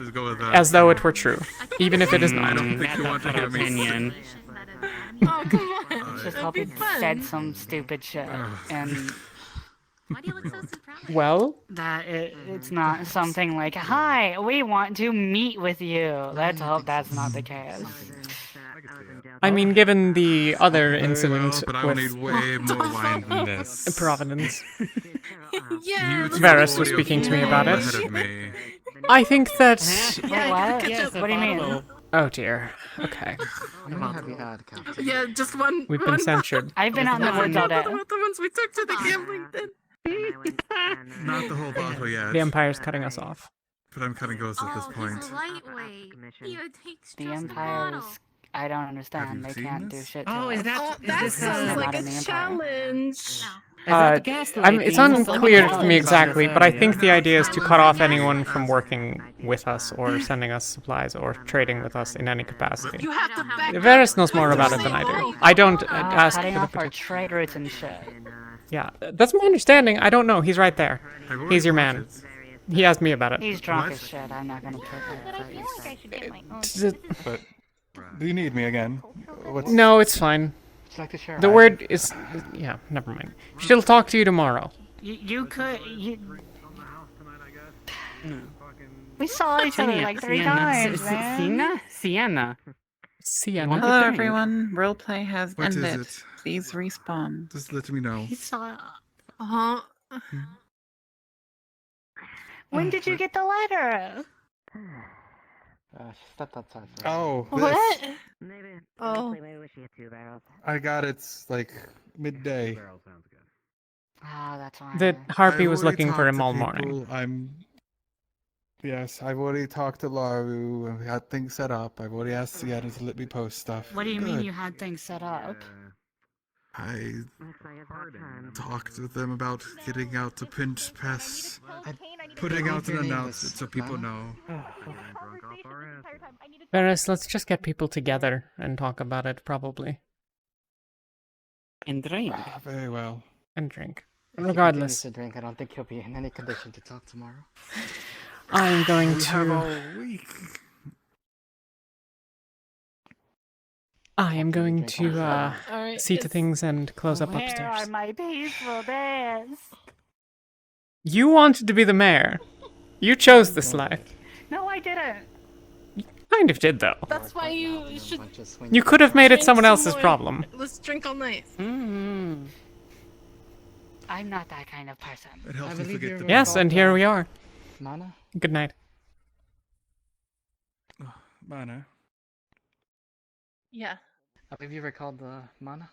as though it were true, even if it is not. I don't think you want to hear me. Opinion. Oh, come on. Just hope he said some stupid shit and Why do you look so surprised? Well, that it's not something like, "Hi, we want to meet with you." Let's hope that's not the case. I mean, given the other incident But I will need with way more wine than this. Providence, Yeah. Varys was speaking to me about it. Ahead of me. I think that. Wait, what? What do you mean? Oh dear. Okay. How many have you had, Captain? Yeah, just one. We've been one censured. I've been out in the woods all day. The ones we took to the gambling den. Not the whole bottle yet. The Empire's cutting us off. But I'm cutting ghosts at this Oh, point. he's a lightweight. He takes The just a Empire's. bottle. I don't understand. They seen can't do this? shit. To Oh, us. is that? Oh, is that this, sounds Not like in a the Empire. challenge. Is that the gaslighting? It's unclear to me exactly, but I think the idea is to cut off anyone from working with us or sending us supplies or trading with us in any capacity. You have to back Varys knows more about it than I do. I don't ask Cutting for the off our particular. trade routes and shit. Yeah, that's my understanding. I don't know. He's right there. He's your man. He asked me about it. He's drunk What? as shit. I'm not gonna put But I feel like I should get my own. But do you need me again? What's... No, it's fine. Would you like to share? The word is... Yeah, never mind. She'll talk to you tomorrow. You could. We saw each other like 3 times, man. Sienna. Sienna. Hello, everyone. Roleplay has What is ended. it? Please respawn. Just let me know. He saw. When did you get the letter? She stepped outside. Oh, this. What? Maybe. Oh. Maybe we should get 2 barrels. I got it's like midday. Oh, that's why. That Harpy I've was already looking for talked him to all people. morning. Yes, I've already talked to Laru and we had things set up. I've already asked Sienna to let me post stuff. What do you mean Good. you had things set up? I talked with them about getting out to pinch pests, putting out an announcement so people know. Varys, let's just get people together and talk about it, probably. And drink. Very well. And drink. If he Regardless. continues to drink, I don't think he'll be in any condition to talk tomorrow. I'm going We have to... all week. I am going to Alright, see to things and close up Where upstairs. are my peaceful days? You wanted to be the mayor. You chose this life. No, I didn't. Kind of did, though. That's why you should You could have made it drink someone some else's more. problem. Let's drink all night. Mm-hmm. I'm not that kind of person. It helps me forget the Yes, and here we are. Mana? Good night. Mana. Yeah. I believe you recalled the mana?